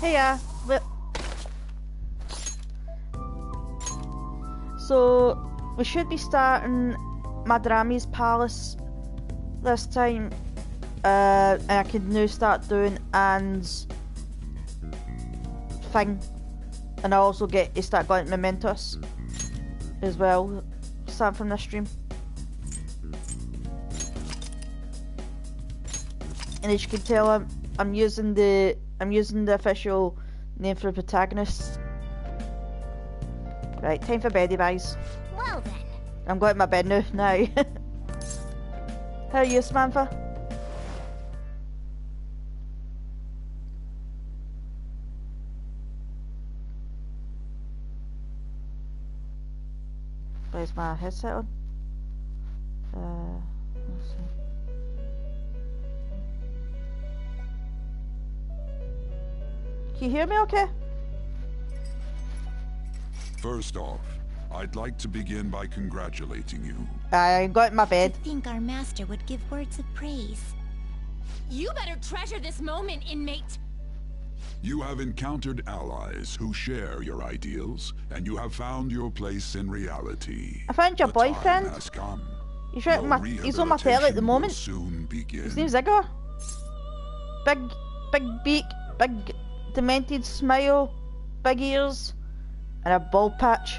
Heya. So we should be starting Madrami's palace this time, and I can now start doing Anne's thing, and I also get to start going to Mementos as well, starting from this stream. And as you can tell, I'm using the official name for the protagonist. Right, time for beddy guys. Well then. I'm going to my bed now. How are you, Samantha? Where's my headset on? Let's see. Can you hear me okay? First off, I'd like to begin by congratulating you. I got in my bed. I think our master would give words of praise. You better treasure this moment, inmate. You have encountered allies who share your ideals, and you have found your place in reality. I found your boyfriend. Has come. He's on my tail at the moment. Soon begin. His name's Igor. Big beak, big demented smile, big ears, and a bald patch.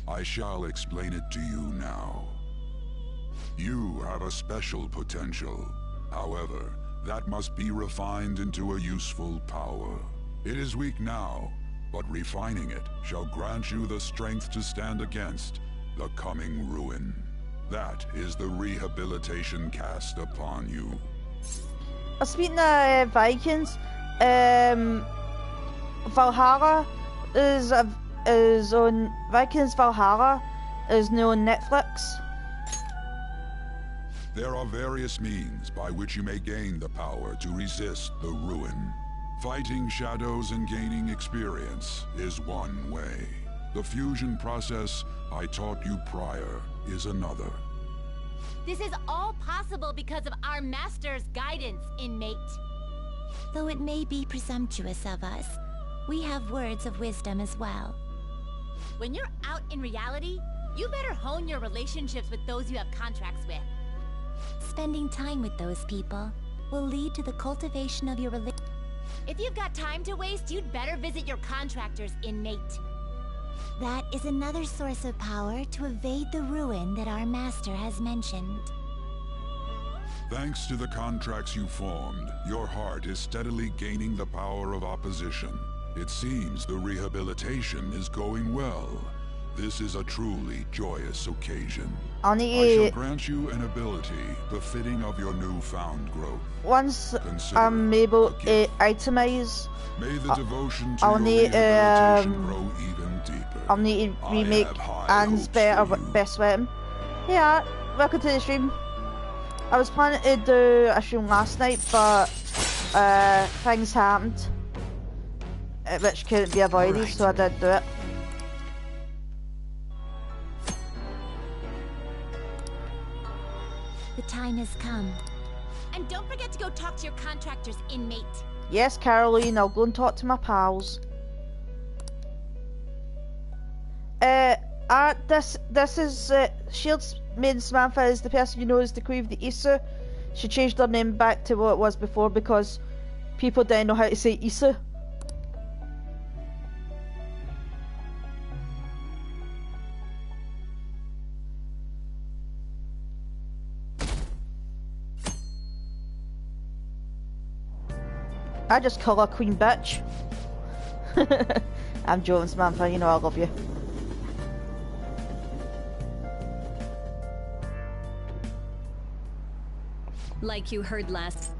I shall explain it to you now. You have a special potential. However, that must be refined into a useful power. It is weak now, but refining it shall grant you the strength to stand against the coming ruin. That is the rehabilitation cast upon you. Speaking of Vikings, Valhalla is on Vikings. Valhalla is now on Netflix. There are various means by which you may gain the power to resist the ruin. Fighting shadows and gaining experience is one way. The fusion process I taught you prior is another. This is all possible because of our master's guidance, inmate. Though it may be presumptuous of us, we have words of wisdom as well. When you're out in reality, you better hone your relationships with those you have contracts with. Spending time with those people will lead to the cultivation of your relationship. If you've got time to waste, you'd better visit your contractors, inmate. That is another source of power to evade the ruin that our master has mentioned. Thanks to the contracts you formed, your heart is steadily gaining the power of opposition. It seems the rehabilitation is going well. This is a truly joyous occasion. I shall grant you an ability befitting of your newfound growth. Once I'm able to itemize, may the devotion to your rehabilitation grow even deeper. I'll need to remake Anne's best weapon. Yeah, welcome to the stream. I was planning to do a stream last night, but things happened, which couldn't be avoided, so I did do it. The time has come. And don't forget to go talk to your contractors, inmate. Yes, Caroline, I'll go and talk to my pals. This is Shield's maiden Samantha is the person you know as the Queen of the Issa. She changed her name back to what it was before because people didn't know how to say Issa. I just call her Queen Bitch. I'm joking, Samantha, you know I love you. Like you heard last.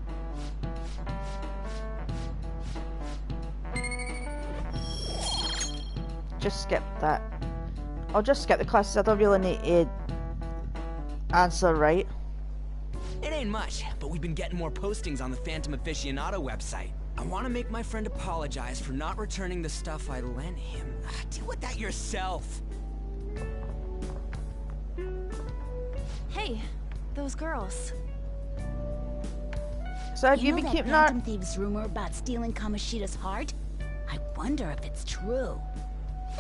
Just skip that. I'll just skip the classes, I don't really need to answer right. It ain't much, but we've been getting more postings on the Phantom Aficionado website. I want to make my friend apologize for not returning the stuff I lent him. Deal with that yourself. Hey, those girls. So have you know been that keeping Phantom that? Thieves rumor about stealing Kamoshida's heart? I wonder if it's true.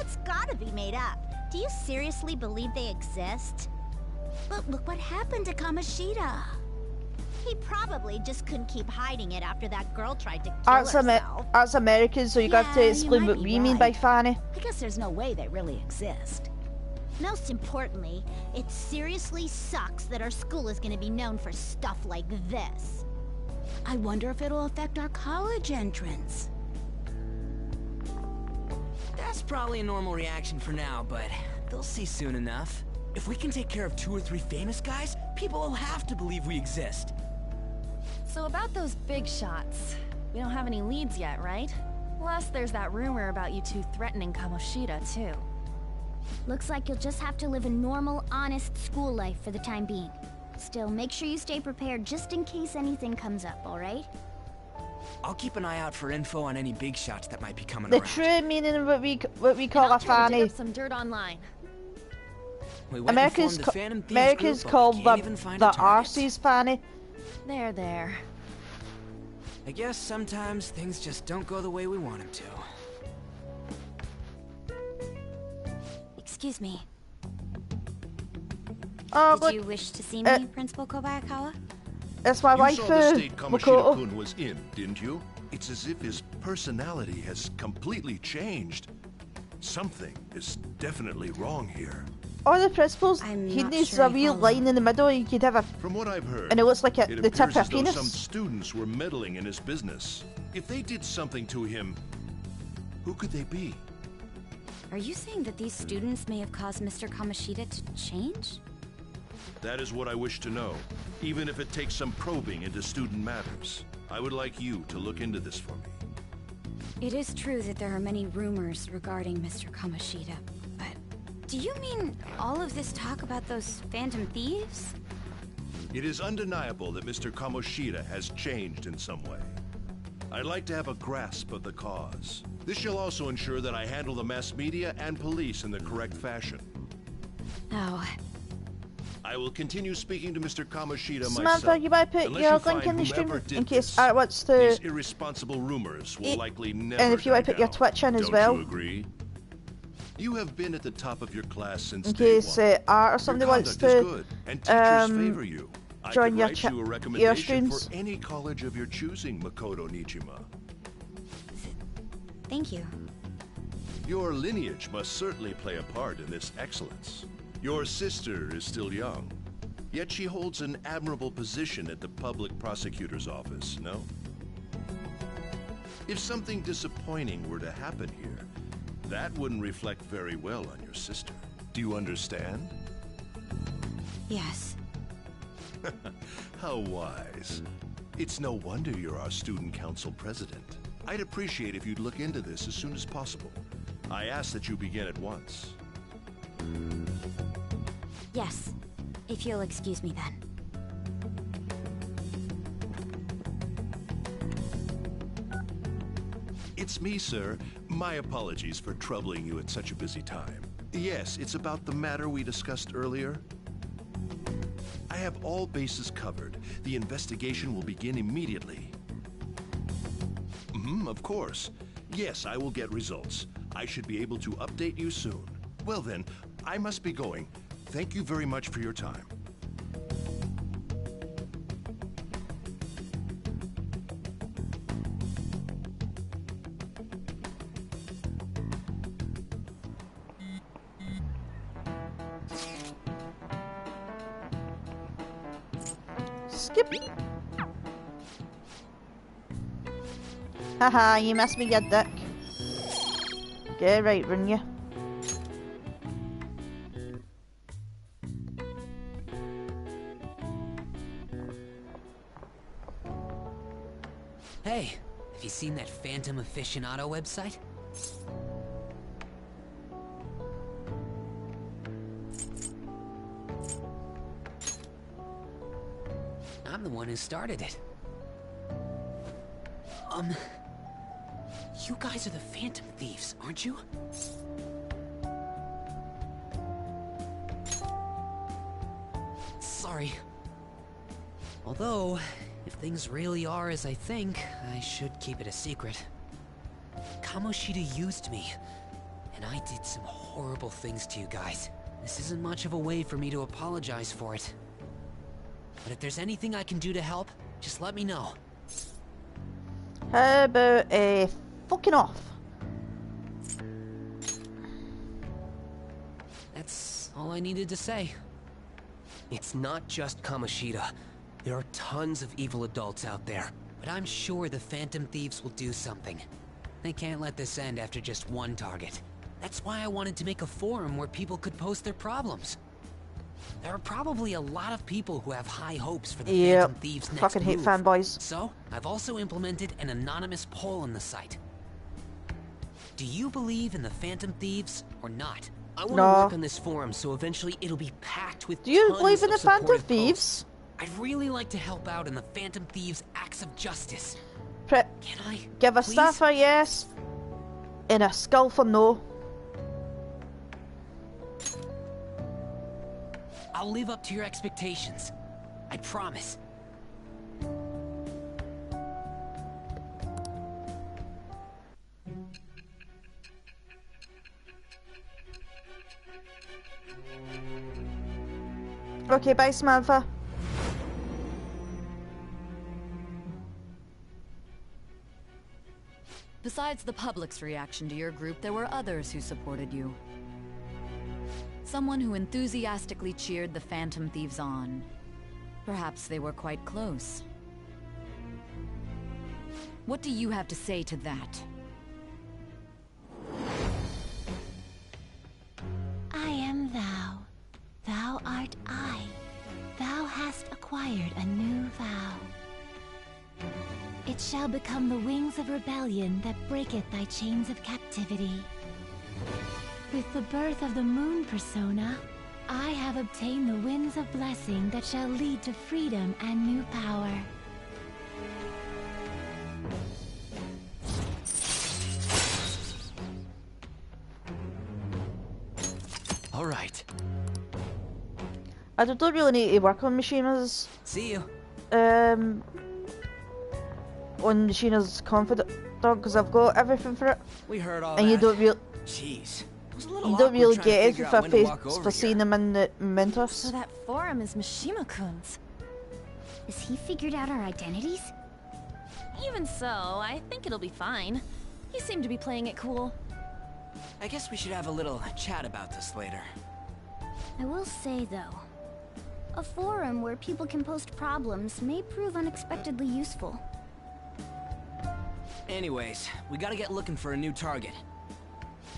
It's gotta be made up. Do you seriously believe they exist? But look what happened to Kamoshida. He probably just couldn't keep hiding it after that girl tried to kill herself. That's American, so you got to Yeah, you explain might what be we mean by right. fanny. I guess there's no way they really exist. Most importantly, it seriously sucks that our school is gonna be known for stuff like this. I wonder if it'll affect our college entrance. That's probably a normal reaction for now, but they'll see soon enough. If we can take care of 2 or 3 famous guys, people will have to believe we exist. So about those big shots, we don't have any leads yet, right? Plus, there's that rumor about you two threatening Kamoshida, too. Looks like you'll just have to live a normal, honest school life for the time being. Still, make sure you stay prepared just in case anything comes up, alright? I'll keep an eye out for info on any big shots that might be coming The around. true meaning of what we call And a I'll try to dig fanny. up some dirt online. We went and formed the Phantom Thieves group, but called we can't even find a the target. RC's fanny. There. I guess sometimes things just don't go the way we want them to. Excuse me. Oh, Did look, you wish to see me, Principal Kobayakawa? it's my You wife, saw the state Makoto. Kamoshida-kun was in, didn't you? It's as if his personality has completely changed. Something is definitely wrong here. All the principals, I'm he not needs sure a I real follow. line in the middle. You could have a, From what I've heard, and it looks like the tip appears of a as though penis. some students were meddling in his business. If they did something to him, who could they be? Are you saying that these students may have caused Mr. Kamoshida to change? That is what I wish to know, even if it takes some probing into student matters. I would like you to look into this for me. It is true that there are many rumors regarding Mr. Kamoshida, but do you mean all of this talk about those Phantom Thieves? It is undeniable that Mr. Kamoshida has changed in some way. I'd like to have a grasp of the cause. This shall also ensure that I handle the mass media and police in the correct fashion. Oh, I will continue speaking to Mr. Kamoshida Samantha, myself. you might put unless your you link find in the stream whoever did in case this. Art wants to. These irresponsible rumors will likely never And if you die might put your down. Twitch in as Don't well. you agree? You have been at the top of your class since In day case one. Art or Your somebody wants conduct is to good, and teachers favor you. I join could your write you a your recommendation for streams. any college of your choosing, Makoto Nijima. thank you. Your lineage must certainly play a part in this excellence. Your sister is still young, yet she holds an admirable position at the public prosecutor's office, no? If something disappointing were to happen here, that wouldn't reflect very well on your sister. Do you understand? Yes. How wise. It's no wonder you're our student council president. I'd appreciate if you'd look into this as soon as possible. I ask that you begin at once. Yes. If you'll excuse me then. It's me, sir. My apologies for troubling you at such a busy time. Yes, it's about the matter we discussed earlier. I have all bases covered. The investigation will begin immediately. Of course. Yes, I will get results. I should be able to update you soon. Well then, I must be going. Thank you very much for your time. Skip. Haha, you must be your dick. Get right, run you. Hey, have you seen that Phantom Aficionado website? I'm the one who started it. You guys are the Phantom Thieves, aren't you? Sorry. Although, If things really are as I think, I should keep it a secret. Kamoshida used me, and I did some horrible things to you guys. This isn't much of a way for me to apologize for it. But if there's anything I can do to help, just let me know. How about fucking off? That's all I needed to say. It's not just Kamoshida. There are tons of evil adults out there. But I'm sure the Phantom Thieves will do something. They can't let this end after just one target. That's why I wanted to make a forum where people could post their problems. There are probably a lot of people who have high hopes for the Phantom Thieves' next fucking hate move. fanboys. So, I've also implemented an anonymous poll on the site. Do you believe in the Phantom Thieves or not? I want to work on this forum so eventually it'll be packed with Do you tons believe in of the Phantom supportive Thieves? posts. I'd really like to help out in the Phantom Thieves' acts of justice. Can I give a please? star for yes and a skull for no. I'll live up to your expectations. I promise. Okay, bye, Samantha. Besides the public's reaction to your group, there were others who supported you. Someone who enthusiastically cheered the Phantom Thieves on. Perhaps they were quite close. What do you have to say to that? I am thou. Thou art I. Thou hast acquired a new vow. It shall become the wings of rebellion that breaketh thy chains of captivity. With the birth of the moon persona, I have obtained the winds of blessing that shall lead to freedom and new power. All right. I don't really need to work on Machina's. See you. On Machina's confident dog because I've got everything for it. We heard all and that. you don't really. Jeez. It was a little You don't awkward really trying to get it figure if out when to walk for over seeing here. them in the Mentos. So that forum is Mishima-kun's. Has he figured out our identities? Even so, I think it'll be fine. He seemed to be playing it cool. I guess we should have a little chat about this later. I will say, though, a forum where people can post problems may prove unexpectedly useful. Anyways, we gotta get looking for a new target.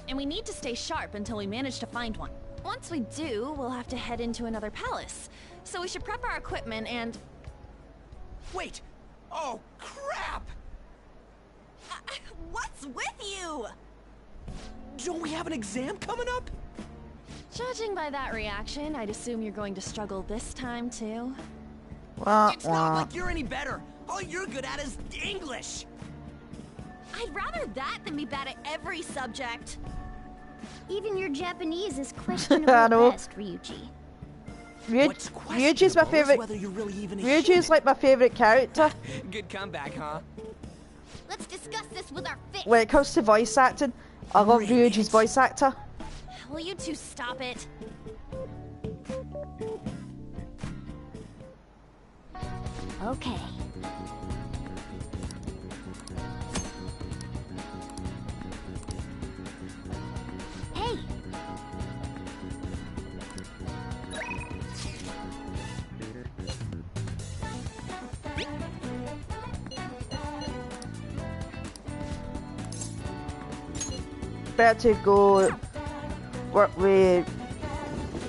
And we need to stay sharp until we manage to find one. Once we do, we'll have to head into another palace. So we should prep our equipment and... Wait! Oh, crap! What's with you? Don't we have an exam coming up? Judging by that reaction, I'd assume you're going to struggle this time, too. It's not like you're any better. All you're good at is English. I'd rather that than be bad at every subject. Even your Japanese is questionable I know. at best, Ryuji. Ryuji's my favorite. Whether you're really even a Ryuji's like my favorite character. Good comeback, huh? Let's discuss this with our fit. When it comes to voice acting, I love Ryuji's voice actor. Will you two stop it? Okay. Hey! Better to go work with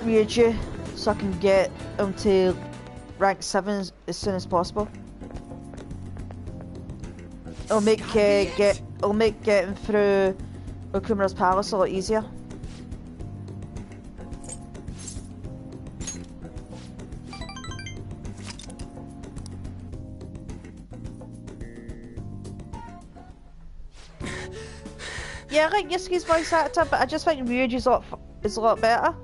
Ryuji so I can get him to rank 7 as soon as possible. It'll make getting through Okumura's palace a lot easier. Yeah, I like Yusuke's voice actor, but I just think Ryuji's is a lot better.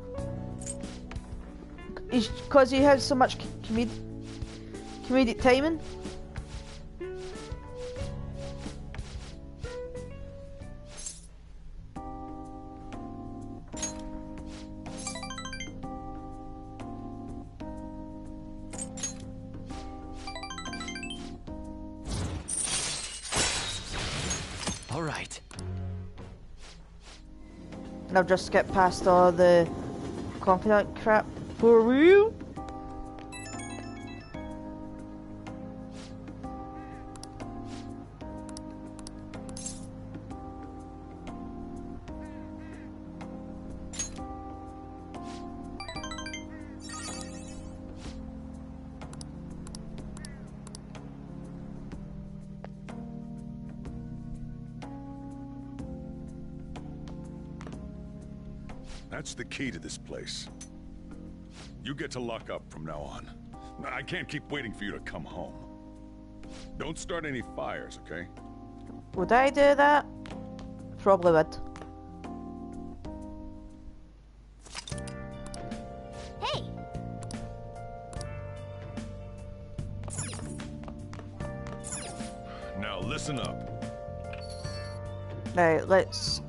Because he has so much comedic timing. right. And I'll just skip past all the confidant crap. For real? That's the key to this place. You get to lock up from now on. I can't keep waiting for you to come home. Don't start any fires, okay? Would I do that? Probably would. Hey! Now listen up. Right, let's...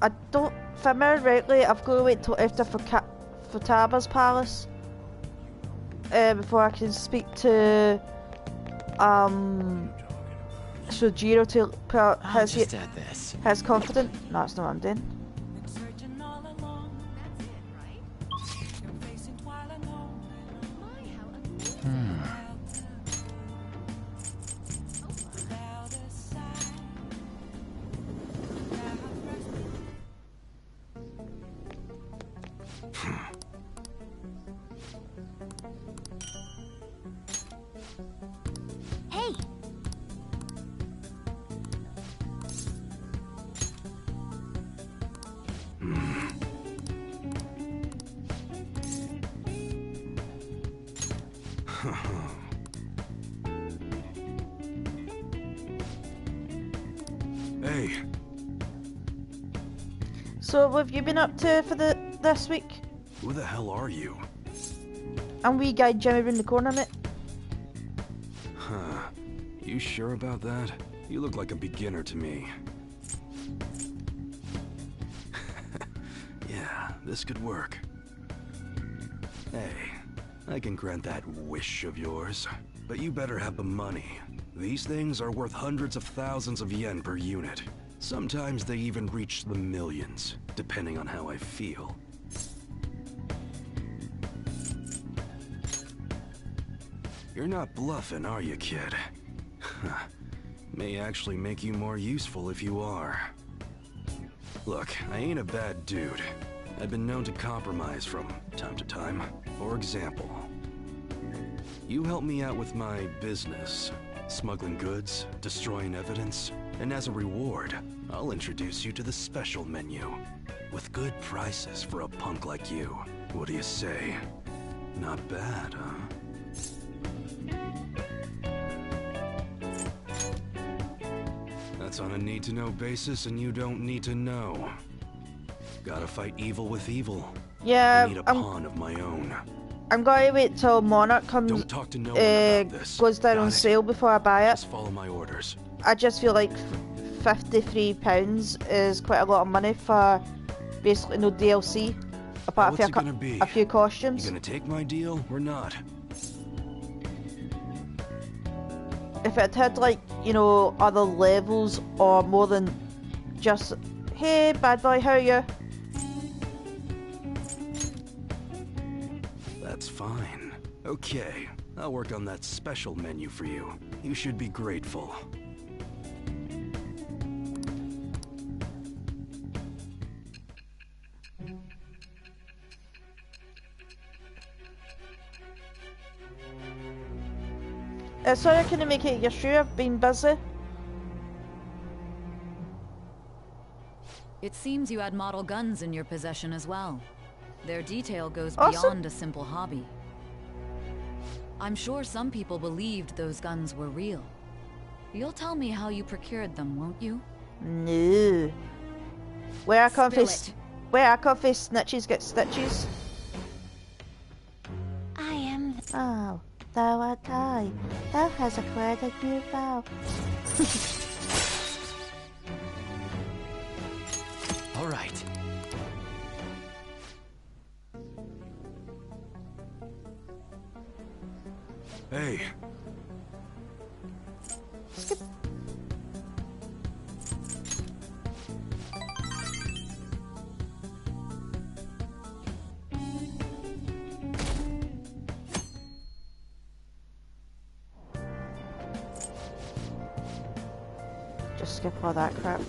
I don't... If I remember rightly, I've got to wait till after Futaba's palace before I can speak to Sojiro to put out his confident. No, that's not what I'm doing. Hey! Hey. So, what have you been up to for this week? Who the hell are you? I'm wee guy Jimmy round the corner, mate. Huh. You sure about that? You look like a beginner to me. Yeah, this could work. Hey, I can grant that wish of yours, but you better have the money. These things are worth hundreds of thousands of yen per unit. Sometimes they even reach the millions, depending on how I feel. You're not bluffing, are you, kid? May actually make you more useful if you are. Look, I ain't a bad dude. I've been known to compromise from time to time. For example, you help me out with my business, smuggling goods, destroying evidence, and as a reward, I'll introduce you to the special menu, with good prices for a punk like you. What do you say? Not bad, huh? That's on a need-to-know basis, and you don't need to know. Gotta fight evil with evil. Yeah, I need a pawn of my own. I'm going to wait till Monarch comes. Don't talk to no one about this. Goes down Got on it? sale before I buy it. Just follow my orders. I just feel like £53 is quite a lot of money for basically no DLC, apart What's it from gonna be? a few costumes. You gonna take my deal or not? If it had like, you know, other levels or more than just, hey bad boy, how are you? That's fine. Okay, I'll work on that special menu for you. You should be grateful. Sorry I couldn't make it your shoe, I've been busy. It seems you had model guns in your possession as well. Their detail goes Awesome. beyond a simple hobby. I'm sure some people believed those guns were real. You'll tell me how you procured them, won't you? No. Where I come Spill face, it. where I come face snitches get stitches. I am. Oh, thou art I. Thou hast acquired a new vow. All right. Hey. just skip all that crap.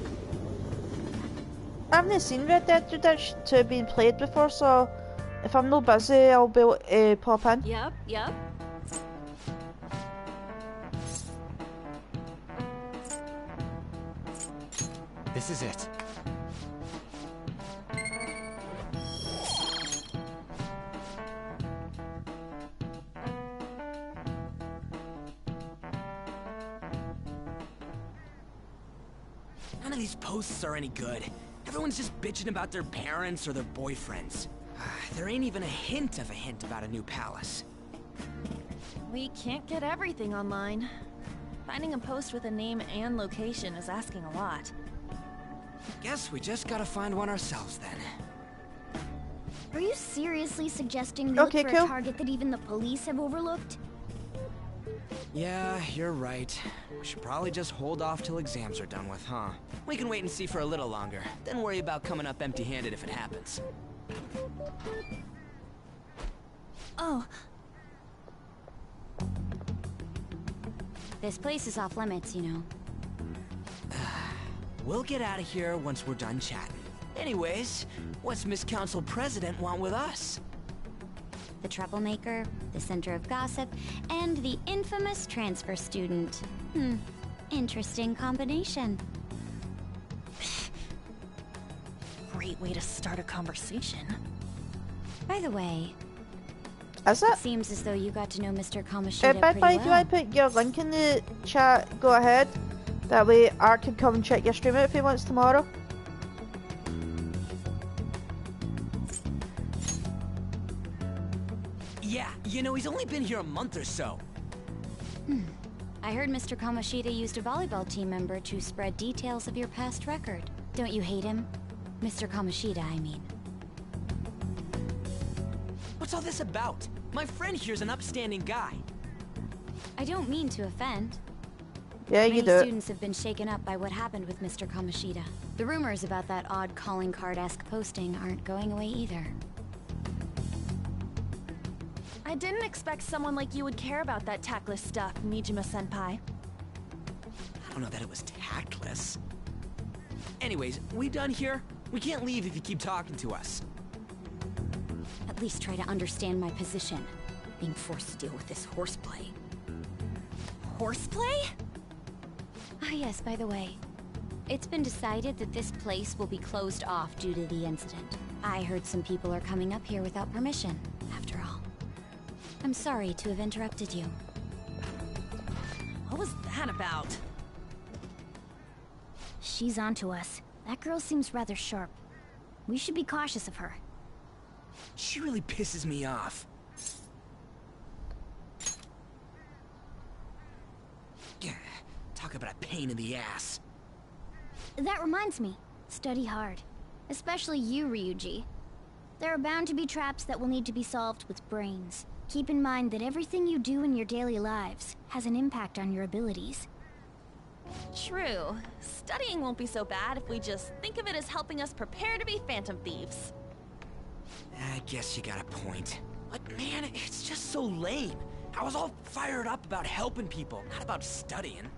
I haven't seen Red Dead Redemption 2 being played before, so if I'm not busy, I'll be able to pop in. Yep. This is it. None of these posts are any good. Everyone's just bitching about their parents or their boyfriends. There ain't even a hint about a new palace. We can't get everything online. Finding a post with a name and location is asking a lot. Guess we just gotta find one ourselves then. Are you seriously suggesting we look for a target that even the police have overlooked? Yeah, you're right. We should probably just hold off till exams are done with, huh? We can wait and see for a little longer, then worry about coming up empty-handed if it happens. Oh. This place is off limits, you know. We'll get out of here once we're done chatting. Anyways, what's Miss Council President want with us? The troublemaker, the center of gossip, and the infamous transfer student. Interesting combination. Great way to start a conversation. By the way, is it? Seems as though you got to know Mr. Kamoshida by pretty the way, well. if you want to put your link in the chat, go ahead. That way Art can come and check your stream out if he wants tomorrow. Yeah, you know, he's only been here a month or so. I heard Mr. Kamoshida used a volleyball team member to spread details of your past record. Don't you hate him? Mr. Kamoshida, I mean. What's all this about? My friend here's an upstanding guy. I don't mean to offend. Yeah, you do. Many students have been shaken up by what happened with Mr. Kamoshida. The rumors about that odd calling card-esque posting aren't going away either. I didn't expect someone like you would care about that tactless stuff, Nijima-senpai. I don't know that it was tactless. Anyways, we done here? We can't leave if you keep talking to us. At least try to understand my position. Being forced to deal with this horseplay. Horseplay? Ah yes, by the way. It's been decided that this place will be closed off due to the incident. I heard some people are coming up here without permission, after all. I'm sorry to have interrupted you. What was that about? She's onto us. That girl seems rather sharp. We should be cautious of her. She really pisses me off. Talk about a pain in the ass. That reminds me. Study hard. Especially you, Ryuji. There are bound to be traps that will need to be solved with brains. Keep in mind that everything you do in your daily lives has an impact on your abilities. True. Studying won't be so bad if we just think of it as helping us prepare to be phantom thieves. I guess you got a point. But man, it's just so lame. I was all fired up about helping people, not about studying.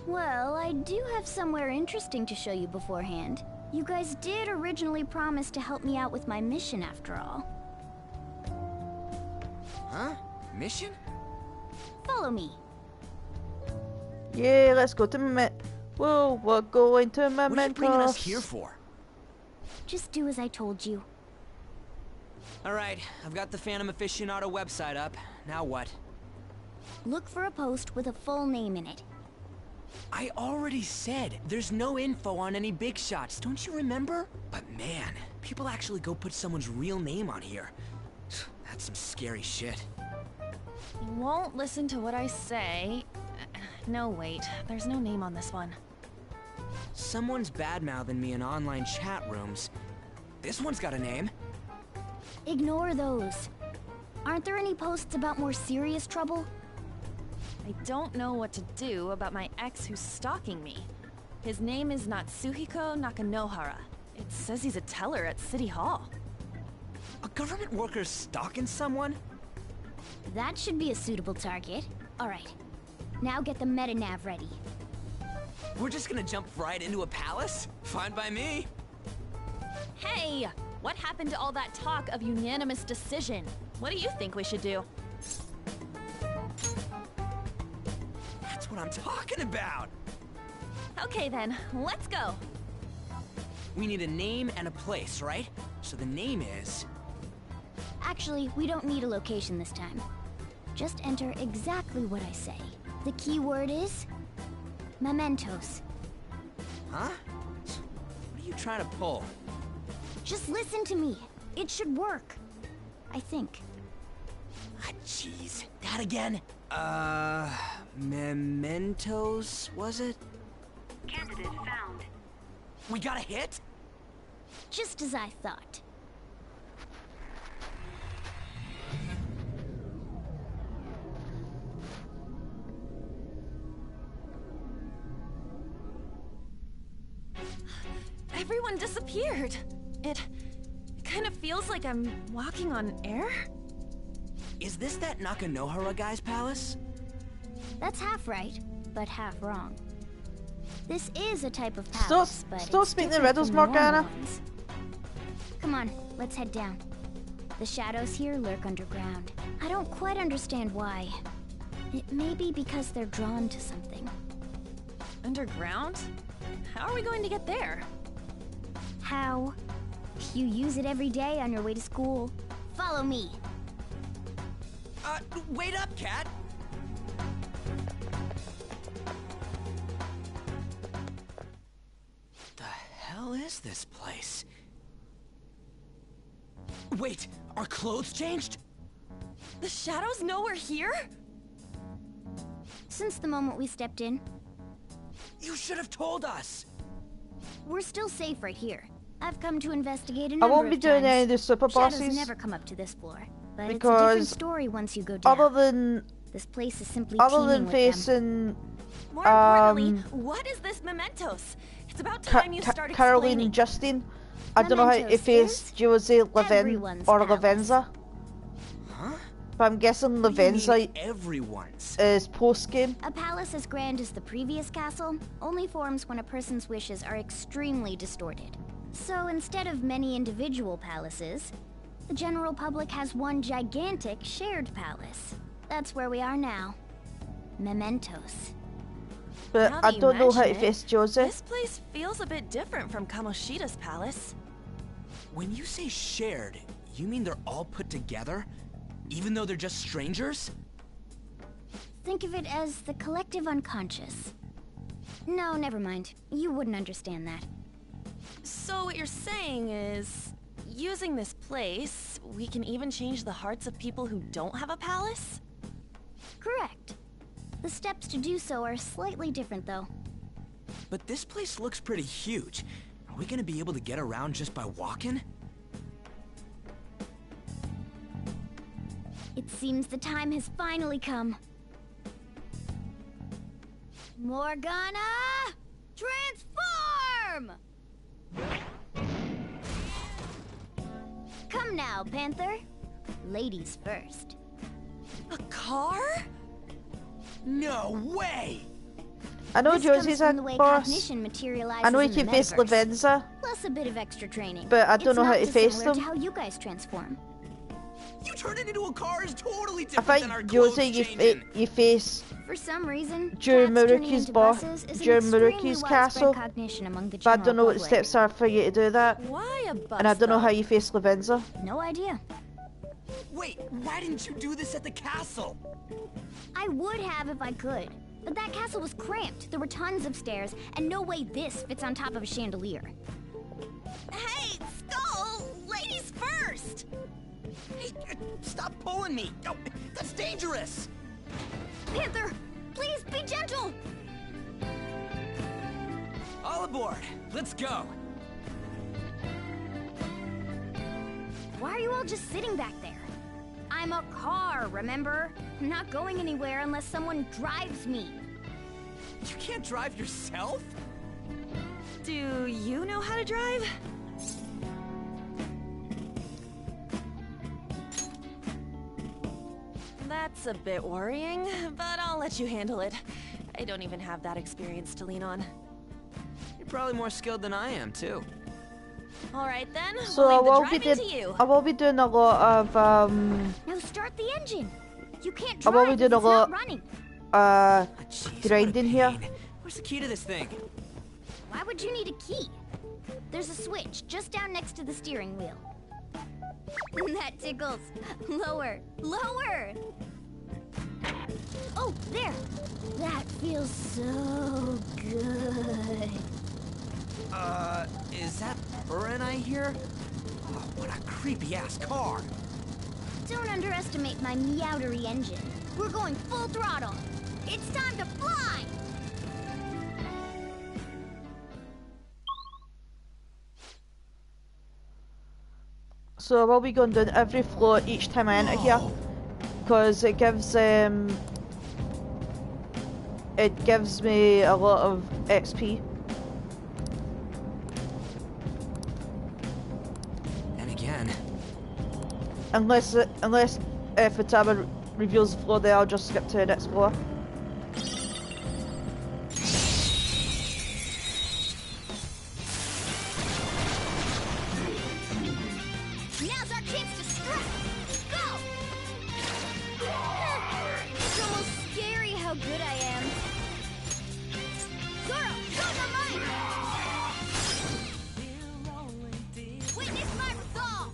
Well, I do have somewhere interesting to show you beforehand. You guys did originally promise to help me out with my mission after all. Huh? Mission? Follow me. Yeah, let's go to Whoa, we're going to Mementos. What are you bringing us here for? Just do as I told you. Alright, I've got the Phantom Aficionado website up. Now what? Look for a post with a full name in it. I already said there's no info on any big shots, don't you remember? But man, people actually go put someone's real name on here. That's some scary shit. You won't listen to what I say. No, wait. There's no name on this one. Someone's bad-mouthing me in online chat rooms. This one's got a name. Ignore those. Aren't there any posts about more serious trouble? I don't know what to do about my ex who's stalking me. His name is Natsuhiko Nakanohara. It says he's a teller at City Hall. A government worker stalking someone? That should be a suitable target. Alright. Now get the meta-nav ready. We're just gonna jump right into a palace? Fine by me. Hey! What happened to all that talk of unanimous decision? What do you think we should do? That's what I'm talking about! Okay then, let's go! We need a name and a place, right? So the name is... Actually, we don't need a location this time. Just enter exactly what I say. The key word is... mementos. Huh? What are you trying to pull? Just listen to me. It should work. I think. Ah, jeez. That again? Mementos, was it? Candidate found. We got a hit? Just as I thought. Everyone disappeared. It kind of feels like I'm walking on air. Is this that Nakanohara guy's palace? That's half right, but half wrong. This is a type of palace, but Still it's speaking the different riddles, from normal Morgana. ones. Come on, let's head down. The shadows here lurk underground. I don't quite understand why. It may be because they're drawn to something. Underground? How are we going to get there? How? You use it every day on your way to school. Follow me. Wait up, Cat! The hell is this place? Wait, our clothes changed? The shadows know we're here? Since the moment we stepped in, You should have told us! we're still safe right here. I've come to investigate a I number won't be of doing times. any of the super Shadows bosses never come up to this floor, but it's a because different story once you go down. other than This place is simply other teeming than with facing More importantly, what is this mementos? It's about time you start Caroline explaining. and Justine, I don't know how to Mementos face Josie, Leven, everyone's or palace. Lavenza. Huh? But I'm guessing What do you mean Lavenza everyone's? is post game. A palace as grand as the previous castle only forms when a person's wishes are extremely distorted. So instead of many individual palaces, the general public has one gigantic shared palace. That's where we are now. Mementos. But Now I that you don't know how to mention it, face Josie. This place feels a bit different from Kamoshida's palace. When you say shared, you mean they're all put together? Even though they're just strangers? Think of it as the collective unconscious. No, never mind. You wouldn't understand that. So what you're saying is, using this place, we can even change the hearts of people who don't have a palace? Correct. The steps to do so are slightly different, though. But this place looks pretty huge. Are we gonna be able to get around just by walking? It seems the time has finally come. Morgana! Transform! Come now, Panther. Ladies first. A car? No way! I know This comes Josie's a from the way boss. cognition materializes I know he in the can face metaverse. Lavenza. Plus a bit of extra training. But I don't It's know how not to face dissimilar them. to how you guys transform. You turning into a car is totally I different than our think clothes Josie, changing. you face For some reason, during cats turning Muruki's into boss, buses is an during extremely Muruki's widespread castle. cognition among the But I general don't know what the public. steps are for you to do that. Why a bus, And I don't know though? how you face Lavenza. No idea. Wait, why didn't you do this at the castle? I would have if I could. But that castle was cramped. There were tons of stairs, and no way this fits on top of a chandelier. Hey, Skull! Ladies first! Hey, stop pulling me! Oh, that's dangerous! Panther, please be gentle! All aboard! Let's go! Why are you all just sitting back there? I'm a car, remember? I'm not going anywhere unless someone drives me. You can't drive yourself? Do you know how to drive? That's a bit worrying, but I'll let you handle it. I don't even have that experience to lean on. You're probably more skilled than I am, too. Alright then, So we'll leave the driving to you. I will be doing a lot of Now start the engine. You can't I drive will be if doing it's a lot not running. grinding here. Where's the key to this thing? Why would you need a key? There's a switch just down next to the steering wheel. That tickles. Lower, lower. Oh, there. That feels so good. Is that Buren I hear? Oh, what a creepy-ass car. Don't underestimate my meowdery engine. We're going full throttle. It's time to fly! So I will be going down every floor each time I enter here, because it gives me a lot of XP. And again. Unless if the timer reveals the floor there, I'll just skip to the next floor. Now's our chance to strike! Go! It's almost scary how good I am. Zoro, show your might! Witness my resolve!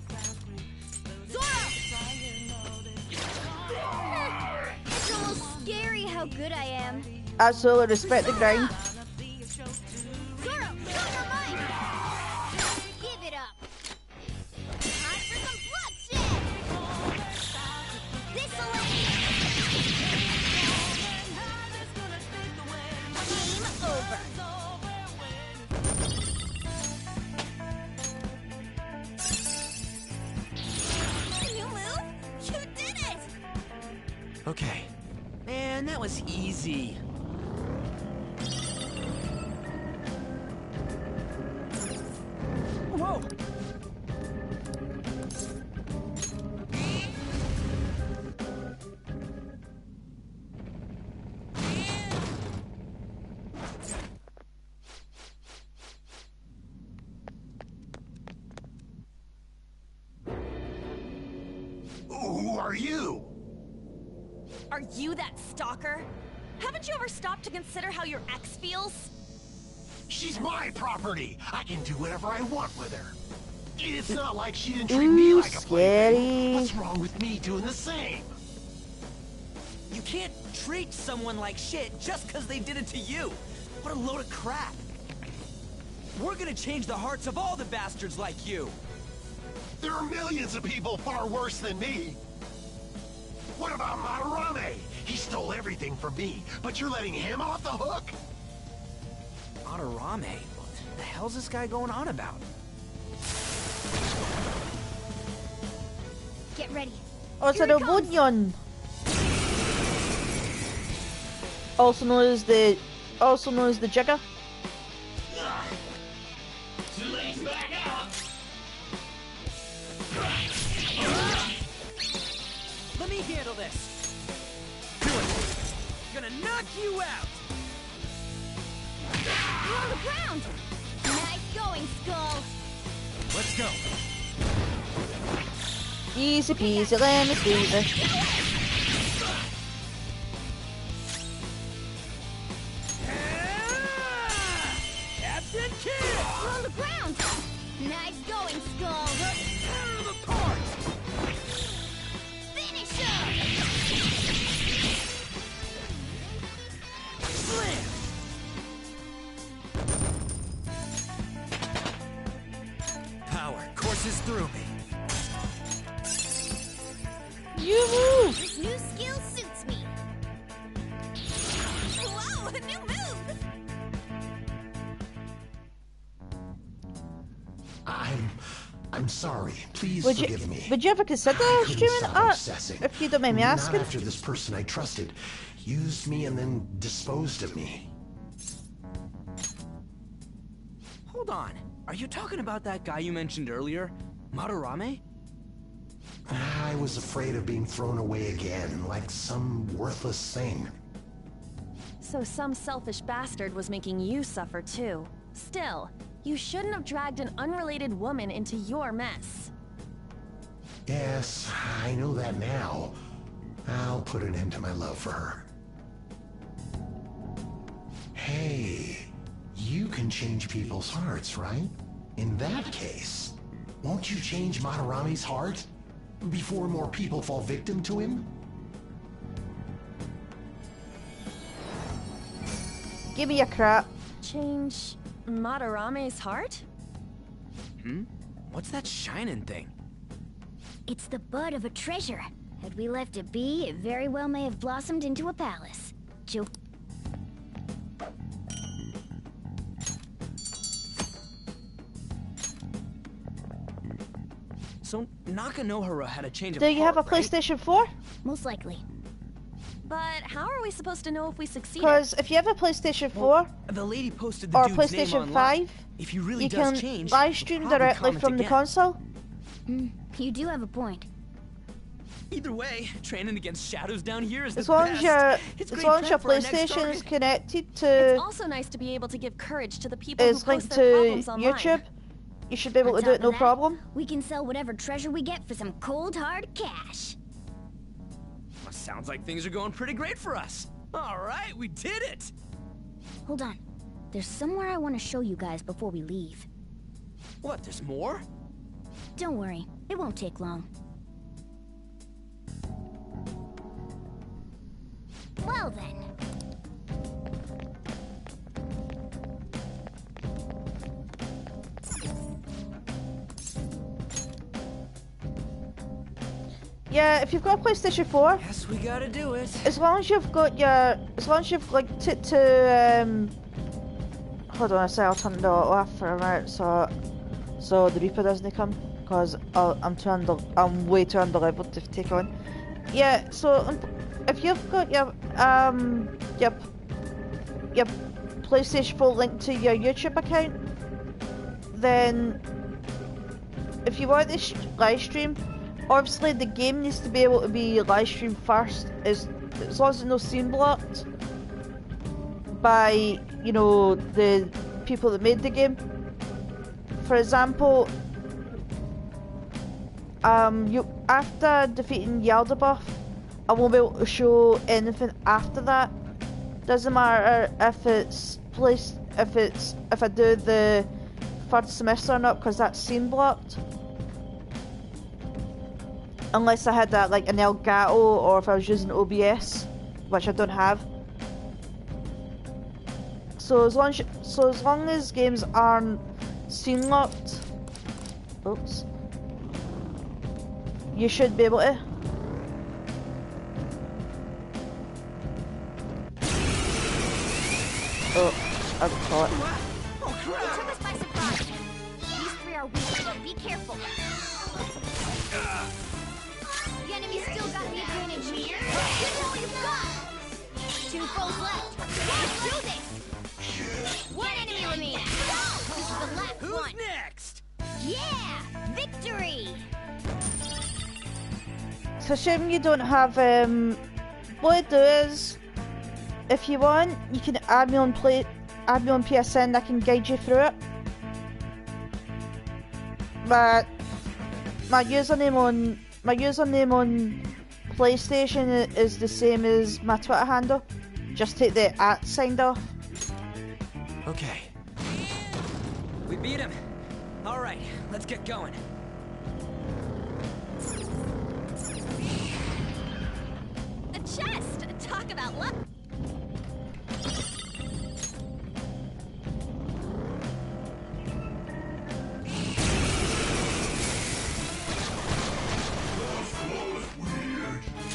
Zoro! It's almost scary how good I am. Absolutely respect the grind. Zoro, show your might! Give it up! Time for some bloodshed! This'll end! Game over. New move? You did it! Okay. Man, that was easy. Whoa! Who are you? Are you that stalker? Haven't you ever stopped to consider how your ex feels? She's my property. I can do whatever I want with her. It's not like she didn't treat me like a plaything. What's wrong with me doing the same? You can't treat someone like shit just because they did it to you. What a load of crap. We're gonna change the hearts of all the bastards like you. There are millions of people far worse than me. What about Madarame? He stole everything from me, but you're letting him off the hook? Madarame? What the hell's this guy going on about? Get ready. Also the Bunyon. Also known as the Jigger. Let me handle this. Do it. Gonna knock you out. You're on the ground! Nice going, Skull! Let's go. Easy peasy, lemon squeezy. Captain Kidd! You're on the ground! Nice going, Skull! Tear them apart! Finish him! Slam! Power courses through me. You move! This new skill suits me! Whoa, a new move! I'm sorry. Please Would forgive me. you ever consider streaming obsessing. if you don't mind me asking? Not after this person I trusted used me and then disposed of me. Hold on. Are you talking about that guy you mentioned earlier? Madarame? I was afraid of being thrown away again, like some worthless thing. So some selfish bastard was making you suffer too. Still, you shouldn't have dragged an unrelated woman into your mess. Yes, I know that now. I'll put an end to my love for her. Hey, you can change people's hearts, right? In that case, won't you change Madarame's heart before more people fall victim to him? Give me a crap. Change Madarame's heart? What's that shining thing? It's the bud of a treasure. Had we left it be, it very well may have blossomed into a palace. So Nakanohara had a change of Do you have a heart, right? PlayStation 4? Most likely. But how are we supposed to know if we succeeded? Because if you have a PlayStation 4 The lady posted the or dude's name PlayStation online. 5, If he really you does can change, live he'll stream probably directly comment from the again. console. You do have a point. Either way, training against shadows down here is As the long best. as your It's as great long as your prep for our next PlayStation is target. connected to It's also nice to be able to give courage to the people who is post linked their to problems online. YouTube, you should be able On to do top it no of that, problem. We can sell whatever treasure we get for some cold hard cash. Well, sounds like things are going pretty great for us. All right, we did it. Hold on. There's somewhere I want to show you guys before we leave. What? There's more? Don't worry, it won't take long. Well then. Yeah, if you've got a PlayStation 4, Yes, we gotta do it. as long as you've linked it to hold on a sec, I'll turn the auto off for a minute so the Reaper doesn't come, because I'm way too under level to take on. Yeah, so if you've got your PlayStation 4 linked to your YouTube account, then if you want to live stream, obviously the game needs to be able to be live streamed first, as long as it's no scene blocked by, you know, the people that made the game. For example, you after defeating Yaldabaoth, I won't be able to show anything after that. Doesn't matter if it's placed, if I do the third semester or not, because that's scene blocked. Unless I had that like an Elgato, or if I was using OBS, which I don't have. So as long as games aren't scene locked, oops, you should be able to. Oh, I got caught. You took us by surprise. These three are weak, so be careful. The enemy's still got the advantage here. Give it all you've got. 2 foes left. Let's do this. 1 enemy remaining. This is the last Who's one. next? Yeah, victory. It's a shame you don't have. What I do is, if you want, you can add me on PSN. I can guide you through it. But my username on PlayStation is the same as my Twitter handle. Just take the @ signed off. Okay. We beat him. All right, let's get going. A chest! Talk about luck!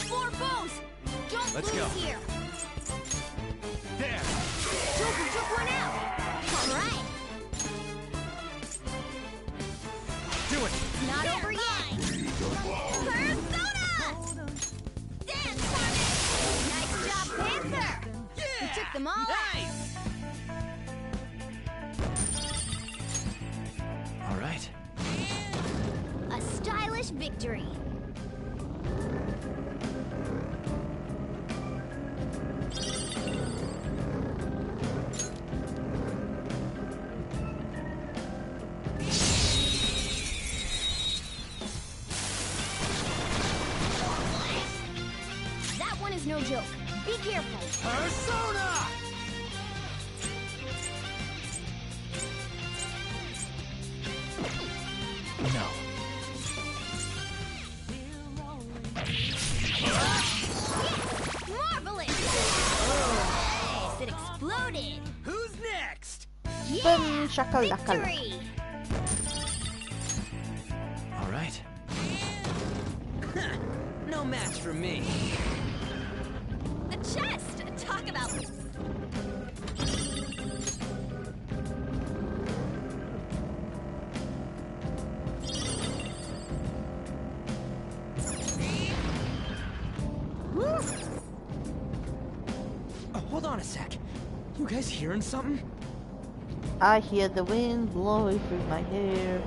Four foes. Don't Let's lose go. here. There! Joker took one out. All right. Do it. Not over yet. Persona! Dance, Carmen! Nice job, Panther! Yeah! You took them all out. Nice! All right. A stylish victory. Persona! No. Marvelous! Nice, it exploded! Who's next? Boom, Yeah! shakalaka. Victory! All right. No match for me. A chest! Talk about... Hold on a sec. You guys hearing something? I hear the wind blowing through my hair.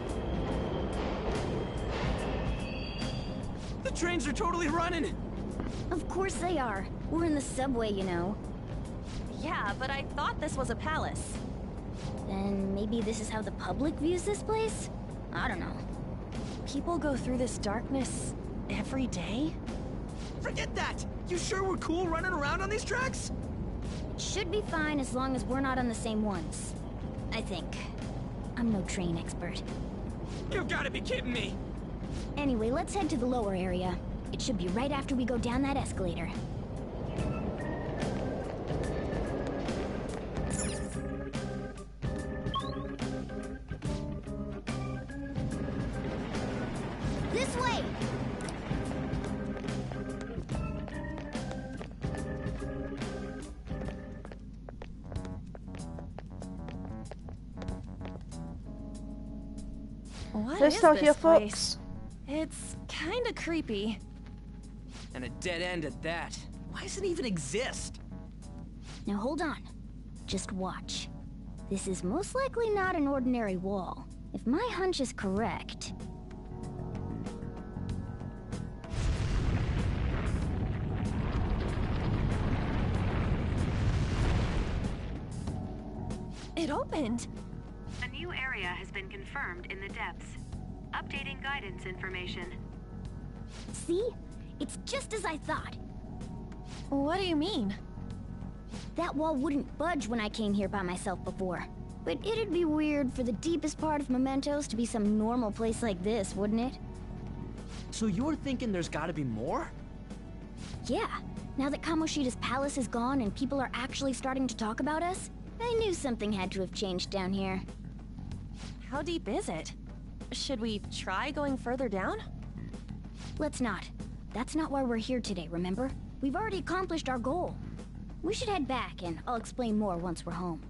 The trains are totally running! Of course they are. We're in the subway, you know. Yeah, but I thought this was a palace. Then maybe this is how the public views this place? I don't know. People go through this darkness every day? Forget that! You sure we're cool running around on these tracks? Should be fine as long as we're not on the same ones. I think. I'm no train expert. You've gotta be kidding me! Anyway, let's head to the lower area. It should be right after we go down that escalator. This way! What They're is still this here, place? folks. It's kinda creepy. And a dead end at that. Why does it even exist? Now hold on. Just watch. This is most likely not an ordinary wall. If my hunch is correct... It opened! A new area has been confirmed in the depths. Updating guidance information. See? It's just as I thought. What do you mean? That wall wouldn't budge when I came here by myself before. But it'd be weird for the deepest part of Mementos to be some normal place like this, wouldn't it? So you're thinking there's gotta be more? Yeah. Now that Kamoshida's palace is gone and people are actually starting to talk about us, I knew something had to have changed down here. How deep is it? Should we try going further down? Let's not. That's not why we're here today, remember? We've already accomplished our goal. We should head back, and I'll explain more once we're home.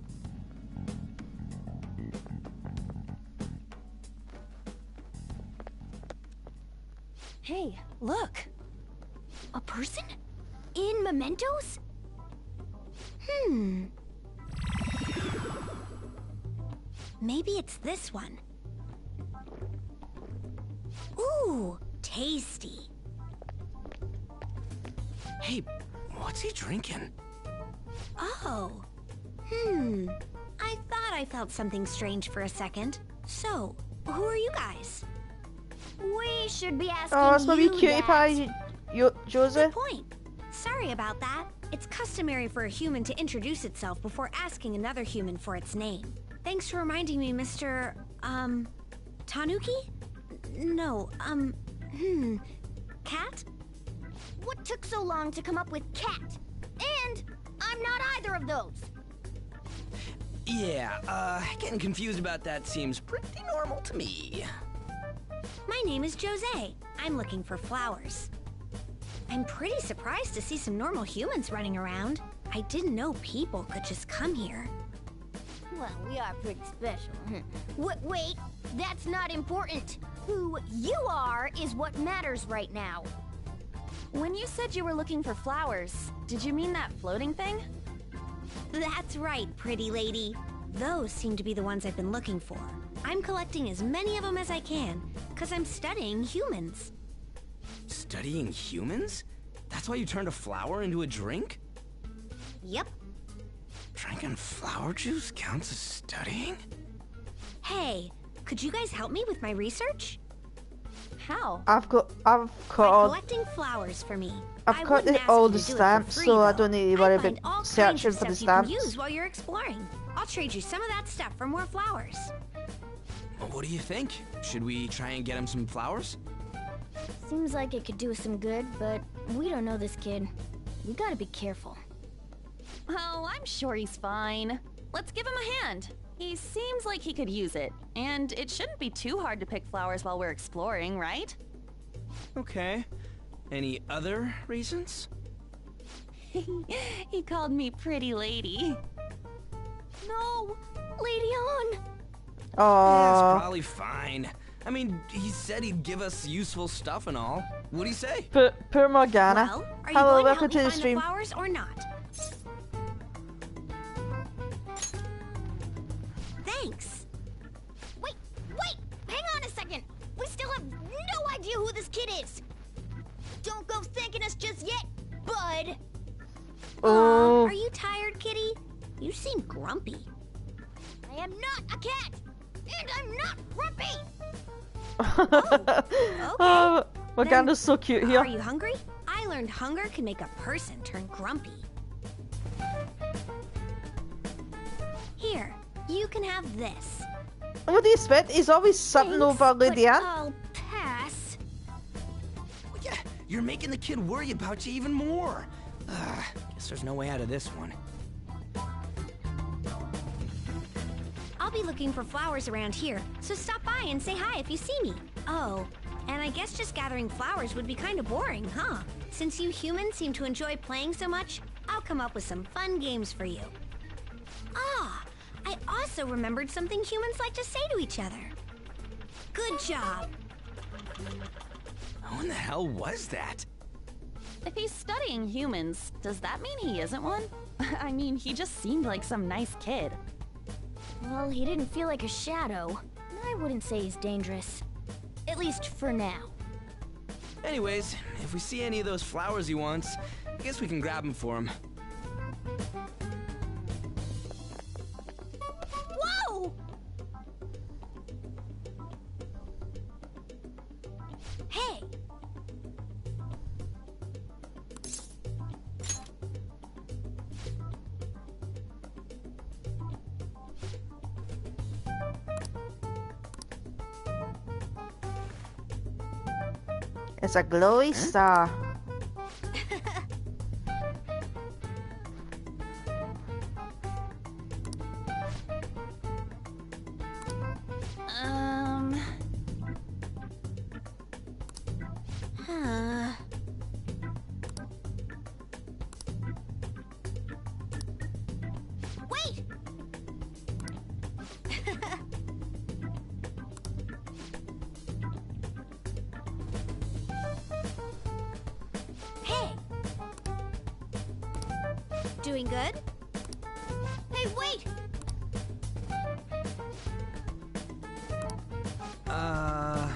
Hey, look! A person? In Mementos? Maybe it's this one. Ooh, tasty. Hey, what's he drinking? Oh. I thought I felt something strange for a second. So, who are you guys? We should be asking Oh, that's my wee you cutie that. pie, Josie. Good point. Sorry about that. It's customary for a human to introduce itself before asking another human for its name. Thanks for reminding me, Mr. Tanuki? No, Cat? What took so long to come up with cat? And I'm not either of those. Yeah, getting confused about that seems pretty normal to me. My name is Jose. I'm looking for flowers. I'm pretty surprised to see some normal humans running around. I didn't know people could just come here. Well, we are pretty special. Wait, that's not important. Who you are is what matters right now. When you said you were looking for flowers, did you mean that floating thing? That's right, pretty lady. Those seem to be the ones I've been looking for. I'm collecting as many of them as I can, because I'm studying humans. Studying humans? That's why you turned a flower into a drink? Yep. Drinking flower juice counts as studying? Hey, could you guys help me with my research? How? I've got By collecting flowers for me. I've got all the stamps, so I don't need to worry about searching for the stamps. You can use while you're exploring. I'll trade you some of that stuff for more flowers. Well, what do you think? Should we try and get him some flowers? Seems like it could do us some good, but we don't know this kid. We gotta be careful. Oh, I'm sure he's fine. Let's give him a hand. He seems like he could use it, and it shouldn't be too hard to pick flowers while we're exploring, right? Okay. Any other reasons? He called me pretty lady. No, Lady On. That's Oh, probably fine. I mean, he said he'd give us useful stuff and all. What'd he say? poor Morgana. Well, are you Hello, going to welcome help to me the find stream. the flowers or not? Thanks. Wait, hang on a second. We still have no idea who this kid is. Don't go thanking us just yet, bud. Oh. Are you tired, kitty? You seem grumpy. I am not a cat, and I'm not grumpy. Oh, Morgana's so cute here. Are you hungry? I learned hunger can make a person turn grumpy. Here, you can have this. What do you expect? He's always something over Lady Anne. I'll pass. Well, yeah, you're making the kid worry about you even more. Guess there's no way out of this one. I'll be looking for flowers around here, so stop by and say hi if you see me. Oh, and I guess just gathering flowers would be kind of boring, huh? Since you humans seem to enjoy playing so much, I'll come up with some fun games for you. Ah, I also remembered something humans like to say to each other. Good job. Who in the hell was that? If he's studying humans, does that mean he isn't one? I mean, he just seemed like some nice kid. Well, he didn't feel like a shadow. I wouldn't say he's dangerous. At least for now. Anyways, if we see any of those flowers he wants, I guess we can grab them for him. Whoa! Hey! It's a glowy star. Huh. Wait! Hey! Doing good? Hey, wait! Oh,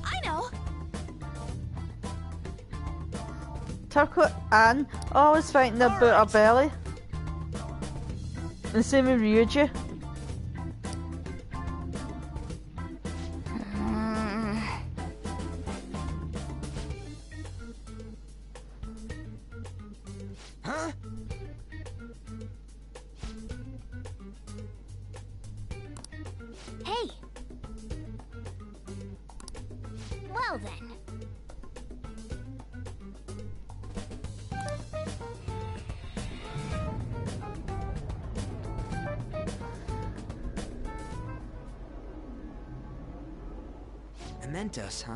I know! Turco Anne always fighting about her belly. And same with Ryuji. Huh? Hey! Well then. Mementos, huh?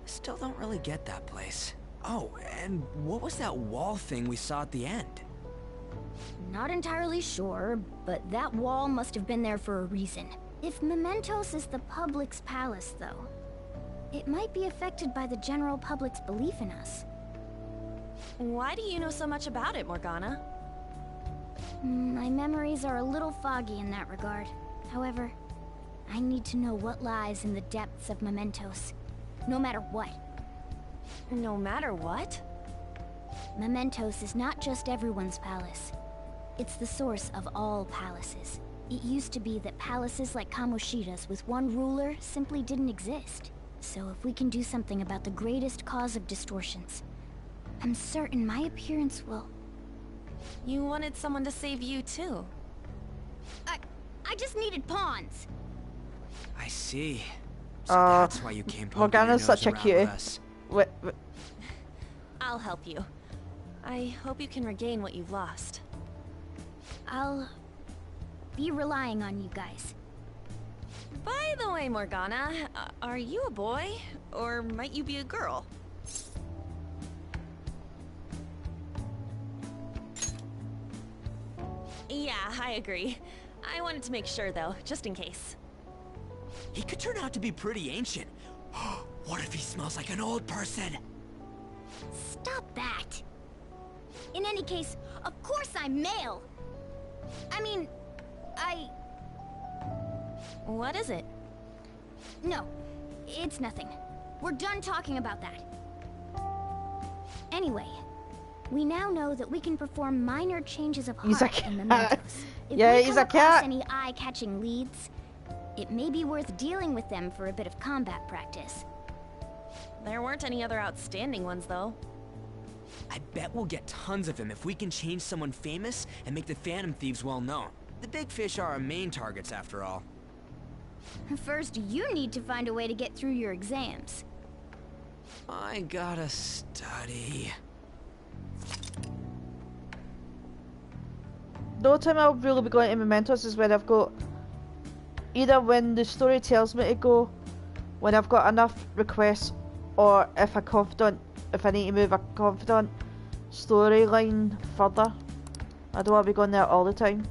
Still don't really get that place. Oh, and what was that wall thing we saw at the end? Not entirely sure, but that wall must have been there for a reason. If Mementos is the public's palace, though, it might be affected by the general public's belief in us. Why do you know so much about it, Morgana? My memories are a little foggy in that regard. However, I need to know what lies in the depths of Mementos, no matter what. No matter what? Mementos is not just everyone's palace. It's the source of all palaces. It used to be that palaces like Kamoshida's with one ruler simply didn't exist. So if we can do something about the greatest cause of distortions, I'm certain my appearance will... You wanted someone to save you too. I just needed pawns. I see. So that's why you came poking your Morgana's nose such a around cutie. with us. I'll help you. I hope you can regain what you've lost. I'll be relying on you guys. By the way, Morgana, are you a boy? Or might you be a girl? Yeah, I agree. I wanted to make sure though, just in case. He could turn out to be pretty ancient. What if he smells like an old person? Stop that! In any case, of course I'm male! I mean, What is it? No, it's nothing. We're done talking about that. Anyway, we now know that we can perform minor changes of heart and mementos. If we he's come a across cat. any eye-catching leads, it may be worth dealing with them for a bit of combat practice. There weren't any other outstanding ones though. I bet we'll get tons of them if we can change someone famous and make the Phantom Thieves well known. The big fish are our main targets after all. First, you need to find a way to get through your exams. I gotta study. The only time I'll really be going to Mementos is when I've got... Either when the story tells me to go, when I've got enough requests, or if I need to move a confidant storyline further. I don't want to be going there all the time.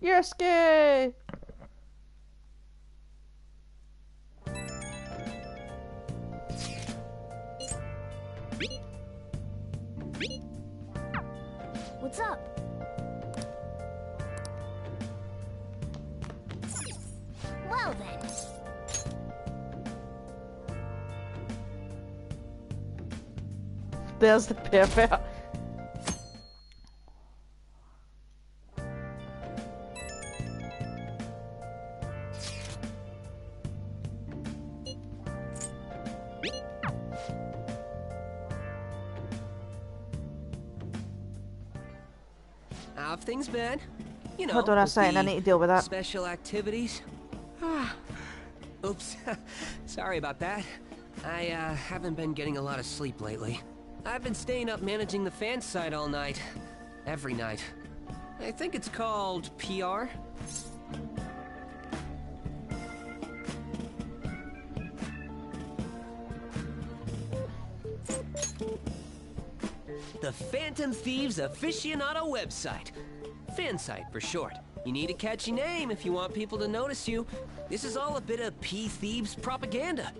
Yes, gay! What's up? Well then. There's the pervert. How have things been? You know, Hold on a with second, I the need to deal with that. Special activities? Oops. Sorry about that. I haven't been getting a lot of sleep lately. I've been staying up managing the fan site all night. Every night. I think it's called PR. The Phantom Thieves Aficionado website. Fan site for short. You need a catchy name if you want people to notice you. This is all a bit of P-Thieves propaganda.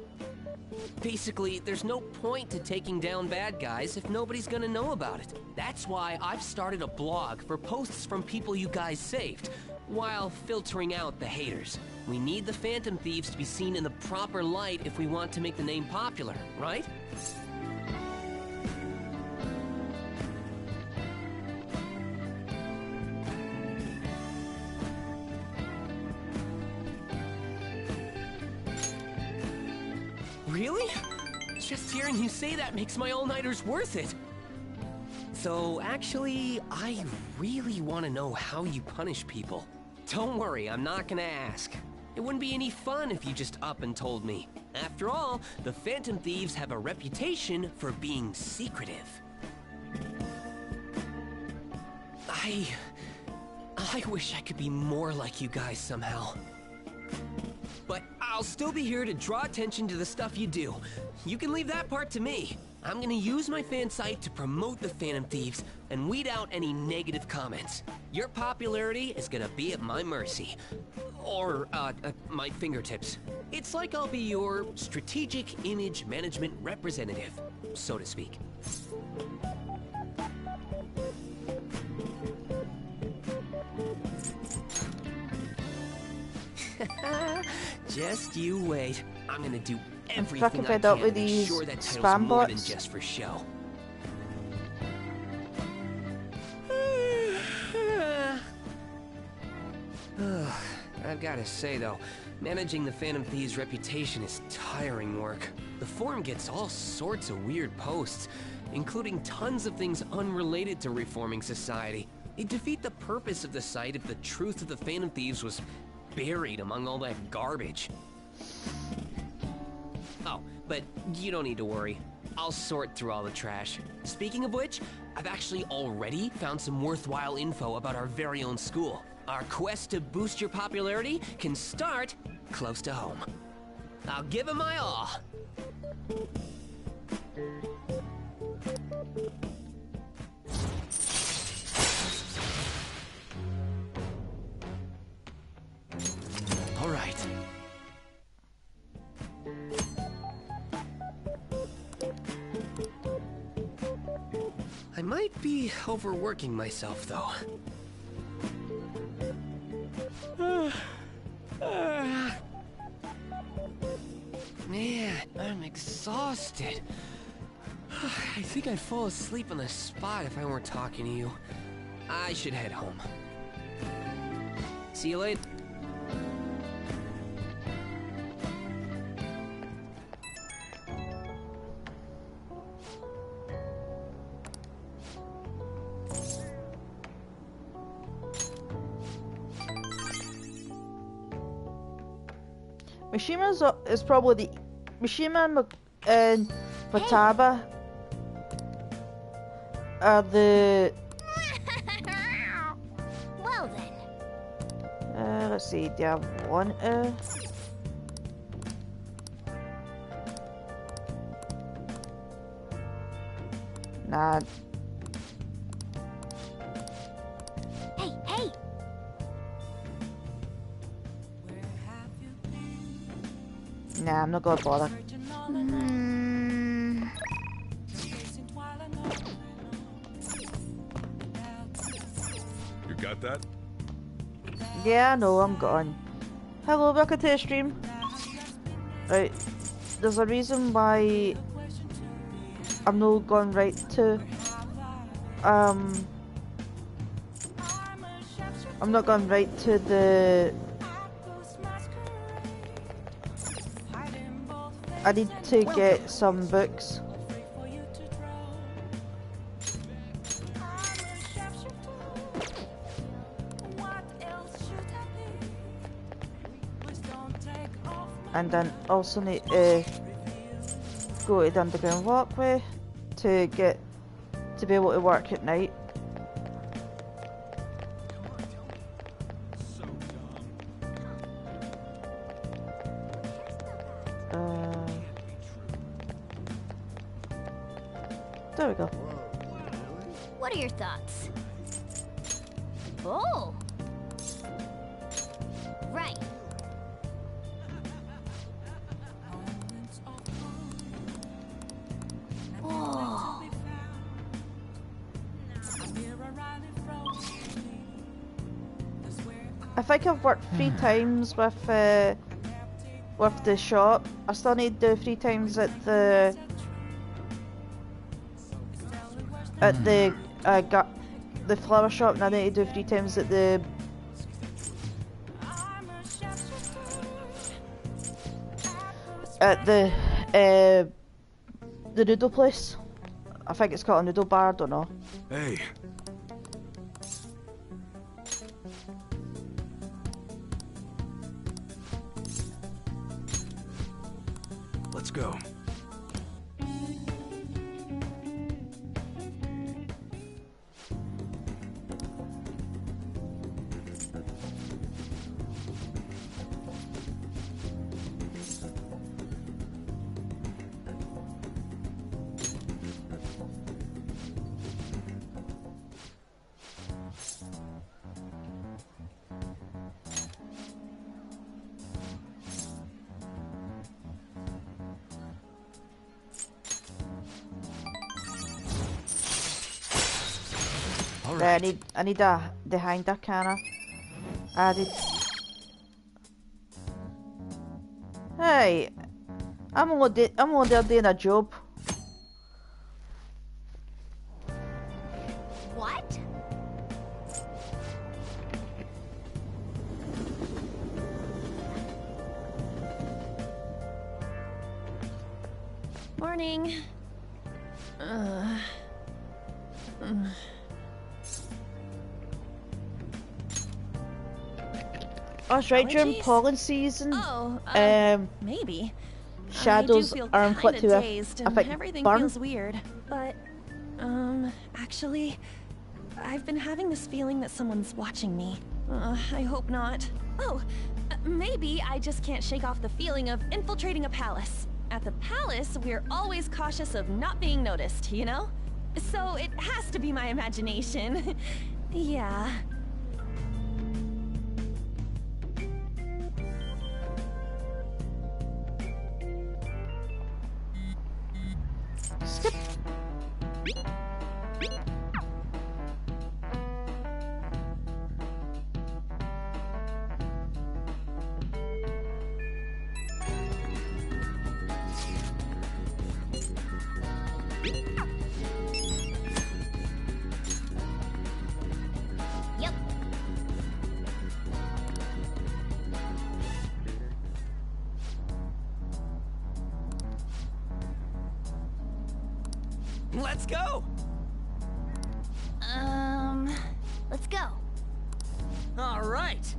Basically, there's no point to taking down bad guys if nobody's gonna know about it. That's why I've started a blog for posts from people you guys saved, while filtering out the haters. We need the Phantom Thieves to be seen in the proper light if we want to make the name popular, right? Really? Just hearing you say that makes my all-nighters worth it. So, actually, I really want to know how you punish people. Don't worry, I'm not gonna ask. It wouldn't be any fun if you just up and told me. After all, the Phantom Thieves have a reputation for being secretive. I wish I could be more like you guys somehow. But I'll still be here to draw attention to the stuff you do. You can leave that part to me. I'm gonna use my fan site to promote the Phantom Thieves and weed out any negative comments. Your popularity is gonna be at my mercy. Or, my fingertips. It's like I'll be your strategic image management representative, so to speak. Just you wait. I'm gonna do everything I can to make sure that title's more than just for show. I've gotta say though, managing the Phantom Thieves' reputation is tiring work. The forum gets all sorts of weird posts, including tons of things unrelated to reforming society. It'd defeat the purpose of the site if the truth of the Phantom Thieves was buried among all that garbage. Oh, but you don't need to worry. I'll sort through all the trash. Speaking of which, I've actually already found some worthwhile info about our very own school. Our quest to boost your popularity can start close to home. I'll give it my all. All right. I might be overworking myself, though. Man, I'm exhausted. I think I'd fall asleep on the spot if I weren't talking to you. I should head home. See you later. Mishima's is probably the Mishima and Futaba are the. Well then. Let's see. Do I want to? Nah. Hey, hey! Nah, I'm not gonna bother. You got that? Yeah, no, I'm gone. Hello, welcome to the stream. Right, there's a reason why I'm not going right to. I'm not going right to the. I need to get some books. And then also need to go to the underground walkway to be able to work at night. There we go. What are your thoughts? Oh! Right. Oh. I think I've worked 3 times with the shop. I still need to do 3 times at the flower shop, and I need to do 3 times at the noodle place. I think it's called a noodle bar, I don't know. Hey. Let's go. Right. I need the hinder canna added. Hey, I'm only there doing a job. What? morning. That's right, during Allergies? pollen season, maybe. shadows I do feel are kinda inflicted with dazed and affect everything burn. feels weird. But, actually, I've been having this feeling that someone's watching me. I hope not. Oh, maybe I just can't shake off the feeling of infiltrating a palace. At the palace, we're always cautious of not being noticed, you know? So it has to be my imagination. Yeah. Skip. Yep. Let's go! Let's go. All right.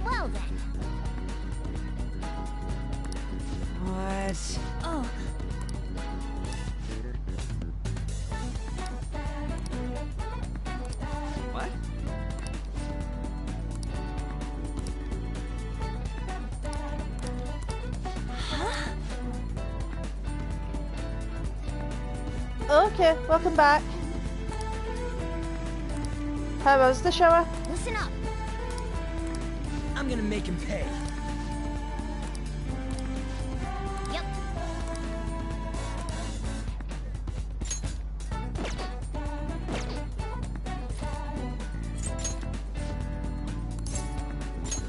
Well then. What? Oh. What? Okay, welcome back. How was the shower? Listen up. I'm gonna make him pay. Yep.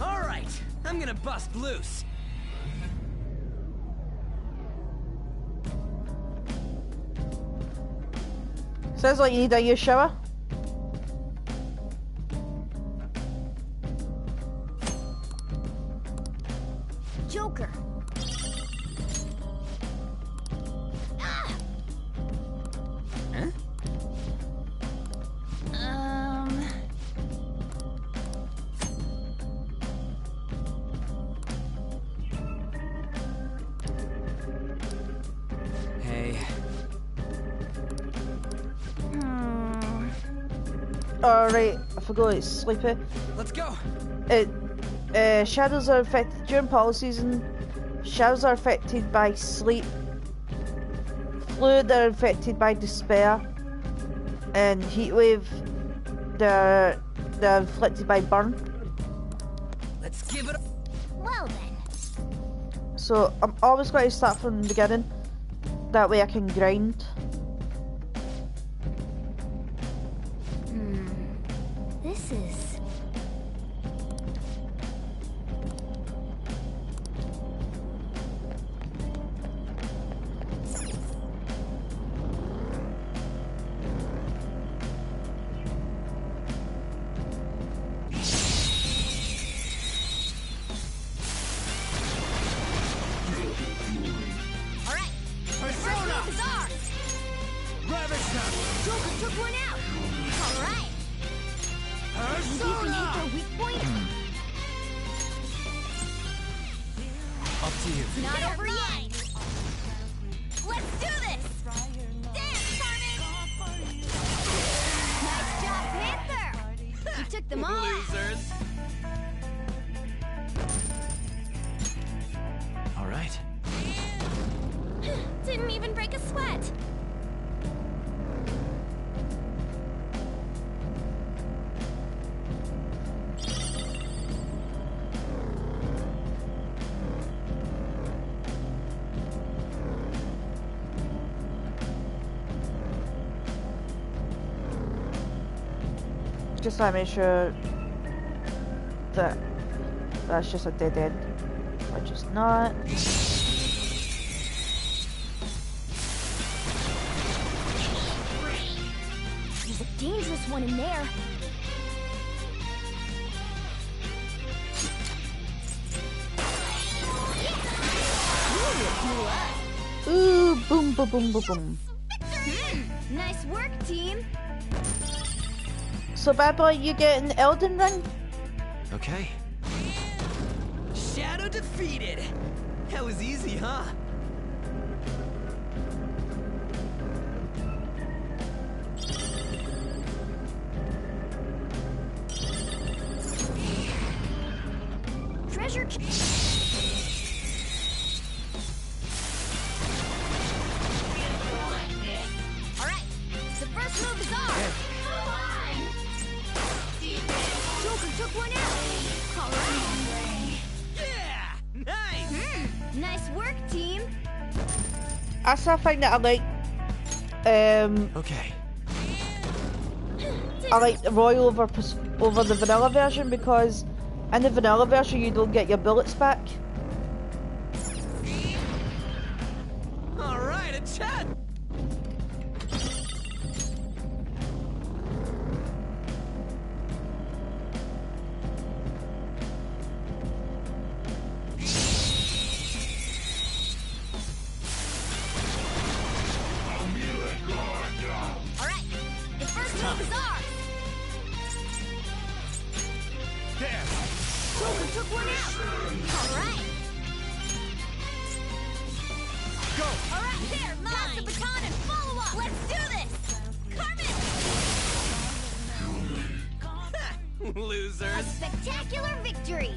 All right, I'm gonna bust loose. Sounds like you need a new shower. Joker. Ah! Huh? Hey. Alright, I forgot it's sleepy. Let's go. Shadows are affected during pollen season. Shadows are affected by sleep. Fluid are affected by despair. And heatwave, they're inflicted by burn. Let's give it a... Well then. So I'm always going to start from the beginning. That way I can grind. This is... Alright. Persona! Is ours! Joker took one out! Alright! Think you can hit their weak point? Up to you. It's not over yet! Let's do this! Dance, Carmen! Nice job, Panther! You took them all out. Losers. All right. Didn't even break a sweat. Just to make sure that that's just a dead end, which is not. He's a dangerous almost one in there. Ooh, boom, boom, boom, boom, boom. Nice work, team. So, bad boy, you getting Elden Ring? Okay. Shadow defeated. That was easy, huh? Treasure. All right, the first move is ours. Joker took one out. All right. Yeah, nice. Nice work, team. That's the thing that I like. Okay. I like the Royal over the vanilla version because in the vanilla version you don't get your bullets back. All right, a chat. All right, the first move is ours. Joker took one out. All right. Go. All right, there, pass the baton and follow up. Let's do this. Carmen. Losers. A spectacular victory.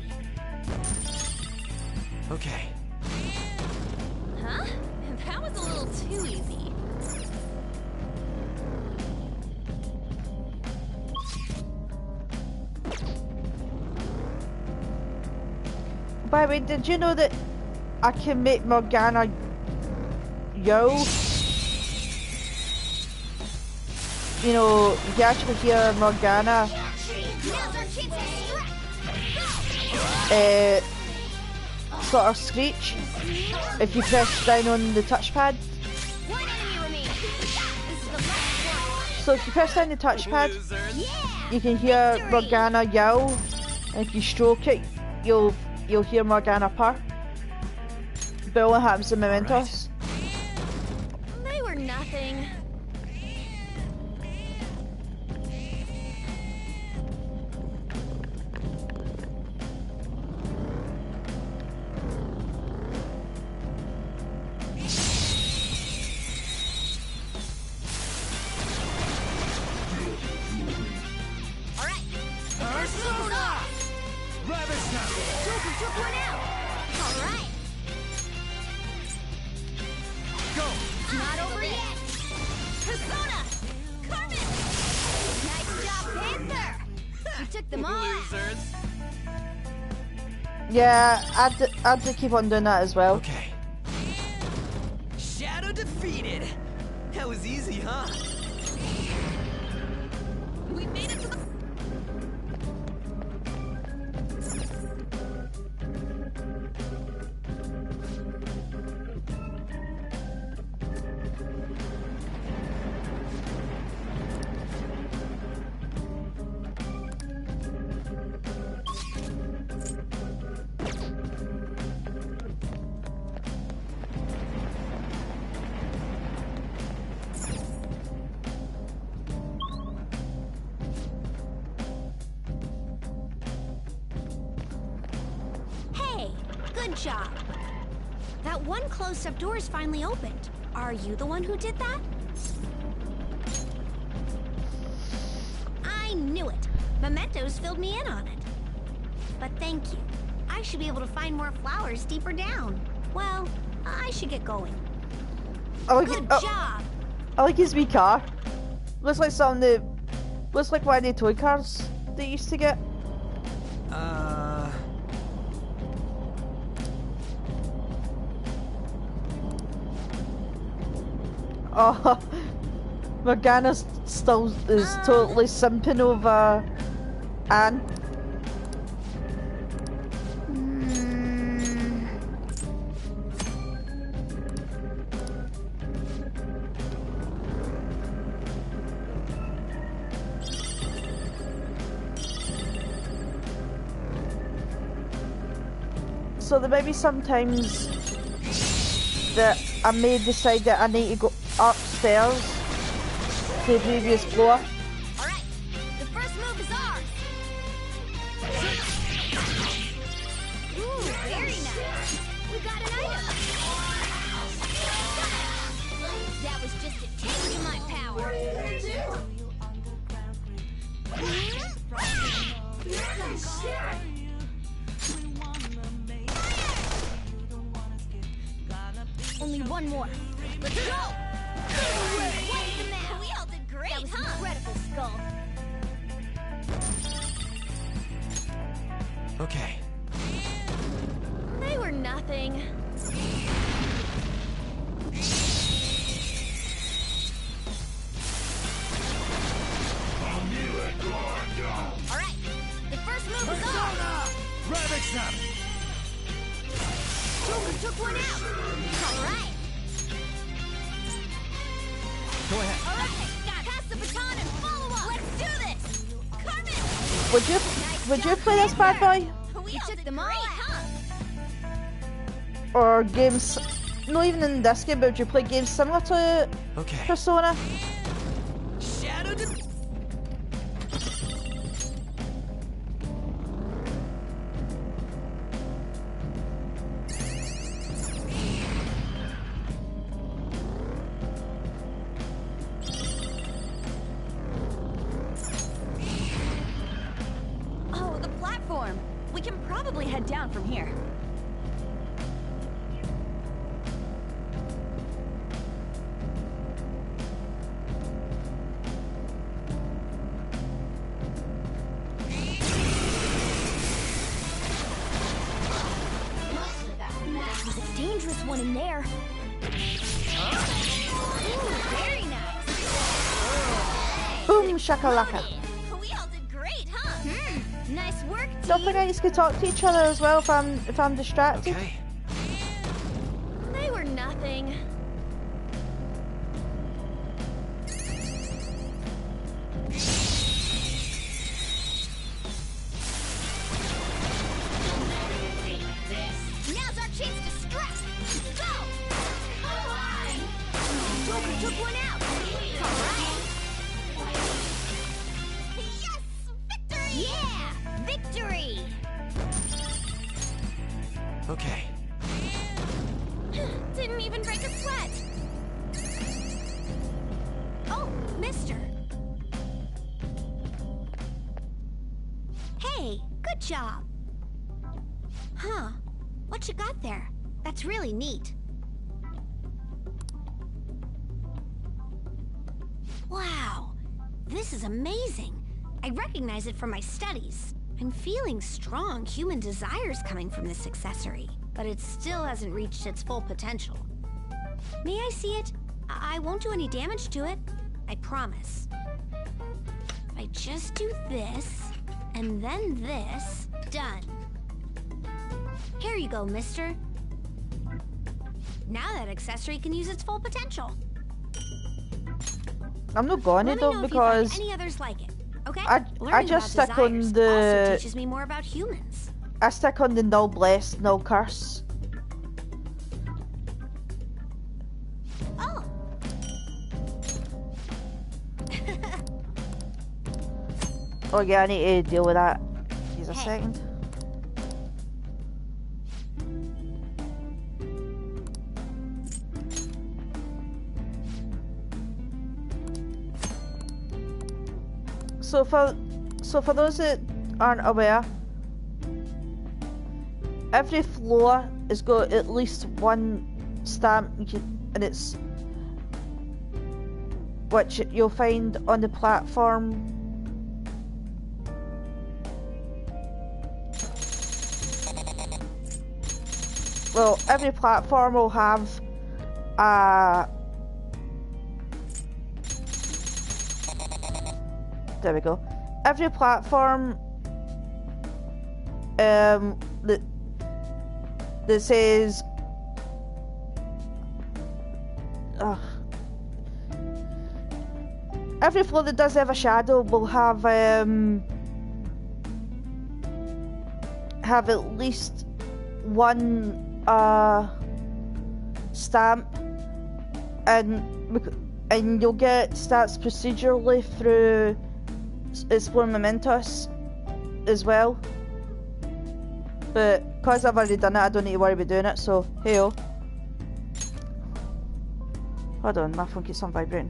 Okay. Huh? That was a little too easy. By the way, did you know that I can make Morgana yo? You know, you can actually hear Morgana sort of screech if you press down on the touchpad. So if you press down the touchpad, you can hear Morgana yell, and if you stroke it, you'll hear Morgana purr. But what happens in Mementos? They were nothing. All right, the first move is off. Joker took one out. All right. Go. Not over yet. Persona! Carmen! Nice job, Panther! You took them all out. Losers. Yeah, I had to keep on doing that as well. Okay. Shadow defeated. That was easy, huh? We made it to the... Hey, good job. That one closed-up door is finally opened. Are you the one who did that? I knew it. Mementos filled me in on it. But thank you. I should be able to find more flowers deeper down. Well, I should get going. Good job! I like his wee car. Looks like looks like one of the toy cars they used to get. Oh, Morgana still is totally simping over Anne. So there may be sometimes that I may decide that I need to go upstairs to the previous floor. Alright, the first move is ours! Ooh, very nice! We got an item! That was just a taste of my power! Only one more. Let's go! What's the matter? We all did great, that was incredible, Skull. Okay. They were nothing. Alright, the first move is ours! Rabbit snap! Joker took one out! Alright! Go ahead. Alright, pass the baton and follow up! Let's do this! Carmen! Would you play this bad boy? We took them all out! Or games, not even in this game, but would you play games similar to Persona? Shadow Oh, the platform. We can probably head down from here. There's a dangerous one in there. Ooh, very nice. Boom shakalaka. We all did great, huh? Nice work, team. Don't forget you can talk to each other as well if I'm distracted. Okay. They were nothing. Now's our chance to strike. Go! Joker took one out. All right. Yes! Victory! Yeah! Victory! Okay. Didn't even break a sweat. Oh, mister. Hey, good job. Huh. What you got there? That's really neat. Wow. This is amazing. I recognize it from my studies. I'm feeling strong human desires coming from this accessory, but it still hasn't reached its full potential. May I see it? I won't do any damage to it. I promise. If I just do this, and then this, done. Here you go, mister. Now that accessory can use its full potential. I'm not going to though because any others like it. Okay? I just stick on also the teaches me more about humans. I stick on the no bless, no curse. Oh. Oh yeah, I need to deal with that. Give a second. So for those that aren't aware, every floor has got at least one stamp, and it's which you'll find on the platform. Well, every platform will have a... There we go. Every platform that says every floor that does have a shadow will have at least one stamp, and you'll get stats procedurally through exploring mementos as well. But because I've already done it, I don't need to worry about doing it, so hey-oh. Hold on, my phone keeps on vibrating.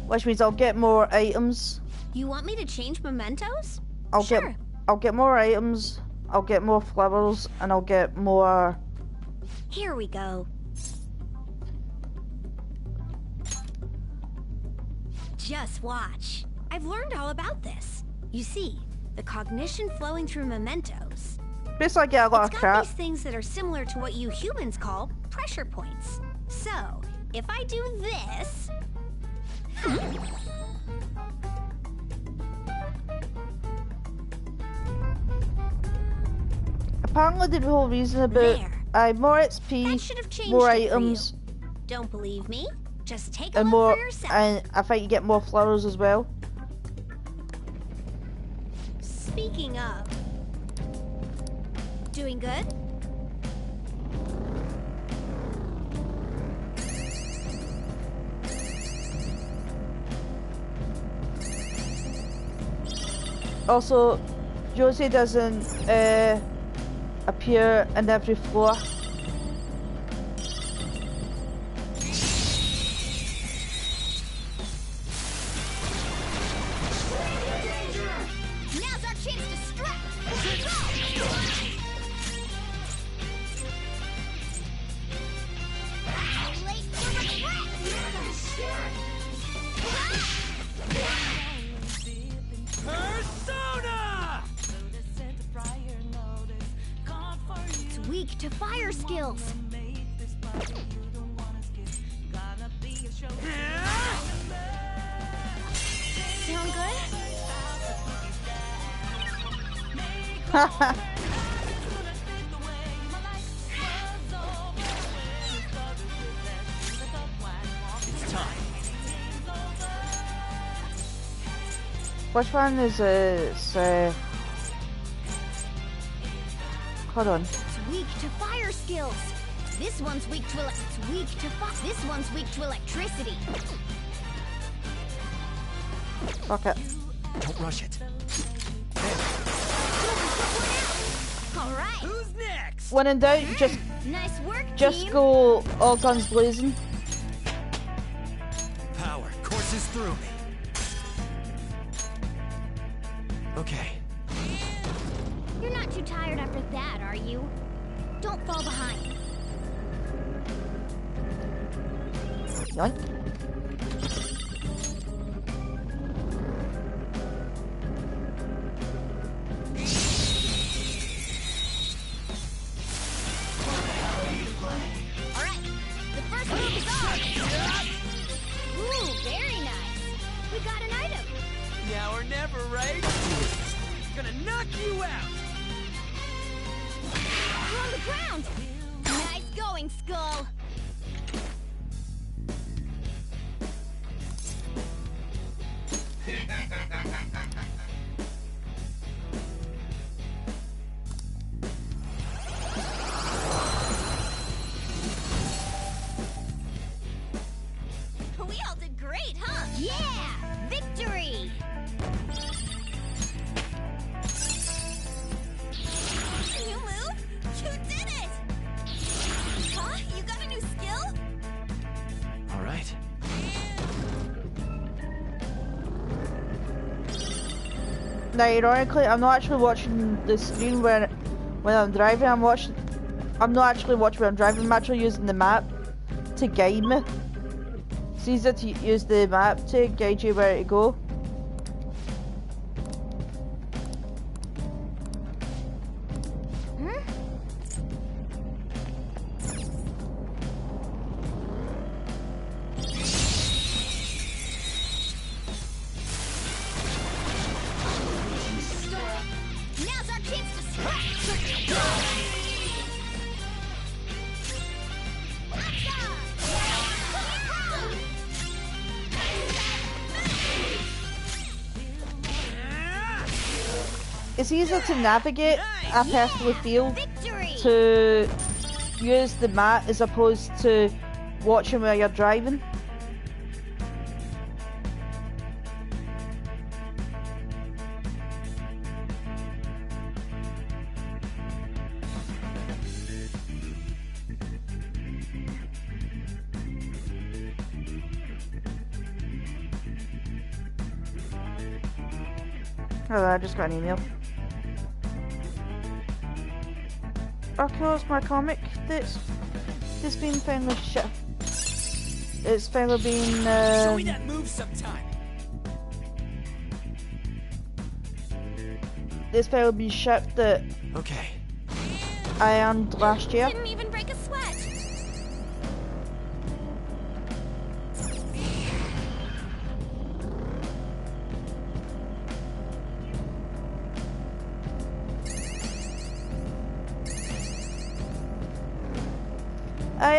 Which means I'll get more items. You want me to change mementos? I'll get more items, I'll get more flowers, and I'll get more... Here we go. Just watch. I've learned all about this. You see, the cognition flowing through mementos. Basically, I get a lot of crap. It's got these things that are similar to what you humans call pressure points. So, if I do this... Apparently the whole reason about more XP, more items, don't believe me? Just take a and look more, for yourself. and I think you get more flowers as well. Speaking of, doing good? Also, Josie doesn't appear in every floor. Now's our chance to strike! Late for Persona! It's weak to fire skills. Sound good? It's time. Which one is hold on. It's weak to fire skills. This one's weak to This one's weak to electricity. Fuck it. Don't rush it. All right. Who's next? When in doubt, Nice work, just team. go all guns blazing. Power courses through me. Okay. You're not too tired after that, are you? Don't fall behind. Yoink. All right, the first move is on. Ooh, very nice. We got an item. Now or never, right? Gonna knock you out. You're on the ground. Nice going, Skull. We all did great, huh? Yeah! Victory! New move? You did it! Huh? You got a new skill? All right. Now, ironically, I'm not actually watching the screen when I'm driving. I'm not actually watching when I'm driving. I'm actually using the map to guide me. It's easier to use the map to guide you where to go. Now's our chance to strike! it's easier to navigate, I personally feel, to use the map as opposed to watching where you're driving. Oh, I just got an email. Okay, it's my comic that's been finally shipped. It's finally been Show me that move sometime. It's finally been shipped that okay. I earned last year. Didn't even break a sweat.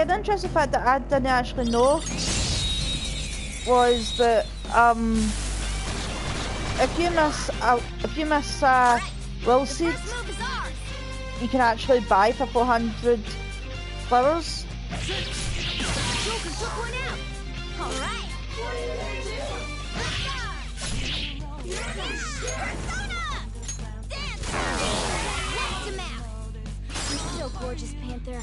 The interesting fact that I didn't actually know was that if you miss will seeds, you can actually buy for 400 flowers. Joker took one out. All right. Knocked him out. You're still gorgeous, Panther.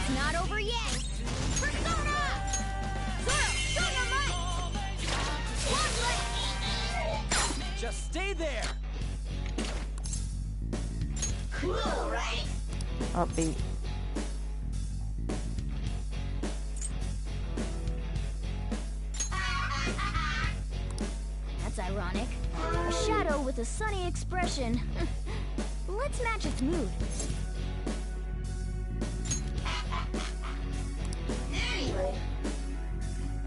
It's not over yet. Persona! Zero, Just stay there. cool, right? Upbeat. That's ironic. A shadow with a sunny expression. Let's match its mood.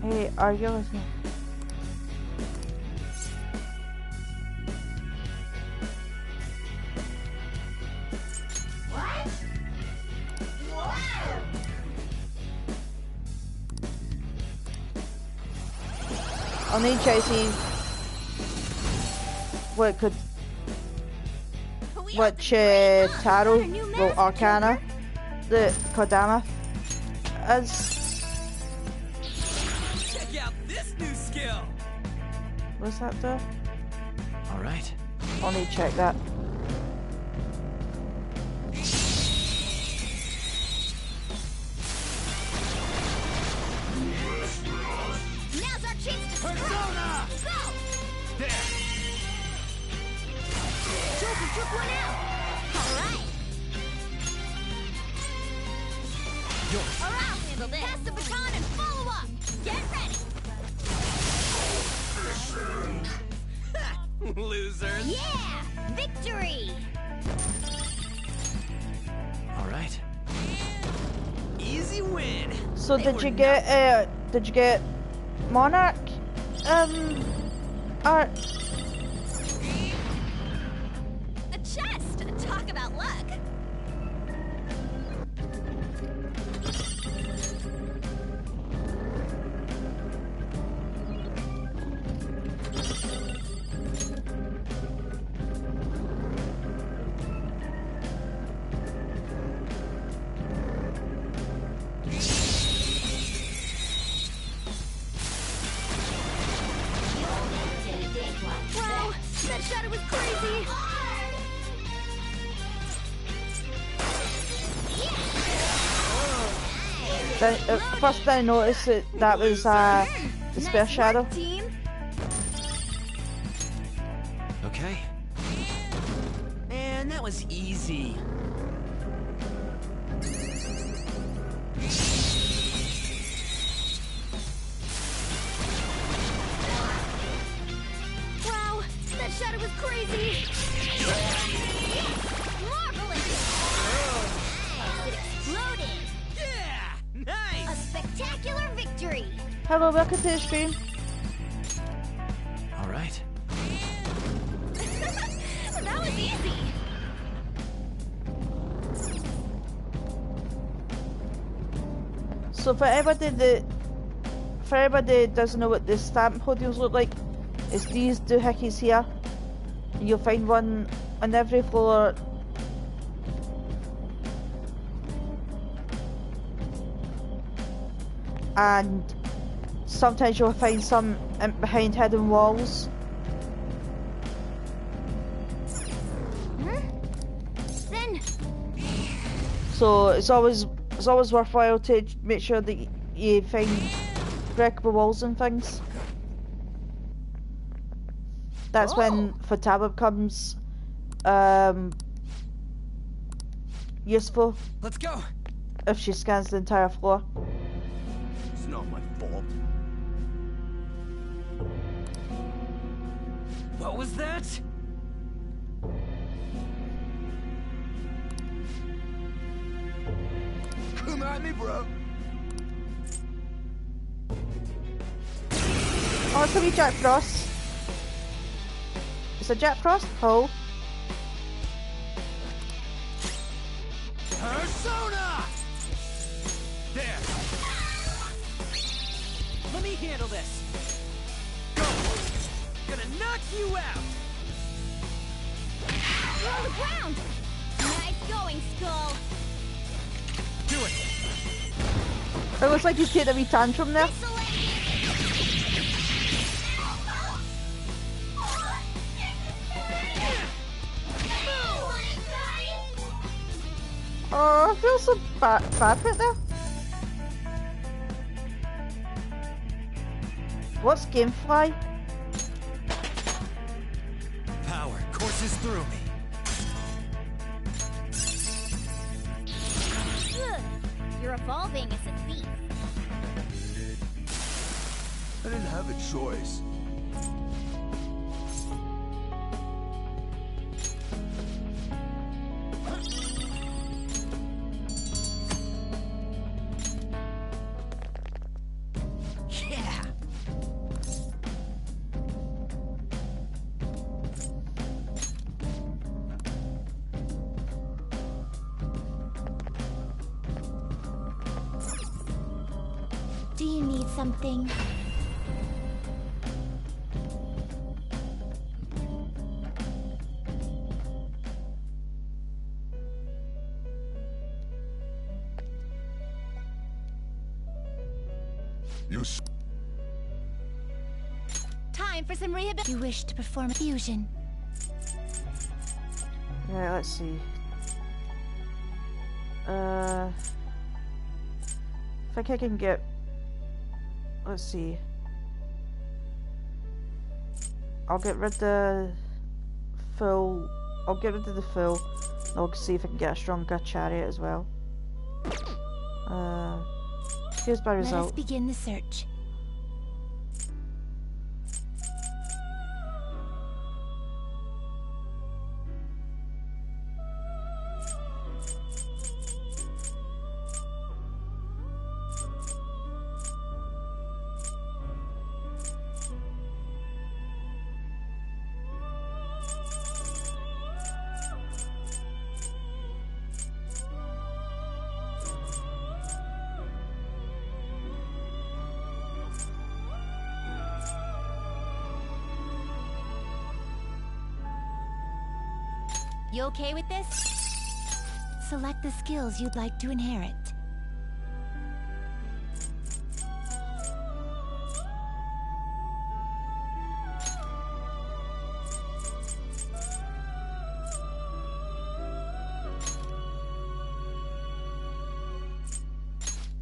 Hey, are you listening? I'll need to see what could, which tarot, well, arcana that Kodama is. Check out this new skill. What's that do? All right. I'll need to check that. Now's our chance to Persona! Go! There. Joker took one out. All right. Yours. All right, I'll handle this. Pass the baton and follow up. Get ready. Losers. Yeah! Victory! All right. Easy win. So They did were you get Monarch art? A chest! Talk about luck! Wow, that shadow was crazy! First I noticed that was the spare shadow. Team. Okay. Man, that was easy. Wow, that shadow was crazy! Marvelous! It exploded! Yeah! A Nice! spectacular victory! Hello, welcome to the stream. All right. That was easy! So for everybody that doesn't know what the stamp podiums look like, It's these doohickeys here. And you'll find one on every floor. And sometimes you'll find some behind hidden walls. Then. So it's always worthwhile to make sure that you find breakable walls and things. That's when Futaba becomes useful. Let's go. If she scans the entire floor. It's not my fault. What was that? Come at me, bro. Oh, it's gonna be Jack Frost. Is it Jack Frost? Oh. Persona! There. Let me handle this. Go. Gonna knock you out. You're on the ground. Nice going, Skull. Do it. It looks like he's taking a wee tantrum there. Oh, I feel so bad right now. What's Gamefly? Power courses through me. Ugh, you're evolving as a thief. I didn't have a choice. Do you need something? Time for some rehabilitation. You wish to perform a fusion. Right, let's see. I think I can get. Let's see. I'll get rid of the full. I'll get rid of the full. I'll see if I can get a stronger chariot as well. Here's my result. Let us begin the search. You okay with this? Select the skills you'd like to inherit.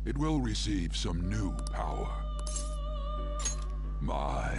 It will receive some new power. My.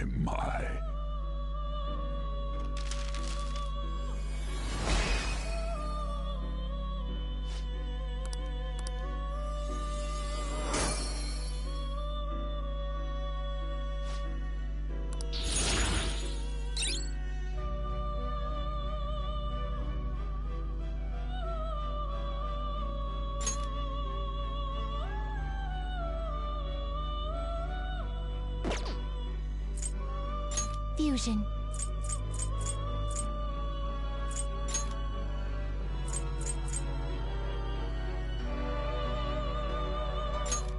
Fusion.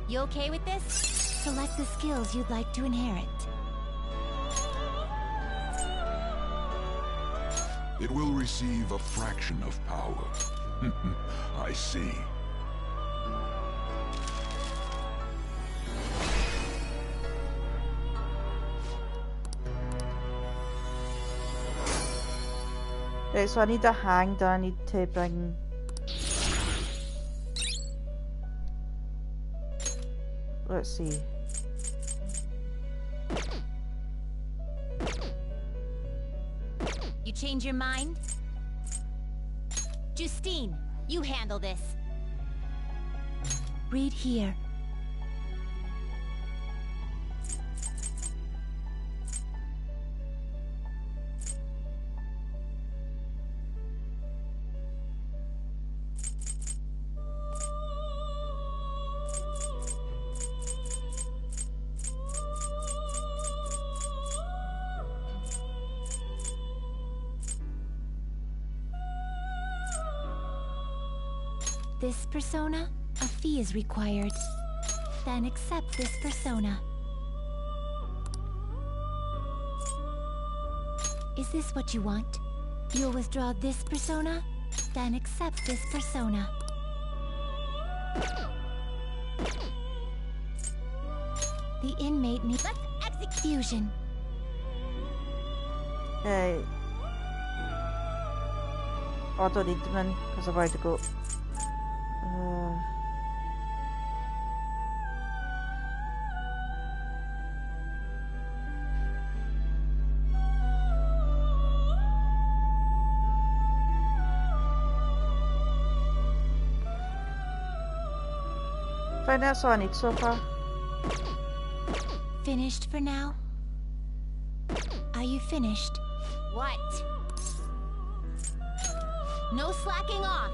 You okay with this? Select the skills you'd like to inherit. It will receive a fraction of power. I see. Right, so I need a hanged, I need to bring... Let's see. You change your mind? Justine, you handle this. Read here. This persona, a fee is required. Then accept this persona. Is this what you want? You'll withdraw this persona, then accept this persona. The inmate needs execution. Hey. Oh, I don't need them in, because I've already got... Fine, that's all I need so far. Finished for now? Are you finished? What? No slacking off.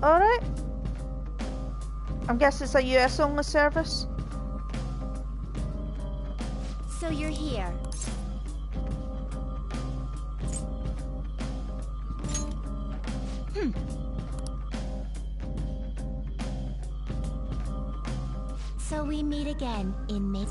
Alright. I'm guessing it's a US only service. So you're here. So we meet again, inmate.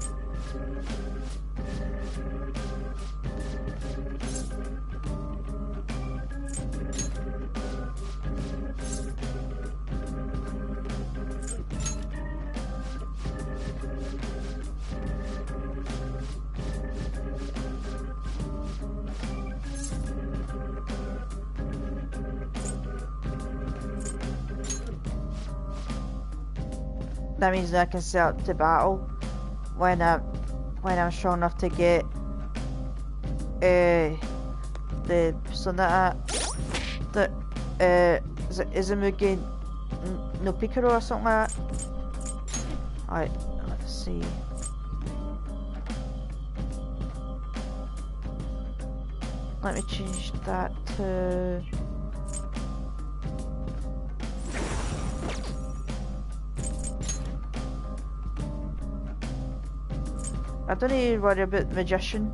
That means I can set up to battle when I'm strong enough to get the persona that is it Izumugi no Picaro or something like that. Alright, let's see. Let me change that to I don't need to worry about the magician.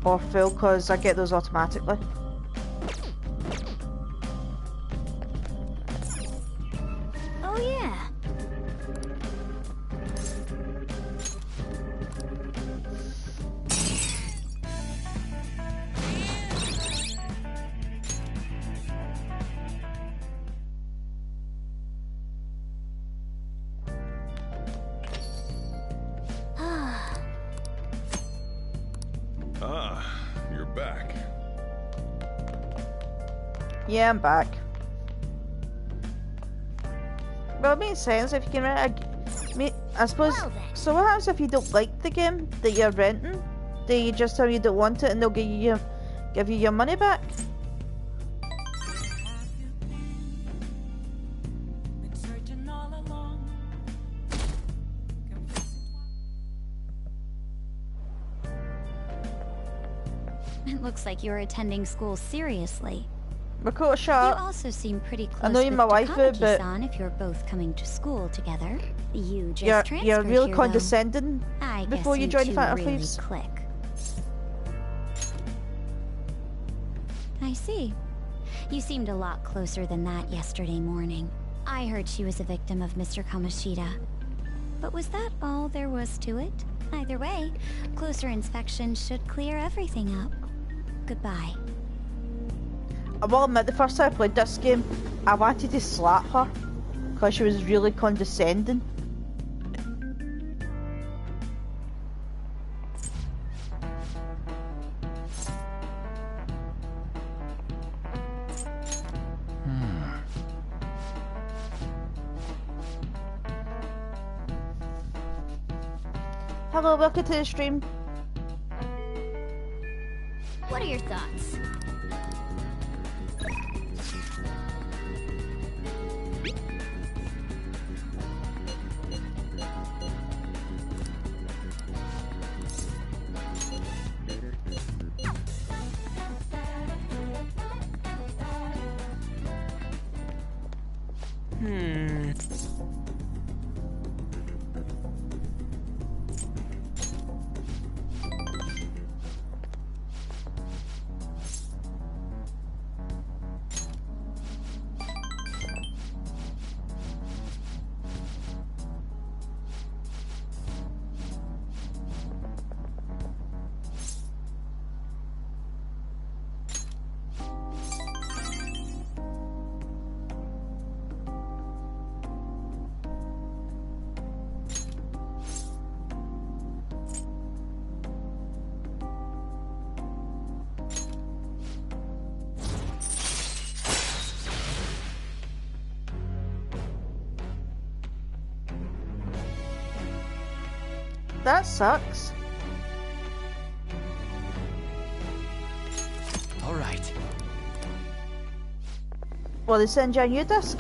Or full, because I get those automatically. Oh yeah. You're back. Yeah, I'm back. Well, it makes sense if you can rent I suppose. So what happens if you don't like the game that you're renting? Do you just tell you don't want it and they'll give you your money back? It looks like you're attending school seriously. Makoto, shut up. You also seem pretty close I know you're my waifu, but if you're both coming to school together. You just transferred you're really here, condescending. though. before you joined Phantom Thieves? Click. I see. You seemed a lot closer than that yesterday morning. I heard she was a victim of Mr. Kamoshida. But was that all there was to it? Either way, closer inspection should clear everything up. Goodbye. I will admit, the first time I played this game, I wanted to slap her because she was really condescending. Hello, welcome to the stream. What are your thoughts? That sucks. All right. Well, they send you a new disc.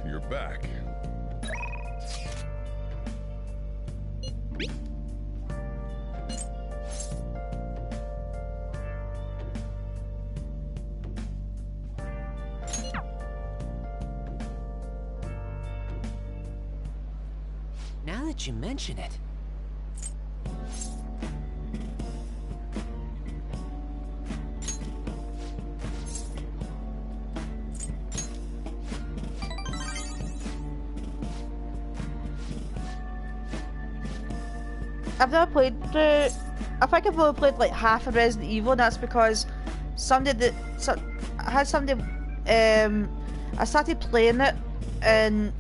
You're back. Now that you mention it. I've never played I think I've only played like half of Resident Evil, and that's because somebody I started playing it and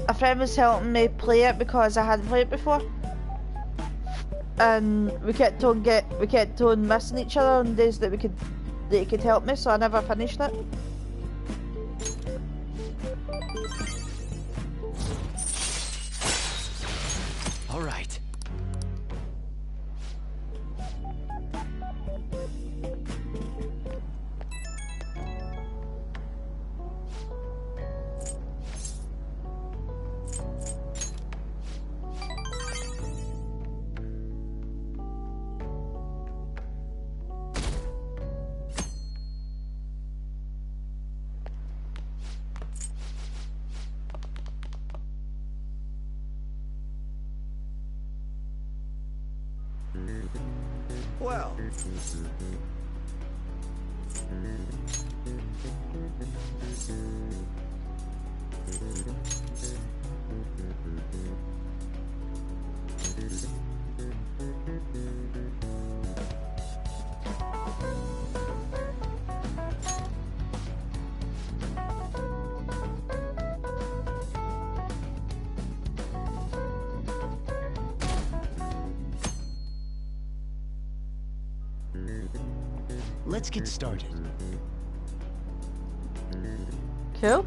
a friend was helping me play it because I hadn't played it before, and we kept on missing each other on days that he could help me, so I never finished it. All right. Well. Let's get started. Cool.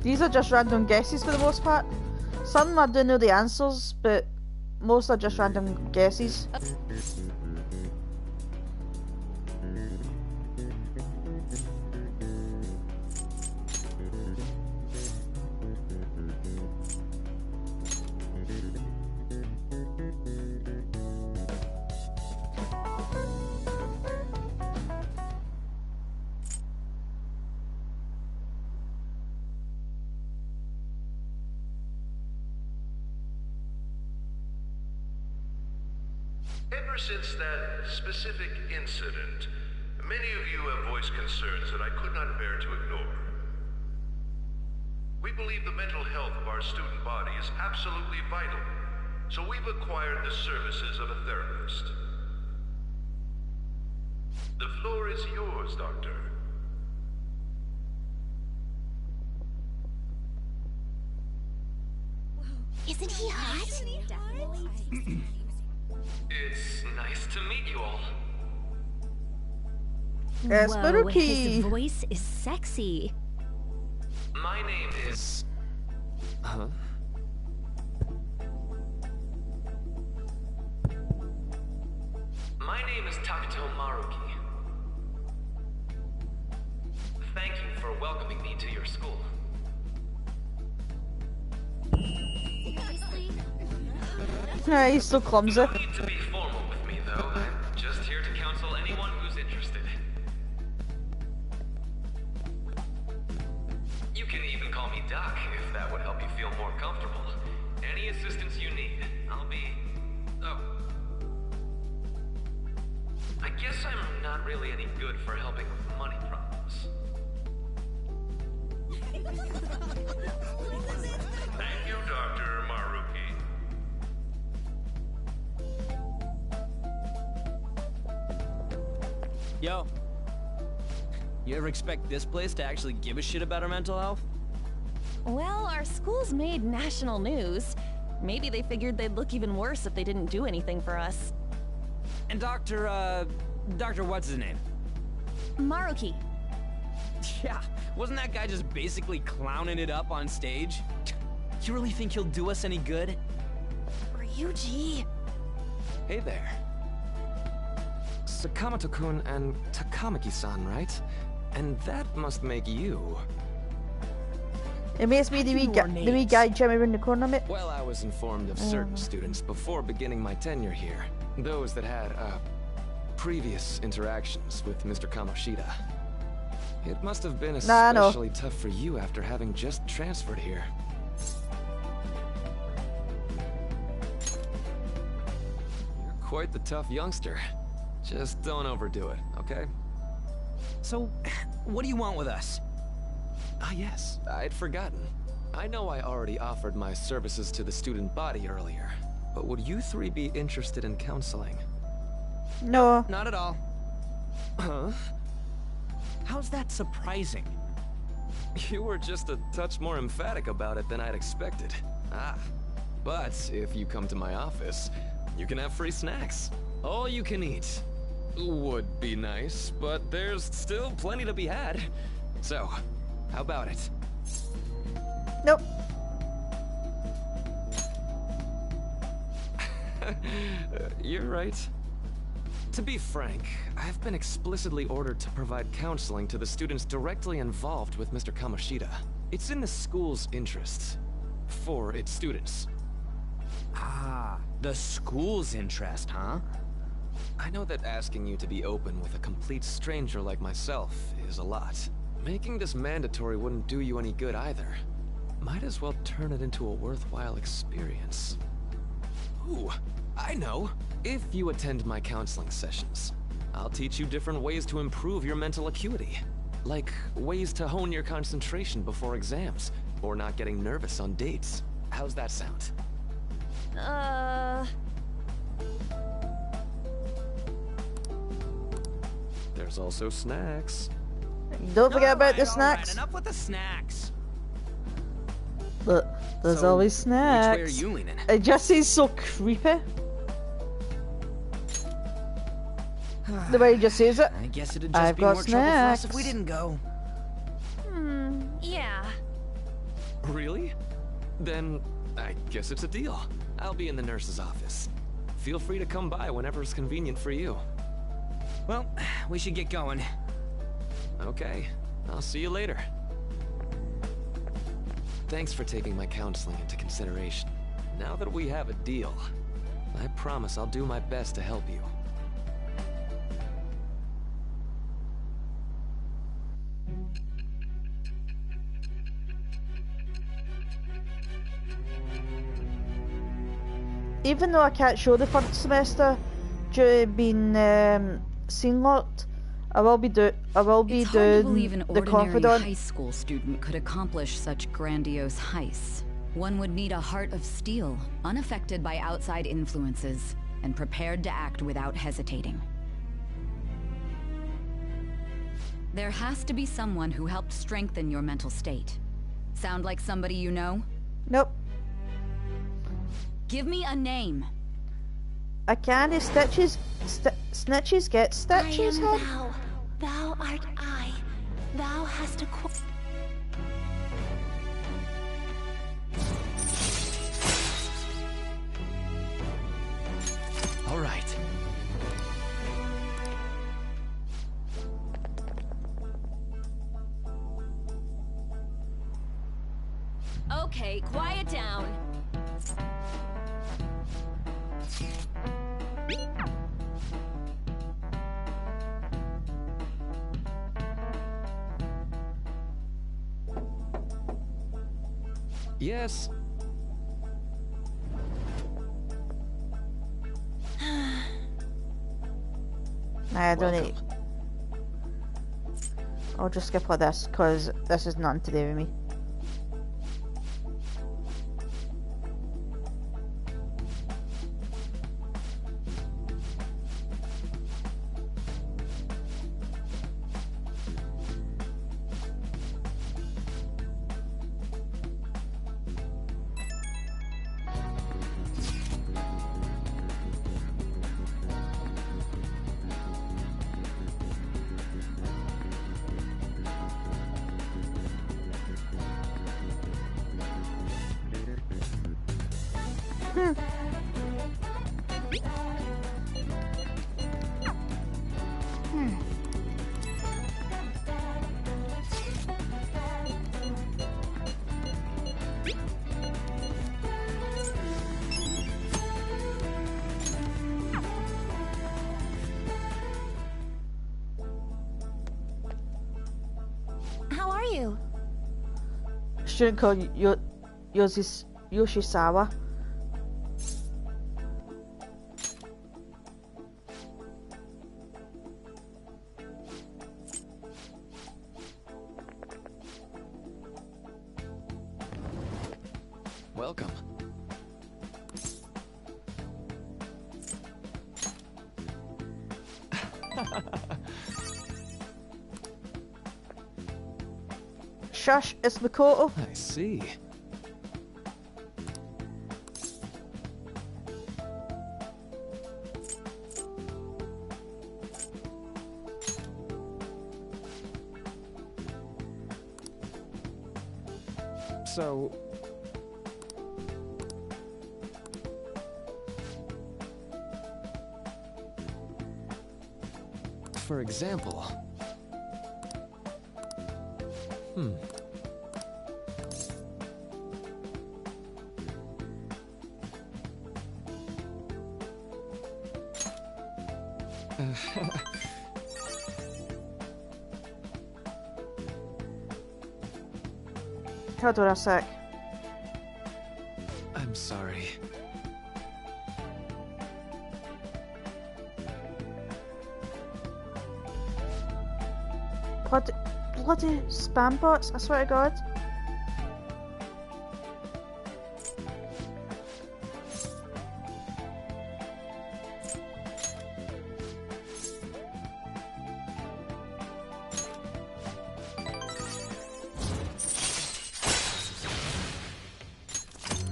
These are just random guesses for the most part. Some I do know the answers, but most are just random guesses. Ever since that specific incident, many of you have voiced concerns that I could not bear to ignore. We believe the mental health of our student body is absolutely vital, so we've acquired the services of a therapist. The floor is yours, Doctor. Isn't he hot? It's nice to meet you all. Whoa, his voice is sexy. My name is... Huh? My name is Takuto Maruki. Thank you for welcoming me to your school. Yeah, he's so clumsy. You don't need to be formal with me, though. I'm just here to counsel anyone who's interested. You can even call me Doc, if that would help you feel more comfortable. Any assistance you need, I'll be... Oh. I guess I'm not really any good for helping with money problems. Thank you, Dr. Maruki. Yo. You ever expect this place to actually give a shit about our mental health? Well, our school's made national news. Maybe they figured they'd look even worse if they didn't do anything for us. And Dr. what's his name? Maruki. Yeah, wasn't that guy just basically clowning it up on stage? You really think he'll do us any good? Ryuji. Hey there. Sakamoto-kun and Takamaki-san, right? And that must make you. It makes me the wee guy jumping around the corner, mate. Well, I was informed of certain students before beginning my tenure here. Those that had, previous interactions with Mr. Kamoshida. It must have been especially tough for you after having just transferred here. You're quite the tough youngster. Just don't overdo it, okay? So, what do you want with us? Ah, yes, I'd forgotten. I know I already offered my services to the student body earlier, but would you three be interested in counseling? No. Not at all. Huh? How's that surprising? You were just a touch more emphatic about it than I'd expected. Ah. But if you come to my office, you can have free snacks. All you can eat. Would be nice, but there's still plenty to be had. So, how about it? Nope. You're right. To be frank, I've been explicitly ordered to provide counseling to the students directly involved with Mr. Kamoshida. It's in the school's interests. For its students. Ah, the school's interest, huh? I know that asking you to be open with a complete stranger like myself is a lot. Making this mandatory wouldn't do you any good either. Might as well turn it into a worthwhile experience. Ooh, I know. If you attend my counseling sessions, I'll teach you different ways to improve your mental acuity. Like ways to hone your concentration before exams, or not getting nervous on dates. How's that sound? There's also snacks. Don't forget about the snacks. Enough with the snacks. Look, there's So, always snacks. which way are you leaning? It just seems so creepy. The way he just says it. I guess it'd just I've be got more trouble for us snacks. if we didn't go. Yeah. Really? Then I guess it's a deal. I'll be in the nurse's office. Feel free to come by whenever it's convenient for you. Well, we should get going. Okay, I'll see you later. Thanks for taking my counseling into consideration. Now that we have a deal, I promise I'll do my best to help you. Even though I can't show the first semester due to being scene locked, I will be doing It's hard to believe an the ordinary confidant. high school student could accomplish such grandiose heists. One would need a heart of steel, unaffected by outside influences, and prepared to act without hesitating. There has to be someone who helped strengthen your mental state. Sound like somebody you know? Nope. Give me a name. I can't. Stitches. Snitches get stitches. I am thou. Thou art I. Thou hast a All right. Okay, quiet down. Yes. Nah, I don't need. I'll just skip all this because this is nothing to do with me. How are you? Student called Yoshisawa. Welcome. Shush, it's Makoto. I see. So... For example... Hold on a sec. I'm sorry. Bloody spam bots, I swear to God.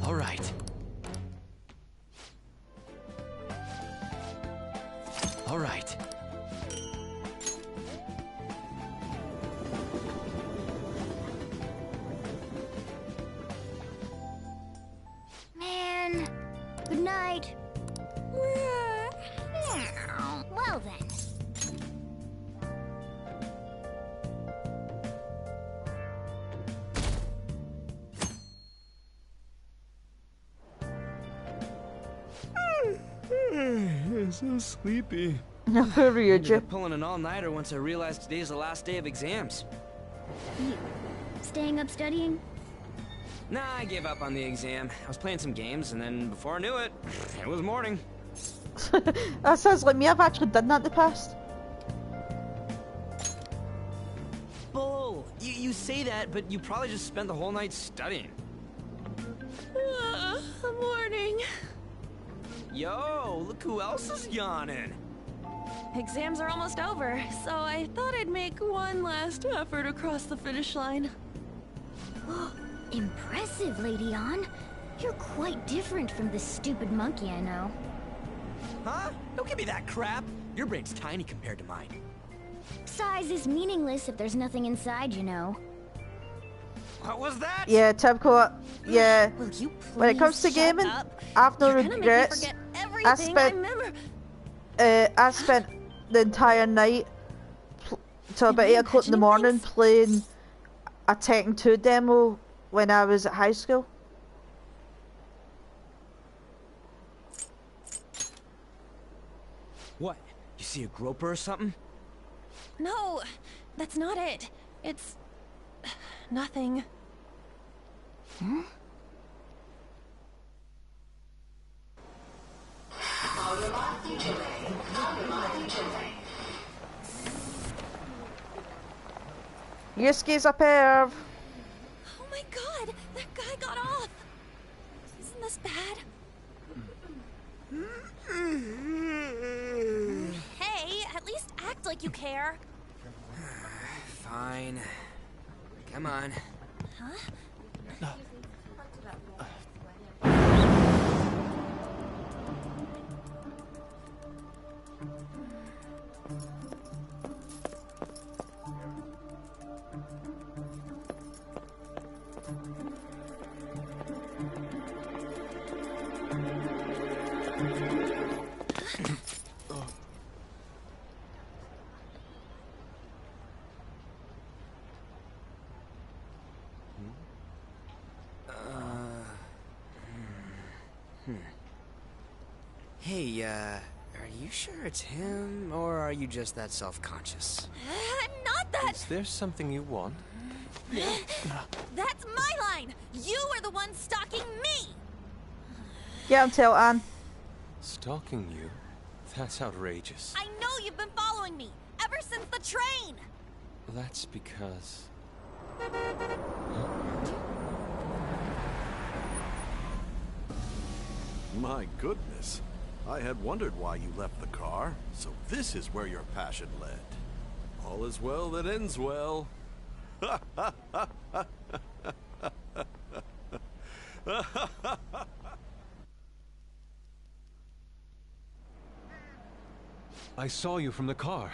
All right. All right. Good night. Well then. I'm so sleepy. Ended up pulling an all-nighter once I realized today's the last day of exams. You staying up studying? Nah, I gave up on the exam. I was playing some games, and then before I knew it, it was morning. That sounds like me. I've actually done that in the past. Bull! You say that, but you probably just spent the whole night studying. Morning. Yo, look who else is yawning. Exams are almost over, so I thought I'd make one last effort across the finish line. Impressive, Lady Ann. You're quite different from this stupid monkey I know. Huh? Don't give me that crap. Your brain's tiny compared to mine. Size is meaningless if there's nothing inside, you know. What was that? Yeah, typical. Yeah. When it comes to gaming, I've no regrets. I spent the entire night till about 8 o'clock in the morning playing a Tekken 2 demo when I was at high school. What? You see a groper or something? No, that's not it. It's... nothing. Hmm? Yusuke's a pair. Oh my god, that guy got off. Isn't this bad? Hey, at least act like you care. Fine. Come on. Huh? Hey, are you sure it's him, or are you just that self-conscious? I'm not that... Is there something you want? That's my line! You are the one stalking me! Get him, tell Anne. Stalking you? That's outrageous. I know you've been following me, ever since the train! That's because... My goodness. I had wondered why you left the car, so this is where your passion led. All is well that ends well. I saw you from the car,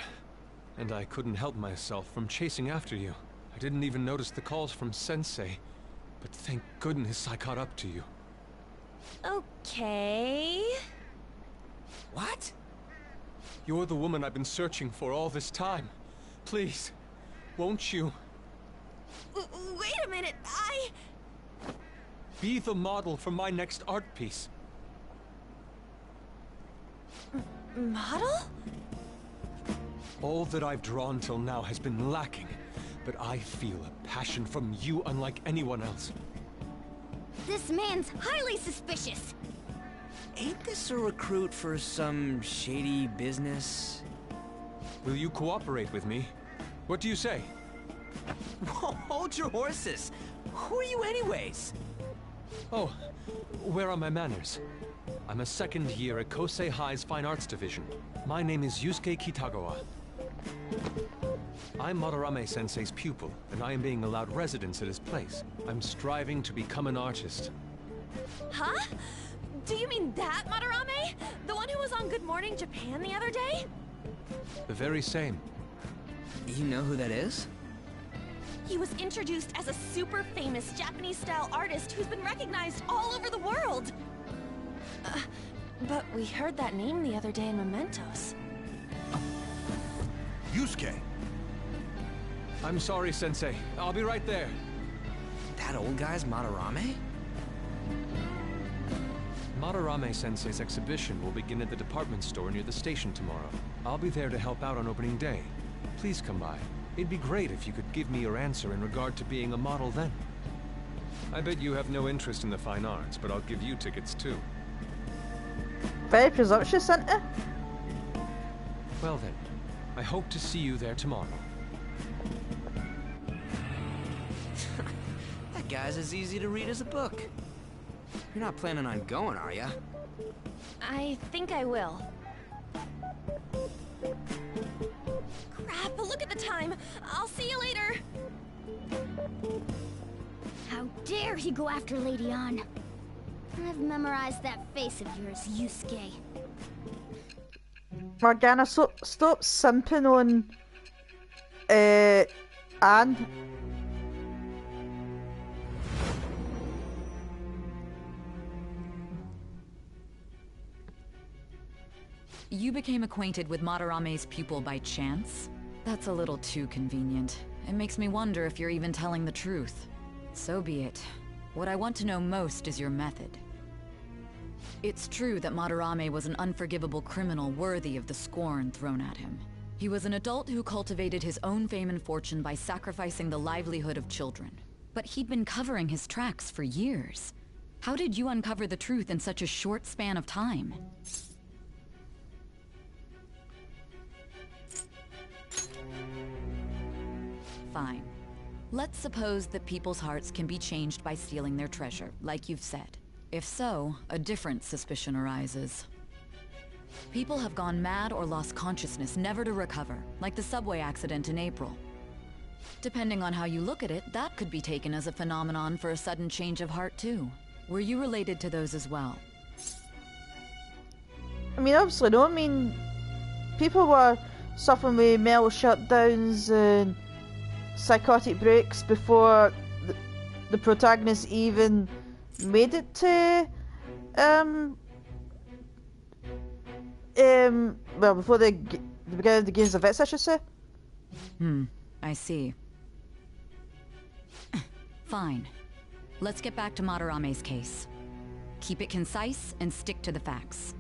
and I couldn't help myself from chasing after you. I didn't even notice the calls from Sensei, but thank goodness I caught up to you. Okay... What? You're the woman I've been searching for all this time. Please, won't you? Wait a minute, Be the model for my next art piece. Model? All that I've drawn till now has been lacking, but I feel a passion from you unlike anyone else. This man's highly suspicious. Ain't this a recruit for some shady business? Will you cooperate with me? What do you say? Hold your horses! Who are you anyways? Oh, where are my manners? I'm a second year at Kosei High's Fine Arts Division. My name is Yusuke Kitagawa. I'm Madarame-sensei's pupil, and I am being allowed residence at his place. I'm striving to become an artist. Huh? Do you mean that Madarame? The one who was on Good Morning Japan the other day? The very same. You know who that is? He was introduced as a super famous Japanese-style artist who's been recognized all over the world. But we heard that name the other day in Mementos. Yusuke! I'm sorry, Sensei. I'll be right there. That old guy's Madarame? Madarame Sensei's exhibition will begin at the department store near the station tomorrow. I'll be there to help out on opening day. Please come by. It'd be great if you could give me your answer in regard to being a model then. I bet you have no interest in the fine arts, but I'll give you tickets too. Very presumptuous, isn't it? Well then, I hope to see you there tomorrow. That guy's as easy to read as a book. You're not planning on going, are ya? I think I will. Crap, look at the time! I'll see you later! How dare he go after Lady Ann? I've memorized that face of yours, Yusuke. Morgana, stop simping on Anne. You became acquainted with Madarame's pupil by chance? That's a little too convenient. It makes me wonder if you're even telling the truth. So be it. What I want to know most is your method. It's true that Madarame was an unforgivable criminal worthy of the scorn thrown at him. He was an adult who cultivated his own fame and fortune by sacrificing the livelihood of children. But he'd been covering his tracks for years. How did you uncover the truth in such a short span of time? Fine. Let's suppose that people's hearts can be changed by stealing their treasure, like you've said. If so, a different suspicion arises. People have gone mad or lost consciousness, never to recover, like the subway accident in April. Depending on how you look at it, that could be taken as a phenomenon for a sudden change of heart too. Were you related to those as well? I mean, obviously no. I mean, people were suffering with mental shutdowns and psychotic breaks before the protagonist even made it to well, before the beginning of the Games of Vets, I should say. I see. Fine. Let's get back to Madarame's case. Keep it concise and stick to the facts.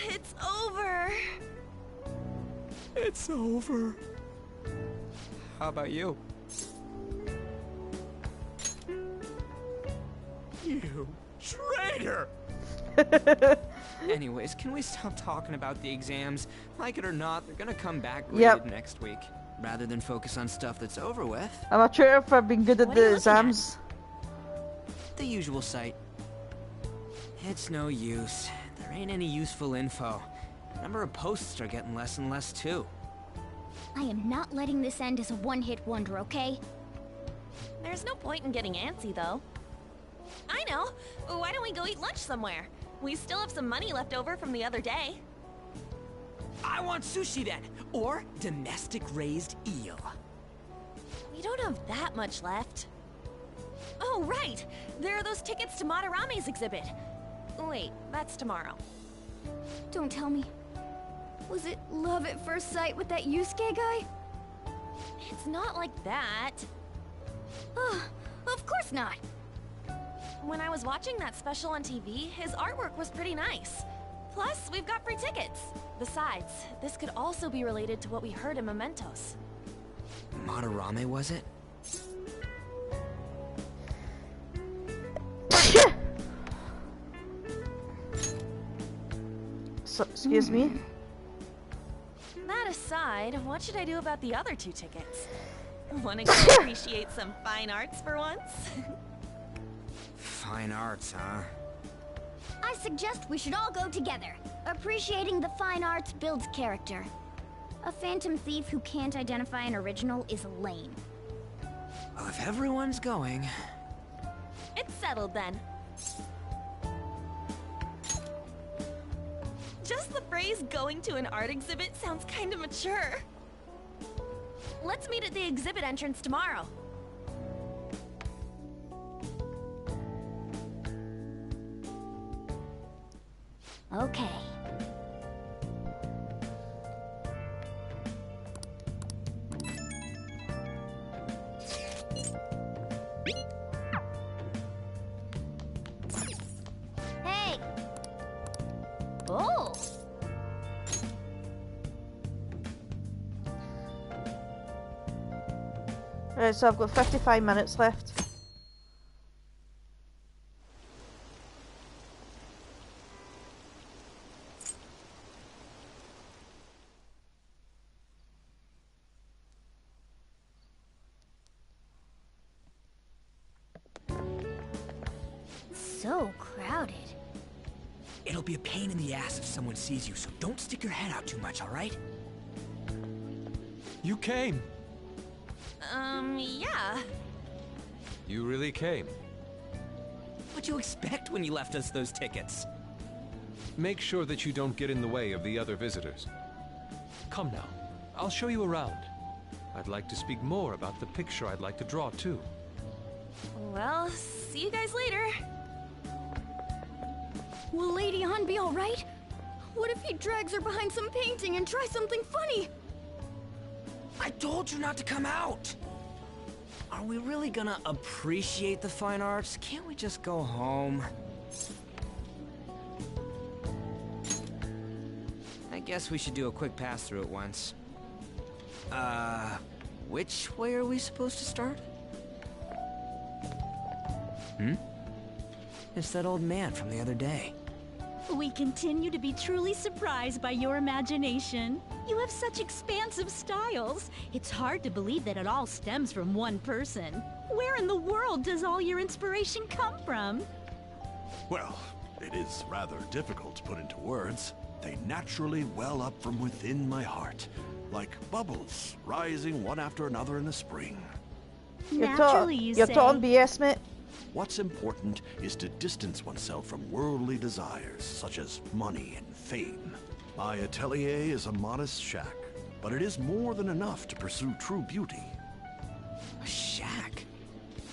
It's over. It's over. How about you? You traitor! Anyways, can we stop talking about the exams? Like it or not, they're gonna come back graded next week. Rather than focus on stuff that's over with. I'm a traitor for being good at the exams. The usual site. It's no use. There ain't any useful info. The number of posts are getting less and less too. I am not letting this end as a one-hit wonder, okay? There's no point in getting antsy, though. I know! Why don't we go eat lunch somewhere? We still have some money left over from the other day. I want sushi then! Or domestic-raised eel. We don't have that much left. Oh, right! There are those tickets to Madarame's exhibit. Wait, that's tomorrow. Don't tell me. Was it love at first sight with that Yusuke guy? It's not like that. Of course not. When I was watching that special on TV, his artwork was pretty nice. Plus, we've got free tickets. Besides, this could also be related to what we heard in Mementos. Madarame, was it? So, excuse me? That aside, what should I do about the other 2 tickets? Wanna go appreciate some fine arts for once? Fine arts, huh? I suggest we should all go together. Appreciating the fine arts builds character. A phantom thief who can't identify an original is lame. Well, if everyone's going... It's settled then. Just the phrase going to an art exhibit sounds kind of mature. Let's meet at the exhibit entrance tomorrow. Okay. Hey! Oh! Right, so I've got 55 minutes left. So crowded. It'll be a pain in the ass if someone sees you, so don't stick your head out too much, alright? You came. Yeah. You really came. What'd you expect when you left us those tickets? Make sure that you don't get in the way of the other visitors. Come now, I'll show you around. I'd like to speak more about the picture I'd like to draw, too. Well, see you guys later. Will Lady Han be alright? What if he drags her behind some painting and tries something funny? I told you not to come out! Are we really gonna appreciate the fine arts? Can't we just go home? I guess we should do a quick pass-through at once. Which way are we supposed to start? It's that old man from the other day. We continue to be truly surprised by your imagination. You have such expansive styles. It's hard to believe that it all stems from one person. Where in the world does all your inspiration come from? Well, it is rather difficult to put into words. They naturally well up from within my heart, like bubbles rising one after another in the spring. Naturally, you say. You're talking BS, mate. What's important is to distance oneself from worldly desires, such as money and fame. My atelier is a modest shack, but it is more than enough to pursue true beauty. A shack?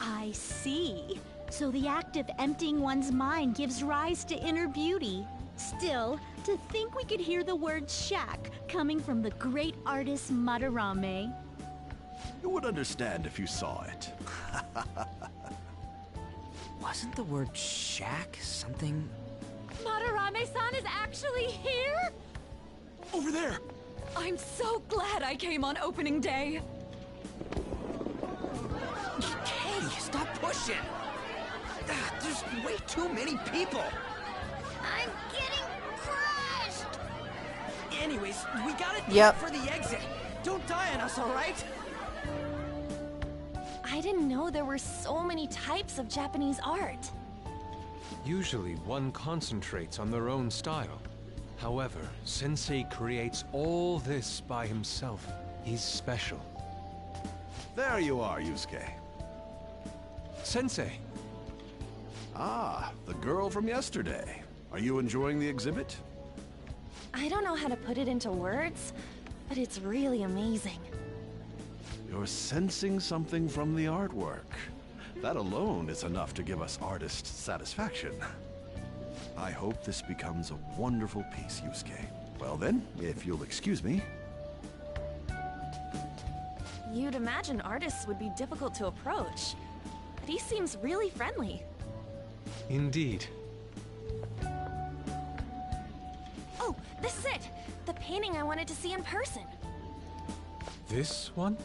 I see. So the act of emptying one's mind gives rise to inner beauty. Still, to think we could hear the word shack coming from the great artist Madarame. You would understand if you saw it. Wasn't the word shack something... Madarame-san is actually here? Over there! I'm so glad I came on opening day. Katie, stop pushing! There's way too many people! I'm getting crushed! Anyways, we gotta Yep. for the exit. Don't die on us, alright? I didn't know there were so many types of Japanese art. Usually, one concentrates on their own style. However, Sensei creates all this by himself. He's special. There you are, Yusuke. Sensei! Ah, the girl from yesterday. Are you enjoying the exhibit? I don't know how to put it into words, but it's really amazing. You're sensing something from the artwork. That alone is enough to give us artist satisfaction. I hope this becomes a wonderful piece, Yusuke. Well then, if you'll excuse me. You'd imagine artists would be difficult to approach, but he seems really friendly. Indeed. Oh, this is it! The painting I wanted to see in person. This one?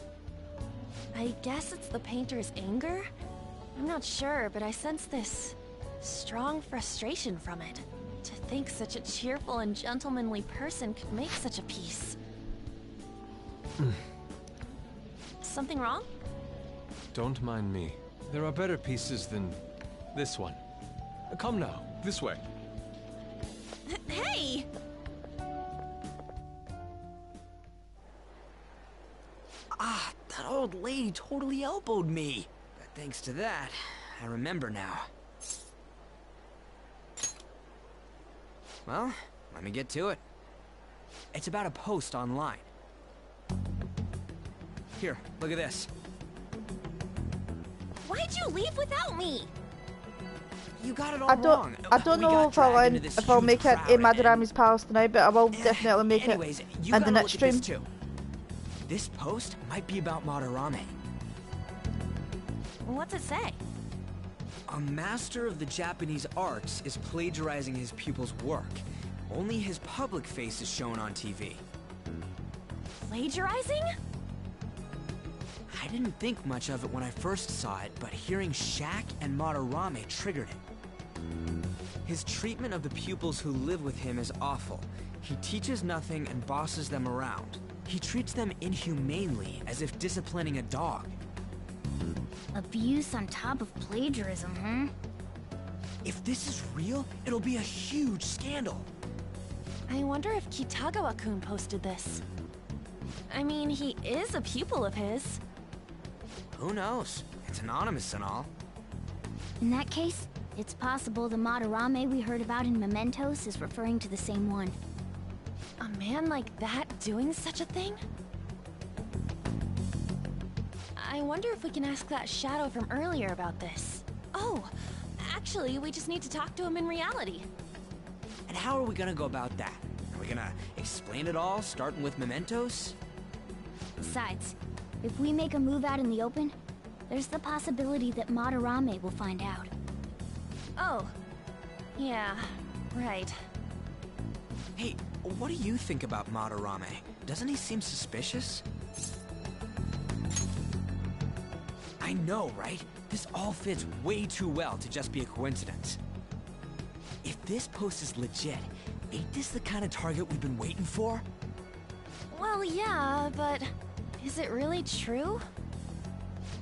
I guess it's the painter's anger? I'm not sure, but I sense this strong frustration from it. To think such a cheerful and gentlemanly person could make such a piece. Something wrong? Don't mind me. There are better pieces than this one. Come now, this way. Hey! old lady totally elbowed me. But thanks to that, I remember now. Well, let me get to it. It's about a post online. Here, look at this. Why'd you leave without me? You got it all wrong. I don't know if I'll make it in Madurami's Palace tonight, but I will definitely make it in the next stream. This post might be about Madarame. What's it say? A master of the Japanese arts is plagiarizing his pupil's work. Only his public face is shown on TV. Plagiarizing? I didn't think much of it when I first saw it, but hearing Shaq and Madarame triggered it. His treatment of the pupils who live with him is awful. He teaches nothing and bosses them around. He treats them inhumanely, as if disciplining a dog. Abuse on top of plagiarism, huh? If this is real, it'll be a huge scandal. I wonder if Kitagawa-kun posted this. I mean, he is a pupil of his. Who knows? It's anonymous and all. In that case, it's possible the Madarame we heard about in Mementos is referring to the same one. A man like that doing such a thing? I wonder if we can ask that shadow from earlier about this. Oh, actually, we just need to talk to him in reality. And how are we gonna go about that? Are we gonna explain it all, starting with Mementos? Besides, if we make a move out in the open, there's the possibility that Madarame will find out. Oh. Yeah, right. Hey, what do you think about Madarame? Doesn't he seem suspicious? I know, right? This all fits way too well to just be a coincidence. If this post is legit, ain't this the kind of target we've been waiting for? Well, yeah, but is it really true?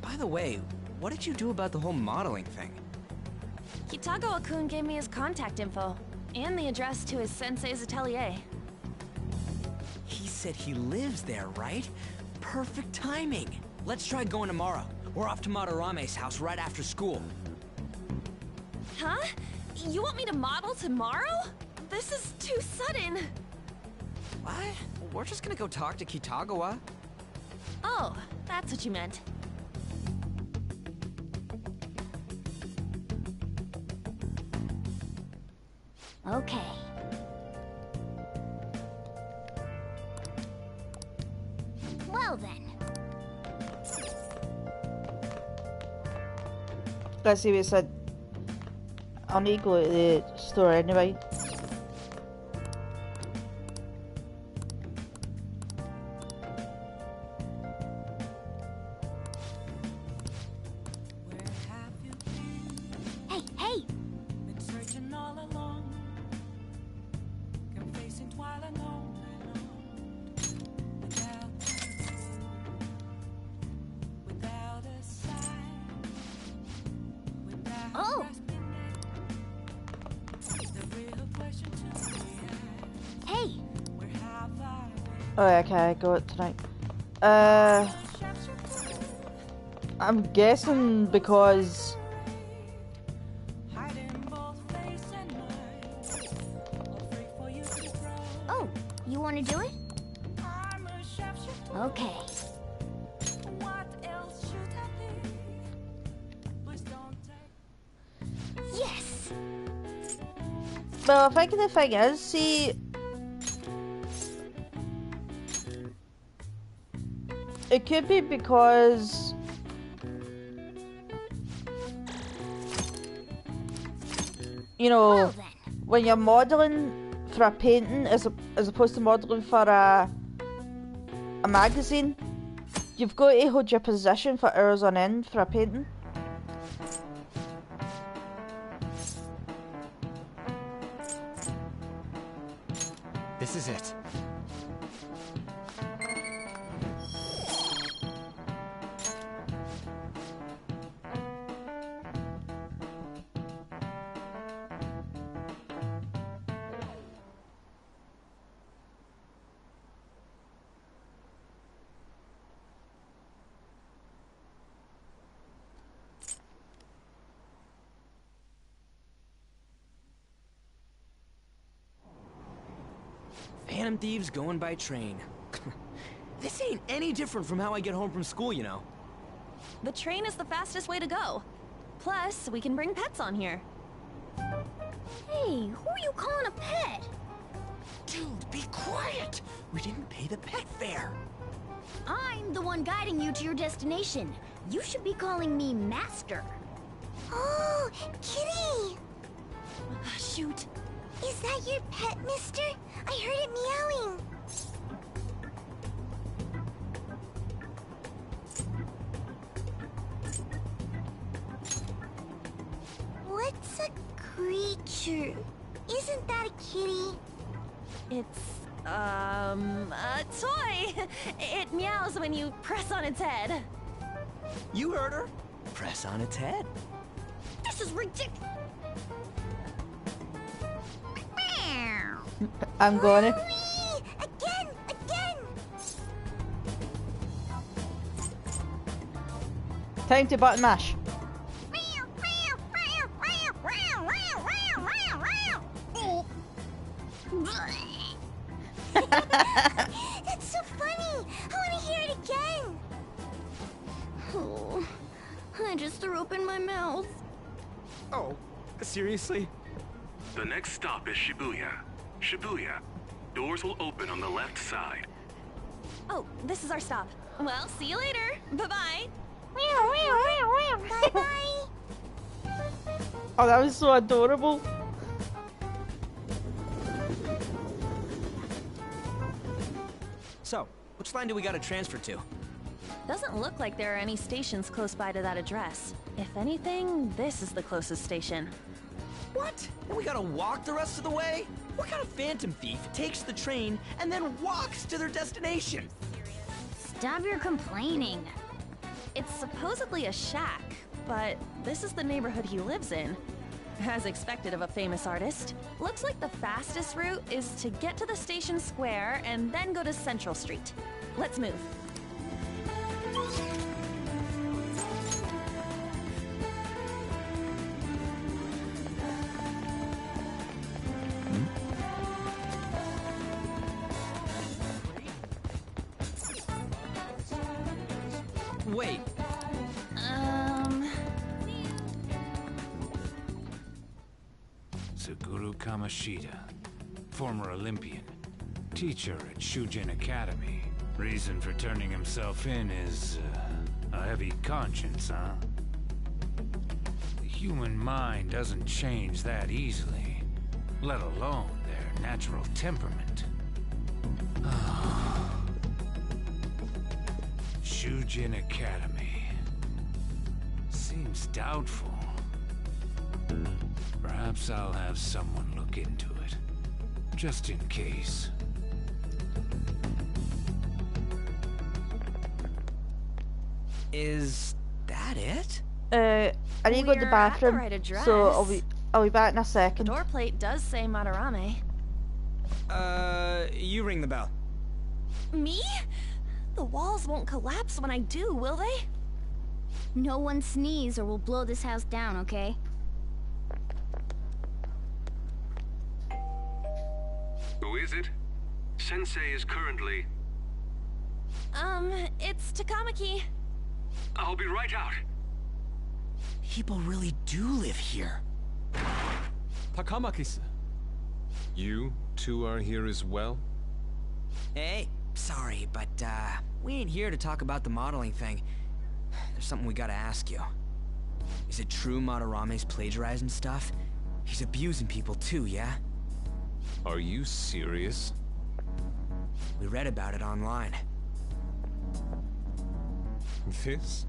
By the way, what did you do about the whole modeling thing? Kitagawa-kun gave me his contact info, and the address to his sensei's atelier. He said he lives there, right? Perfect timing. Let's try going tomorrow. We're off to Madarame's house right after school. Huh? You want me to model tomorrow? This is too sudden. What? We're just gonna go talk to Kitagawa. Oh, that's what you meant. Okay. Well then. Let's see what it said. I'll need to go to the store anyway. Hey, hey! Oh! Hey! Oh, okay, go it tonight. I'm guessing because Oh, you want to do it? Okay. Yes! well, I think the thing is, see, it could be because you know, Well then. when you're modelling for a painting as opposed to modelling for a magazine, you've got to hold your position for hours on end for a painting. This is it. Phantom Thieves going by train. This ain't any different from how I get home from school, you know. The train is the fastest way to go. Plus, we can bring pets on here. Hey, who are you calling a pet? Dude, be quiet! We didn't pay the pet fare. I'm the one guiding you to your destination. You should be calling me Master. Oh, Kitty! Shoot. Is that your pet, mister? I heard it meowing. What's a creature? Isn't that a kitty? It's, a toy. It meows when you press on its head. You heard her. Press on its head. This is ridiculous. I'm gonna. Again! Time to button mash. That's so funny! I want to hear it again! Oh, I just threw up in my mouth. Oh, seriously? The next stop is Shibuya. Shibuya. Doors will open on the left side. Oh, this is our stop. Well, see you later. Bye-bye. Bye-bye. Oh, that was so adorable. So, which line do we gotta transfer to? Doesn't look like there are any stations close by to that address. If anything, this is the closest station. What? And we gotta walk the rest of the way? What kind of phantom thief takes the train and then walks to their destination? Stop your complaining. It's supposedly a shack, but this is the neighborhood he lives in. As expected of a famous artist. Looks like the fastest route is to get to the station square and then go to Central Street. Let's move. Wait. Suguru Kamoshida, former Olympian, teacher at Shujin Academy. Reason for turning himself in is a heavy conscience, huh? The human mind doesn't change that easily, let alone their natural temperament. Shujin Academy. Seems doubtful. Perhaps I'll have someone look into it, just in case. Is that it? I need to go to the We're bathroom, at the right address. so I'll be back in a The second. door plate does say Madarame. You ring the bell. Me? The walls won't collapse when I do, will they? No one sneeze or we'll blow this house down, okay? Who is it? Sensei is currently... It's Takamaki. I'll be right out. People really do live here. Takamaki-san. You two are here as well? Hey, sorry, but, we ain't here to talk about the modeling thing. There's something we gotta ask you. Is it true Madarame's plagiarizing stuff? He's abusing people too, yeah? Are you serious? We read about it online. This?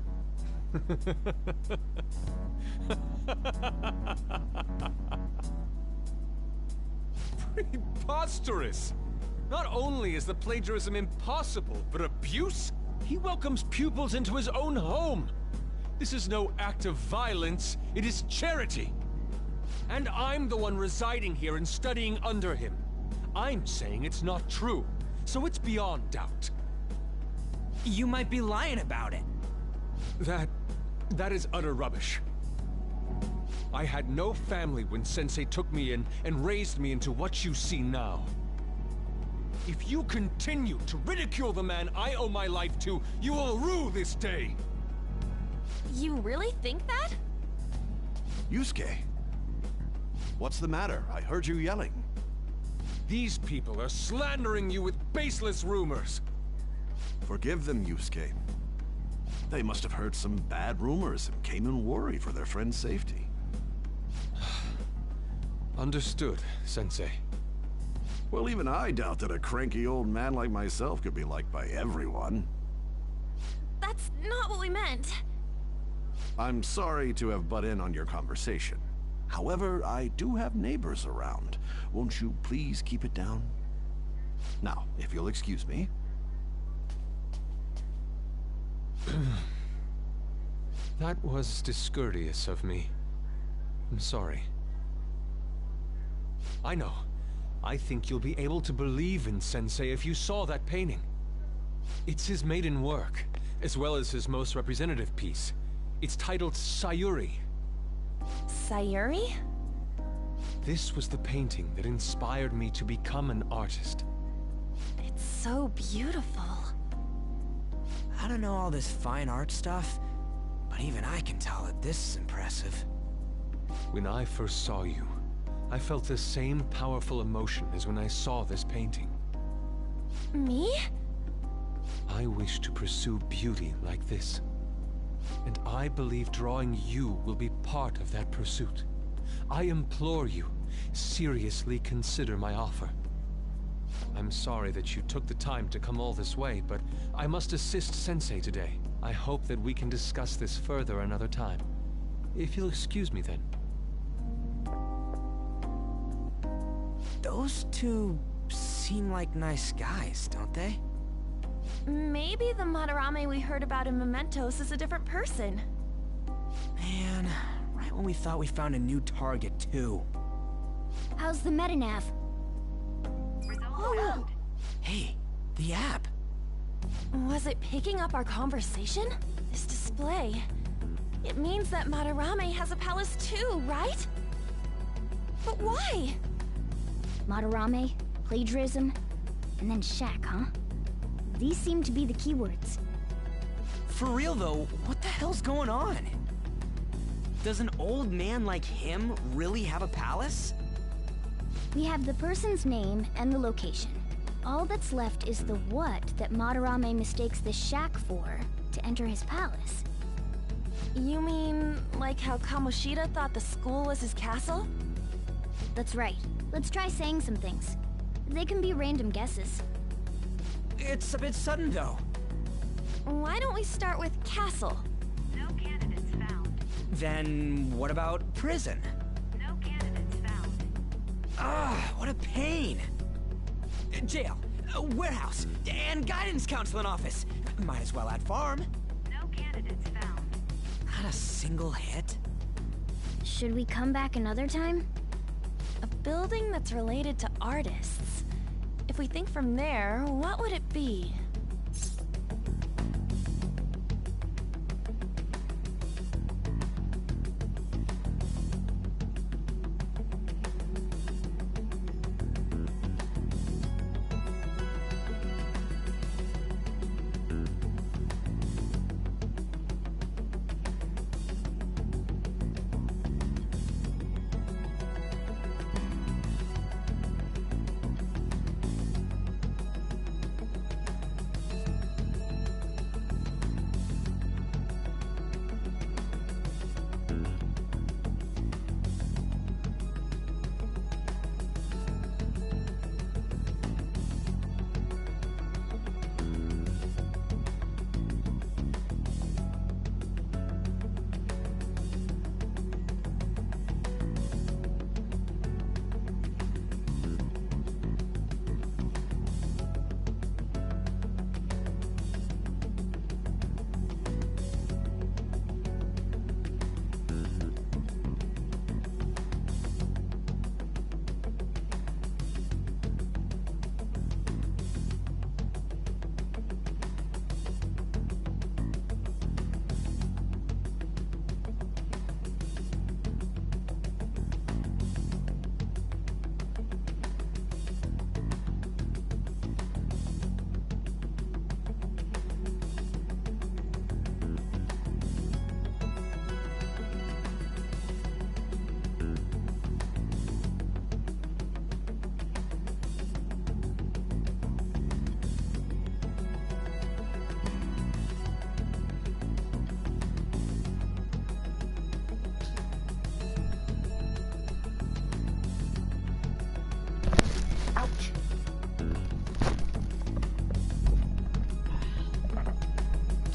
Preposterous! Not only is the plagiarism impossible, but abuse? He welcomes pupils into his own home! This is no act of violence, it is charity! And I'm the one residing here and studying under him. I'm saying it's not true, so it's beyond doubt. You might be lying about it. That is utter rubbish. I had no family when Sensei took me in and raised me into what you see now. If you continue to ridicule the man I owe my life to, you will rue this day! You really think that? Yusuke, what's the matter? I heard you yelling. These people are slandering you with baseless rumors. Forgive them, Yusuke. They must have heard some bad rumors and came in worried for their friend's safety. Understood, Sensei. Well, even I doubt that a cranky old man like myself could be liked by everyone. That's not what we meant. I'm sorry to have butt in on your conversation. However, I do have neighbors around. Won't you please keep it down? Now, if you'll excuse me. That was discourteous of me. I'm sorry. I know. I think you'll be able to believe in Sensei if you saw that painting. It's his maiden work, as well as his most representative piece. It's titled Sayuri. Sayuri? This was the painting that inspired me to become an artist. It's so beautiful. I don't know all this fine art stuff, but even I can tell that this is impressive. When I first saw you, I felt the same powerful emotion as when I saw this painting. Me? I wish to pursue beauty like this. And I believe drawing you will be part of that pursuit. I implore you, seriously consider my offer. I'm sorry that you took the time to come all this way, but I must assist Sensei today. I hope that we can discuss this further another time. If you'll excuse me then. Those two seem like nice guys, don't they? Maybe the Madarame we heard about in Mementos is a different person. Man, right when we thought we found a new target, too. How's the metanav? Oh! Hey, the app. Was it picking up our conversation? This display. It means that Madarame has a palace too, right? But why? Madarame, plagiarism, and then shack, huh? These seem to be the keywords. For real though, what the hell's going on? Does an old man like him really have a palace? We have the person's name and the location. All that's left is the what that Madarame mistakes the shack for to enter his palace. You mean, like how Kamoshida thought the school was his castle? That's right. Let's try saying some things. They can be random guesses. It's a bit sudden, though. Why don't we start with castle? No candidates found. Then what about prison? No candidates found. Ah, what a pain. Jail, warehouse, and guidance counseling office. Might as well add farm. No candidates found. Not a single hit. Should we come back another time? A building that's related to artists. If we think from there, what would it be?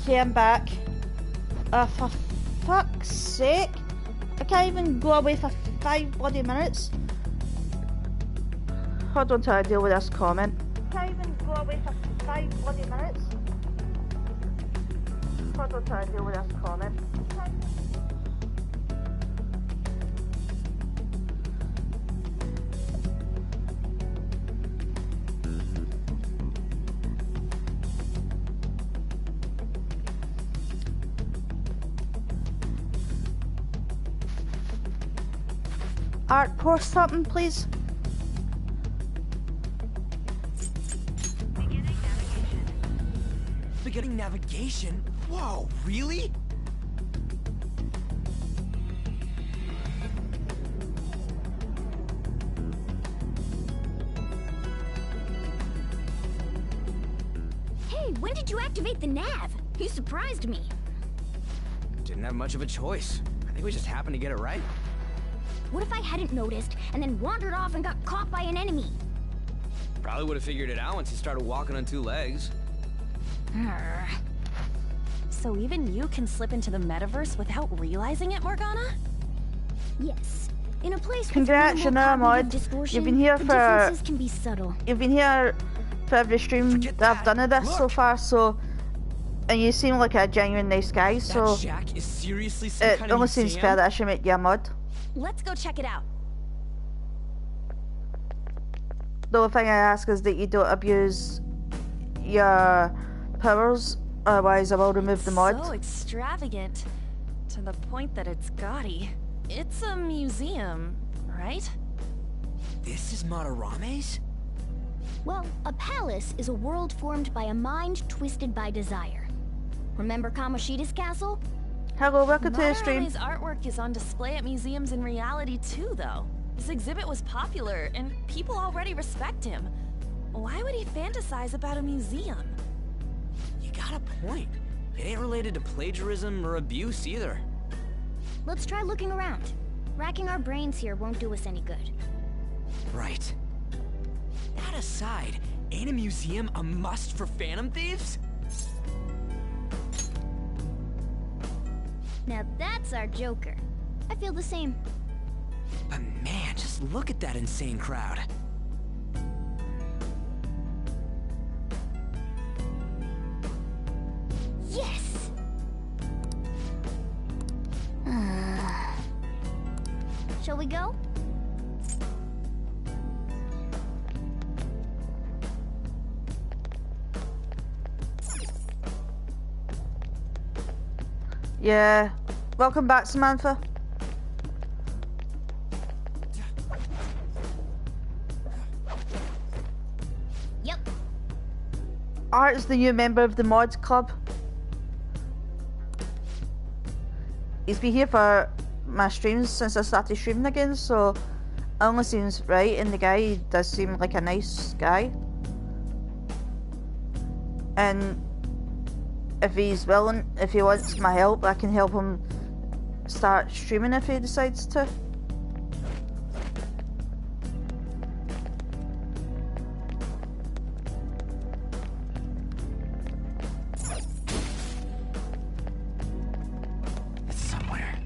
Okay, I'm back. For fuck's sake. I can't even go away for 5 bloody minutes. Hold on till I deal with this comment. Can't even go away for 5 bloody minutes. Hold on till I deal with this comment. Art, post something, please. Beginning navigation? Whoa, really? Hey, when did you activate the nav? You surprised me. Didn't have much of a choice. I think we just happened to get it right. What if I hadn't noticed and then wandered off and got caught by an enemy? Probably would have figured it out once you started walking on 2 legs. So even you can slip into the metaverse without realizing it, Morgana? Yes. In a place Congrats, with minimal cognitive Mod. distortion, You've been here the for... differences can be subtle. You've been here for every stream that I've done of this so far, so... And you seem like a genuine nice guy, so... That shack is seriously some it kind of almost seems museum? fair that I should make you a mod. Let's go check it out. The only thing I ask is that you don't abuse your powers, otherwise I will remove the mod. So extravagant. To the point that it's gaudy. It's a museum, right? This is Madarame's? Well, a palace is a world formed by a mind twisted by desire. Remember Kamoshida's castle? Hello, welcome to the stream. Madarame's artwork is on display at museums in reality too, though. This exhibit was popular, and people already respect him. Why would he fantasize about a museum? You got a point. It ain't related to plagiarism or abuse either. Let's try looking around. Racking our brains here won't do us any good. Right. That aside, ain't a museum a must for Phantom Thieves? Now that's our Joker. I feel the same. But man, just look at that insane crowd. Yes! Shall we go? Yeah. Welcome back, Samantha. Yep. Art is the new member of the mods club. He's been here for my streams since I started streaming again, so it only seems right, and the guy does seem like a nice guy. And if he's willing, if he wants my help, I can help him start streaming if he decides to. It's somewhere.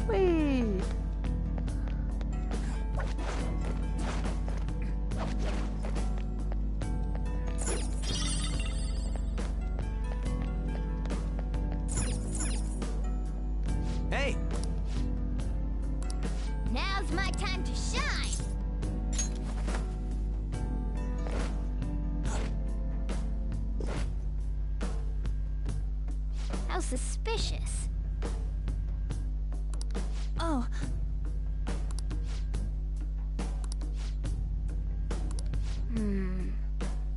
Whee! Hey! Now's my time to shine! How suspicious. Oh.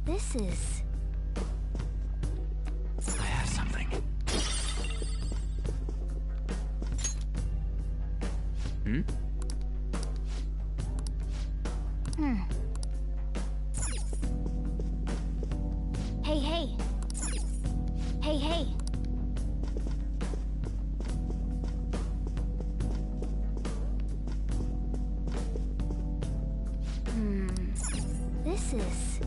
This is... I have something. Hmm? Hey, hey. Hey, hey. This is...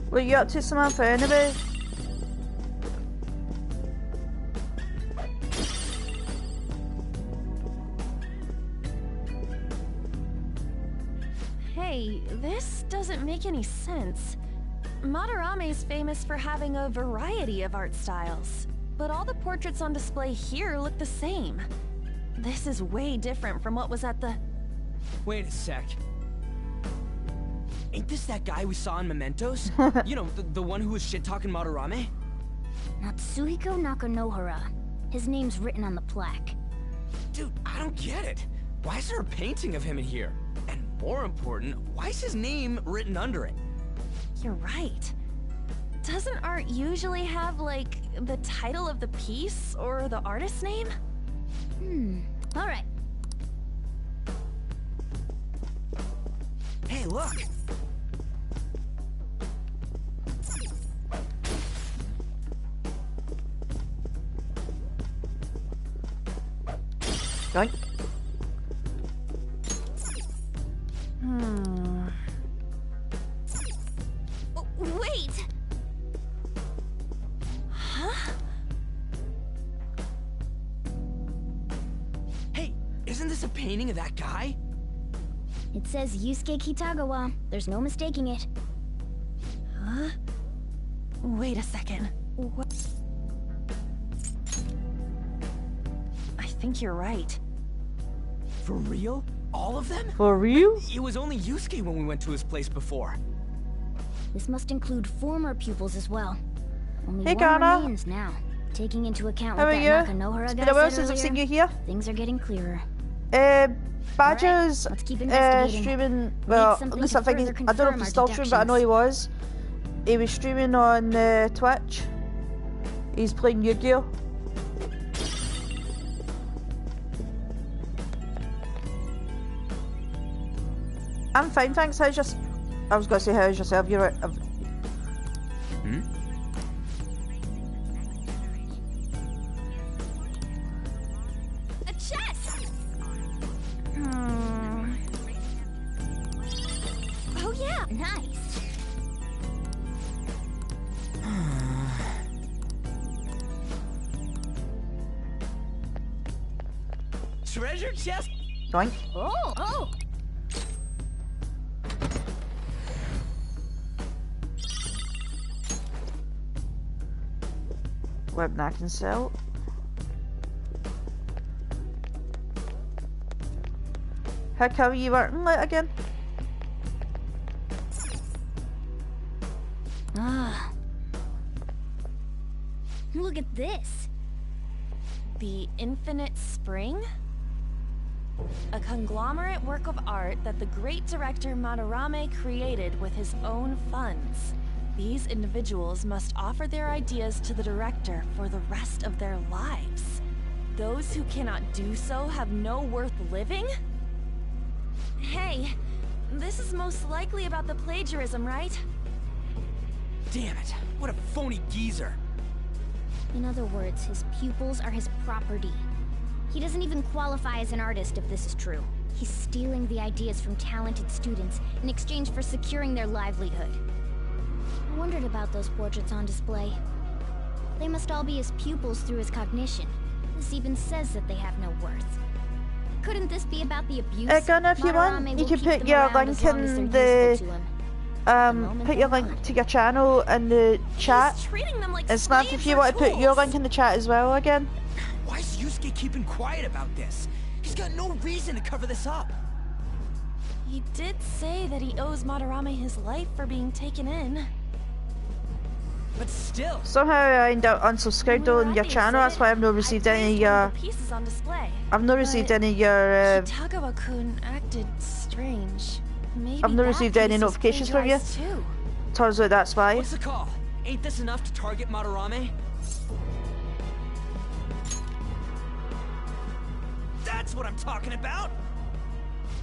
What are you up to, Samantha, anyway? Hey, this doesn't make any sense. Madarame's famous for having a variety of art styles, but all the portraits on display here look the same. This is way different from what was at the... Wait a sec. Ain't this that guy we saw in Mementos? You know, the one who was shit-talking Madarame? Natsuhiko Nakanohara. His name's written on the plaque. Dude, I don't get it. Why is there a painting of him in here? And more important, why is his name written under it? You're right. Doesn't art usually have, like, the title of the piece or the artist's name? Alright. Hey, look! Right. Wait! Huh? Hey, isn't this a painting of that guy? It says Yusuke Kitagawa. There's no mistaking it. Huh? Wait a second. What? I think you're right. For real? All of them? For real? It was only Yusuke when we went to his place before. This must include former pupils as well. Only Hey, one Ghana. remains now. Taking into account How what are that you? Nakanohara It's guy been a while said since I've seen earlier, you here. things are getting clearer. Badger's Let's keep investigating. streaming. We Well, need something at least to I think further I don't know if confirm he's our still streaming, but I know he was. He was streaming on Twitch. He's playing Yu-Gi-Oh! I'm fine, thanks. How's your... I was going to say, how's yourself? You're right. A chest! Oh yeah, nice. Treasure chest? Doink. Oh! Web I can sell. How come you working late again? Look at this. The Infinite Spring? A conglomerate work of art that the great director Madarame created with his own funds. These individuals must offer their ideas to the director for the rest of their lives. Those who cannot do so have no worth living? Hey, this is most likely about the plagiarism, right? Damn it, what a phony geezer. In other words, his pupils are his property. He doesn't even qualify as an artist if this is true. He's stealing the ideas from talented students in exchange for securing their livelihood. I wondered about those portraits on display. They must all be his pupils through his cognition. This even says that they have no worth. Couldn't this be about the abuse? Gunnar, if you want, you can put your link in the put your link to your channel in the chat. And Snap, if you want to put your link in the chat as well again. Why is Yusuke keeping quiet about this? He's got no reason to cover this up. He did say that he owes Madarame his life for being taken in. But still. Somehow I end up unsubscribed on your channel, that's why I've not received any of your... Pieces on display. I've not received any of your... Kitagawa-kun acted strange. Maybe I've not received any notifications from you. Too. Turns out that's why. What's the call? Ain't this enough to target Madarame? That's what I'm talking about!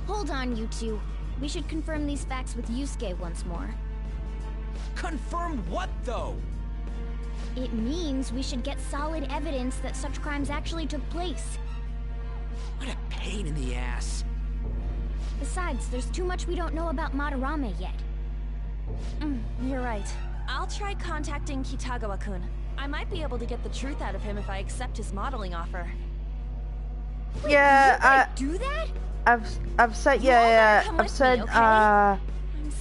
Hold on, you two. We should confirm these facts with Yusuke once more. Confirm what, though? It means we should get solid evidence that such crimes actually took place. What a pain in the ass. Besides, there's too much we don't know about Madarame yet. You're right. I'll try contacting Kitagawa-kun. I might be able to get the truth out of him if I accept his modeling offer. Wait, yeah, do that? I've said I've said me, okay? I'm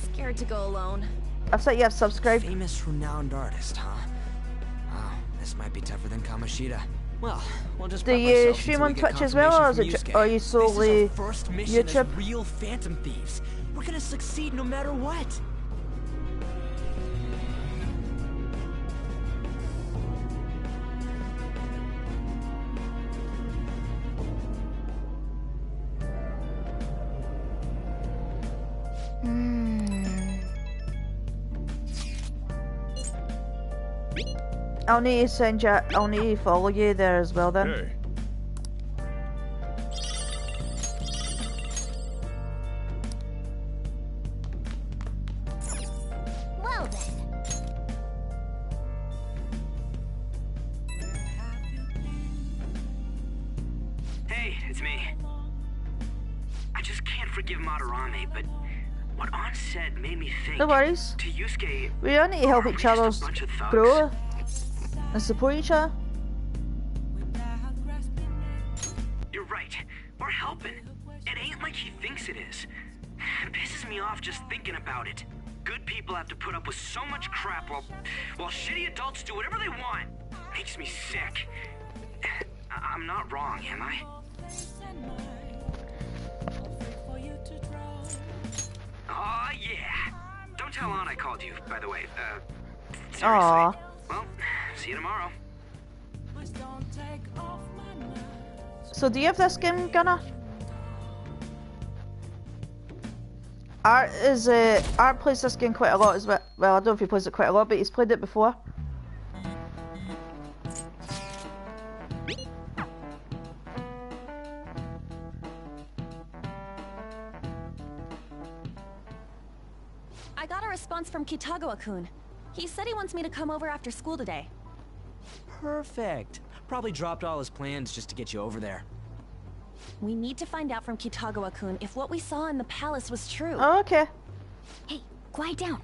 scared to go alone. I've said subscribe. Famous renowned artist, huh? Wow, this might be tougher than Kamoshida. Well, we'll just do you stream on Twitch as well, or are you solely this is our first mission YouTube? As real Phantom Thieves. We're gonna succeed no matter what. I'll need to send you. I'll need to follow you there as well then. Hey. Well then. Hey, it's me. I just can't forgive Madarame, but what Ann said made me think. No worries. To Yusuke, We all need to help each other grow and support each other. You're right. We're helping. It ain't like he thinks it is. It pisses me off just thinking about it. Good people have to put up with so much crap while shitty adults do whatever they want. Makes me sick. I'm not wrong, am I? Aw, yeah. Don't tell Ann I called you, by the way. Seriously. Aww. Well, see you tomorrow. So do you have this game, Gunnar? Art plays this game quite a lot as well. Well, I don't know if he plays it quite a lot, but he's played it before. I got a response from Kitagawa-kun. He said he wants me to come over after school today. Perfect. Probably dropped all his plans just to get you over there. We need to find out from Kitagawa-kun if what we saw in the palace was true. Oh, okay. Hey, quiet down.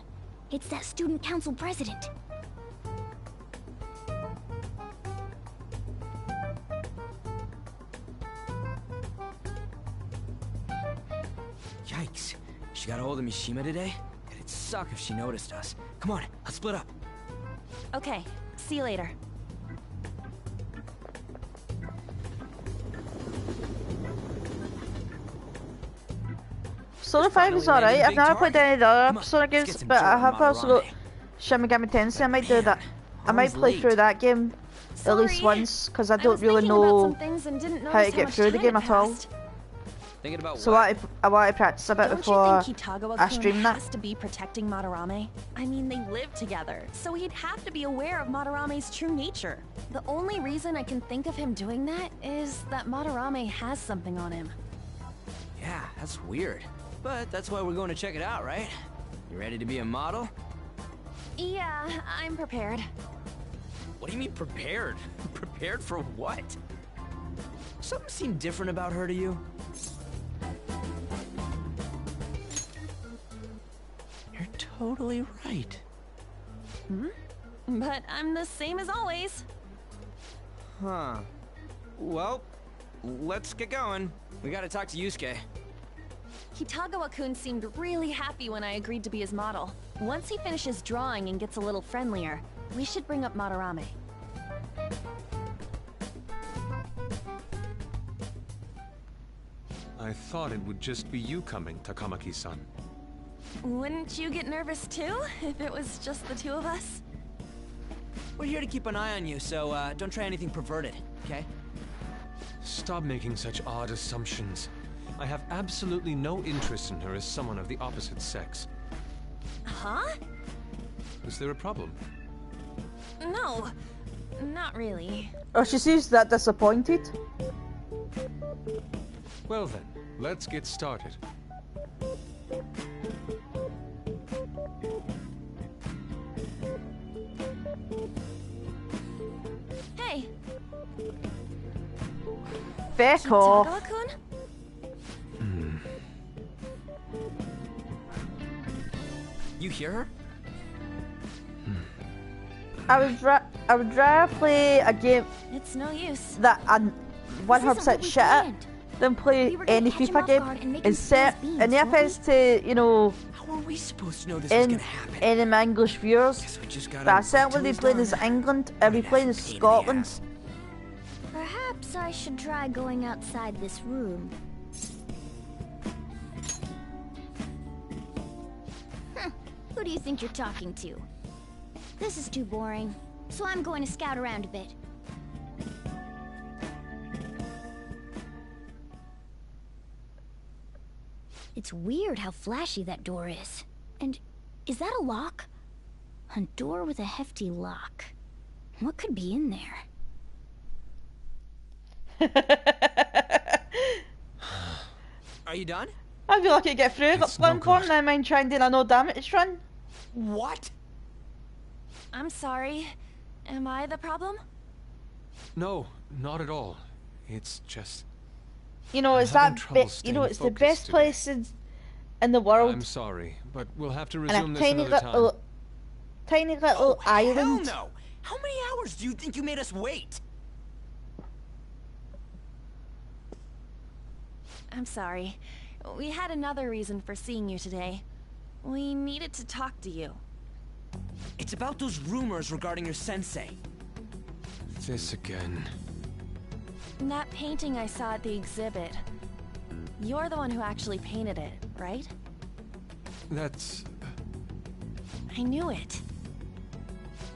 It's that student council president. Yikes. She got a hold of Mishima today? It'd suck if she noticed us. Come on, let's split up. Okay, see you later. Persona 5 is alright. I've never played any of the other Persona games, but I have also got Shin Megami Tensei. I might do that. I might play through that game at least once, because I don't really know how to get through the game at all. So I want to practice a bit before I stream that. Has to be protecting Madarame. I mean, they live together, so he'd have to be aware of Madarame's true nature. The only reason I can think of him doing that is that Madarame has something on him. Yeah, that's weird. But that's why we're going to check it out, right? You ready to be a model? Yeah, I'm prepared. What do you mean prepared? Prepared for what? Something seemed different about her to you? You're totally right. But I'm the same as always. Huh. Well, let's get going. We gotta talk to Yusuke. Kitagawa-kun seemed really happy when I agreed to be his model. Once he finishes drawing and gets a little friendlier, we should bring up Madarame. I thought it would just be you coming, Takamaki-san. Wouldn't you get nervous too, if it was just the two of us? We're here to keep an eye on you, so don't try anything perverted, okay? Stop making such odd assumptions. I have absolutely no interest in her as someone of the opposite sex. Huh? Is there a problem? No, not really. Oh, she seems that disappointed. Well then, let's get started. Hey. Feck off. Kitagawa-kun? You hear her? I would rather play a game It's no use. that I'm 100% shit at than play any FIFA game. In the offense to, you know, How are we supposed to know this was gonna happen? any of my English viewers, We just but I gotta certainly do be playing his as England, I'll be playing as Scotland. Perhaps I should try going outside this room. Who do you think you're talking to? This is too boring, so I'm going to scout around a bit. It's weird how flashy that door is. And is that a lock? A door with a hefty lock. What could be in there? Are you done? I feel like I get through. Got one point, now mind trying to do a no damage run. What? I'm sorry. Am I the problem? No, not at all. It's just... You know, it's having that trouble bit. You know, staying it's the focused best today. place in the world. I'm sorry, but we'll have to And resume a this tiny another time. little, tiny little island. Hell no! How many hours do you think you made us wait? I'm sorry. We had another reason for seeing you today. We needed to talk to you. It's about those rumors regarding your sensei. This again. That painting I saw at the exhibit. You're the one who actually painted it, right? That's... I knew it.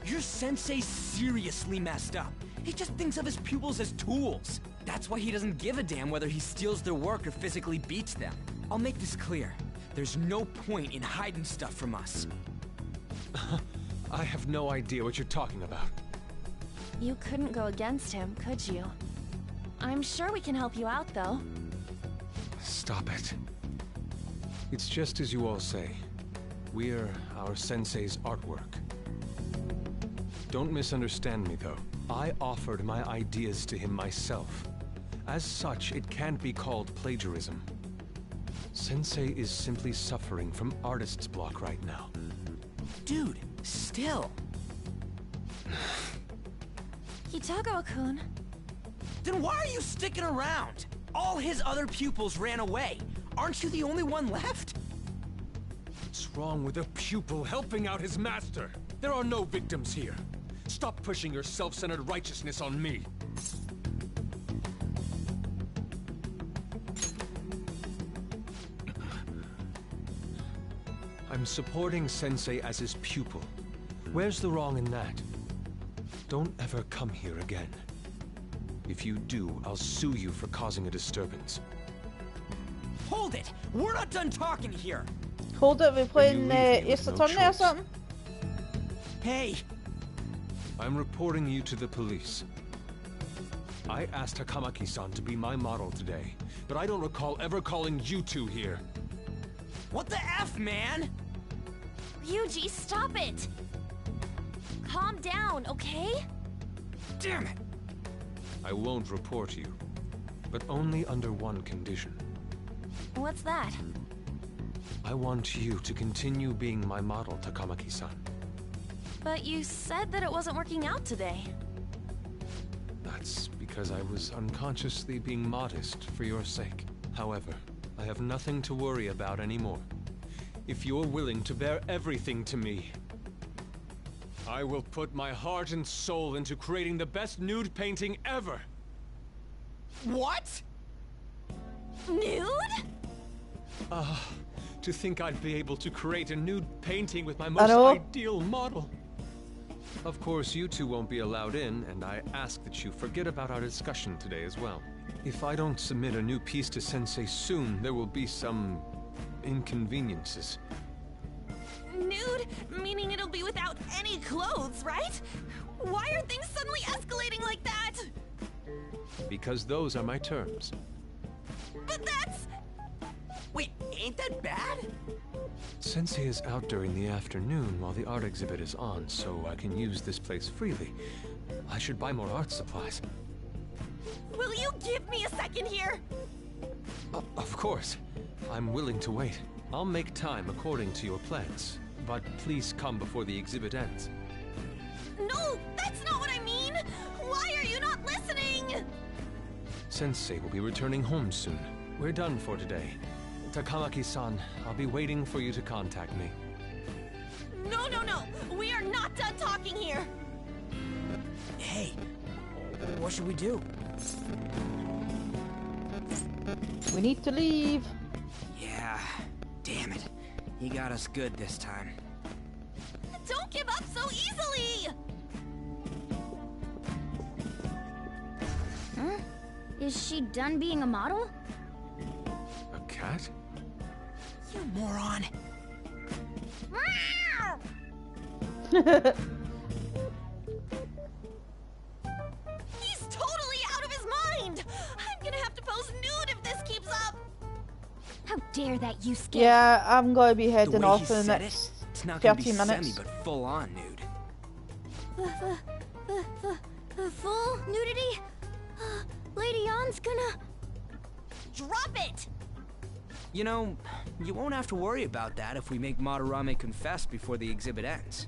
Your sensei's seriously messed up. He just thinks of his pupils as tools. That's why he doesn't give a damn whether he steals their work or physically beats them. I'll make this clear. There's no point in hiding stuff from us. I have no idea what you're talking about. You couldn't go against him, could you? I'm sure we can help you out, though. Stop it. It's just as you all say. We're our sensei's artwork. Don't misunderstand me, though. I offered my ideas to him myself. As such, it can't be called plagiarism. Sensei is simply suffering from artist's block right now. Dude, still. Kitagawa-kun. Then why are you sticking around? All his other pupils ran away. Aren't you the only one left? What's wrong with a pupil helping out his master? There are no victims here. Stop pushing your self-centered righteousness on me. I'm supporting Sensei as his pupil. Where's the wrong in that? Don't ever come here again. If you do, I'll sue you for causing a disturbance. Hold it! We're not done talking here! Hold it, we're playing Ace Attorney or something? Hey! I'm reporting you to the police. I asked Takamaki-san to be my model today, but I don't recall ever calling you two here. What the F, man? Ryuji, stop it! Calm down, okay? Damn it! I won't report you, but only under one condition. What's that? I want you to continue being my model, Takamaki-san. But you said that it wasn't working out today. That's because I was unconsciously being modest for your sake. However, I have nothing to worry about anymore. If you're willing to bear everything to me, I will put my heart and soul into creating the best nude painting ever! What? Nude? To think I'd be able to create a nude painting with my most ideal model. Of course, you two won't be allowed in, and I ask that you forget about our discussion today as well. If I don't submit a new piece to Sensei soon, there will be some inconveniences. Nude? Meaning it'll be without any clothes, right? Why are things suddenly escalating like that? Because those are my terms. But that's... Wait, ain't that bad? Sensei is out during the afternoon while the art exhibit is on, so I can use this place freely. I should buy more art supplies. Will you give me a second here? Of course. I'm willing to wait. I'll make time according to your plans. But please come before the exhibit ends. No, that's not what I mean! Why are you not listening? Sensei will be returning home soon. We're done for today. Takamaki-san, I'll be waiting for you to contact me. No, no, no! We are not done talking here! Hey, what should we do? We need to leave. Yeah, damn it. He got us good this time. Don't give up so easily! Huh? Is she done being a model? A cat? You moron! He's totally out of his mind! I'm gonna have to pose nude if this keeps up! How dare that Yusuke? Yeah, I'm gonna be heading off in the said next it's not gonna be 13 minutes. semi, but full on nude. Full nudity? Lady Ann's gonna... Drop it! You know, you won't have to worry about that if we make Madarame confess before the exhibit ends.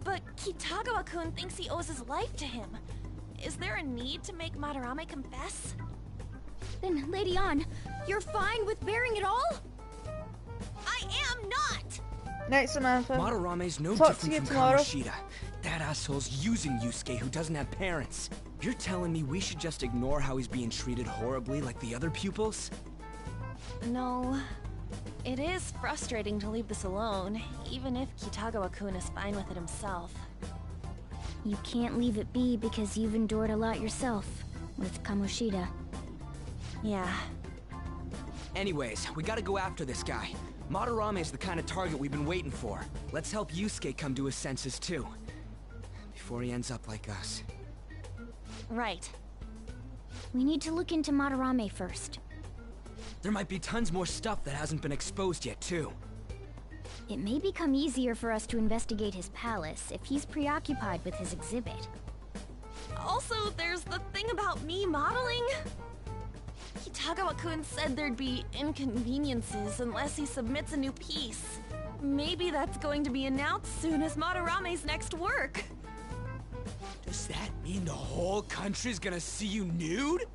But Kitagawa-kun thinks he owes his life to him. Is there a need to make Madarame confess? Then, Lady Ann, you're fine with bearing it all? I am not! Next, Samantha. Madarame's no Talk to different you from tomorrow. Kamoshida. That asshole's using Yusuke who doesn't have parents. You're telling me we should just ignore how he's being treated horribly like the other pupils? No. It is frustrating to leave this alone, even if Kitagawa-kun is fine with it himself. You can't leave it be because you've endured a lot yourself, with Kamoshida. Yeah. Anyways, we gotta go after this guy. Madarame is the kind of target we've been waiting for. Let's help Yusuke come to his senses too. Before he ends up like us. Right. We need to look into Madarame first. There might be tons more stuff that hasn't been exposed yet too. It may become easier for us to investigate his palace if he's preoccupied with his exhibit. Also, there's the thing about me modeling. Kitagawa-kun said there'd be inconveniences unless he submits a new piece. Maybe that's going to be announced soon as Madarame's next work. Does that mean the whole country's gonna see you nude?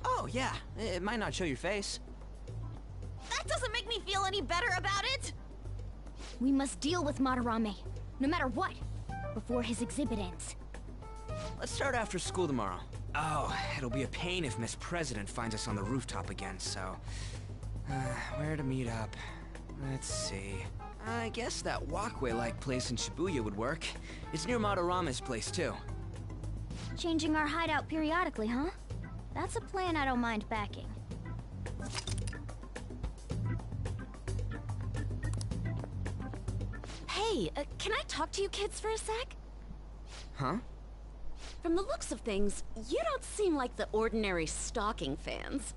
Oh yeah, it might not show your face. That doesn't make me feel any better about it! We must deal with Madarame, no matter what, before his exhibit ends. Let's start after school tomorrow. Oh, it'll be a pain if Miss President finds us on the rooftop again, so... where to meet up? Let's see... I guess that walkway-like place in Shibuya would work. It's near Madarame's place, too. Changing our hideout periodically, huh? That's a plan I don't mind backing. Hey, can I talk to you kids for a sec? Huh? From the looks of things, you don't seem like the ordinary stalking fans.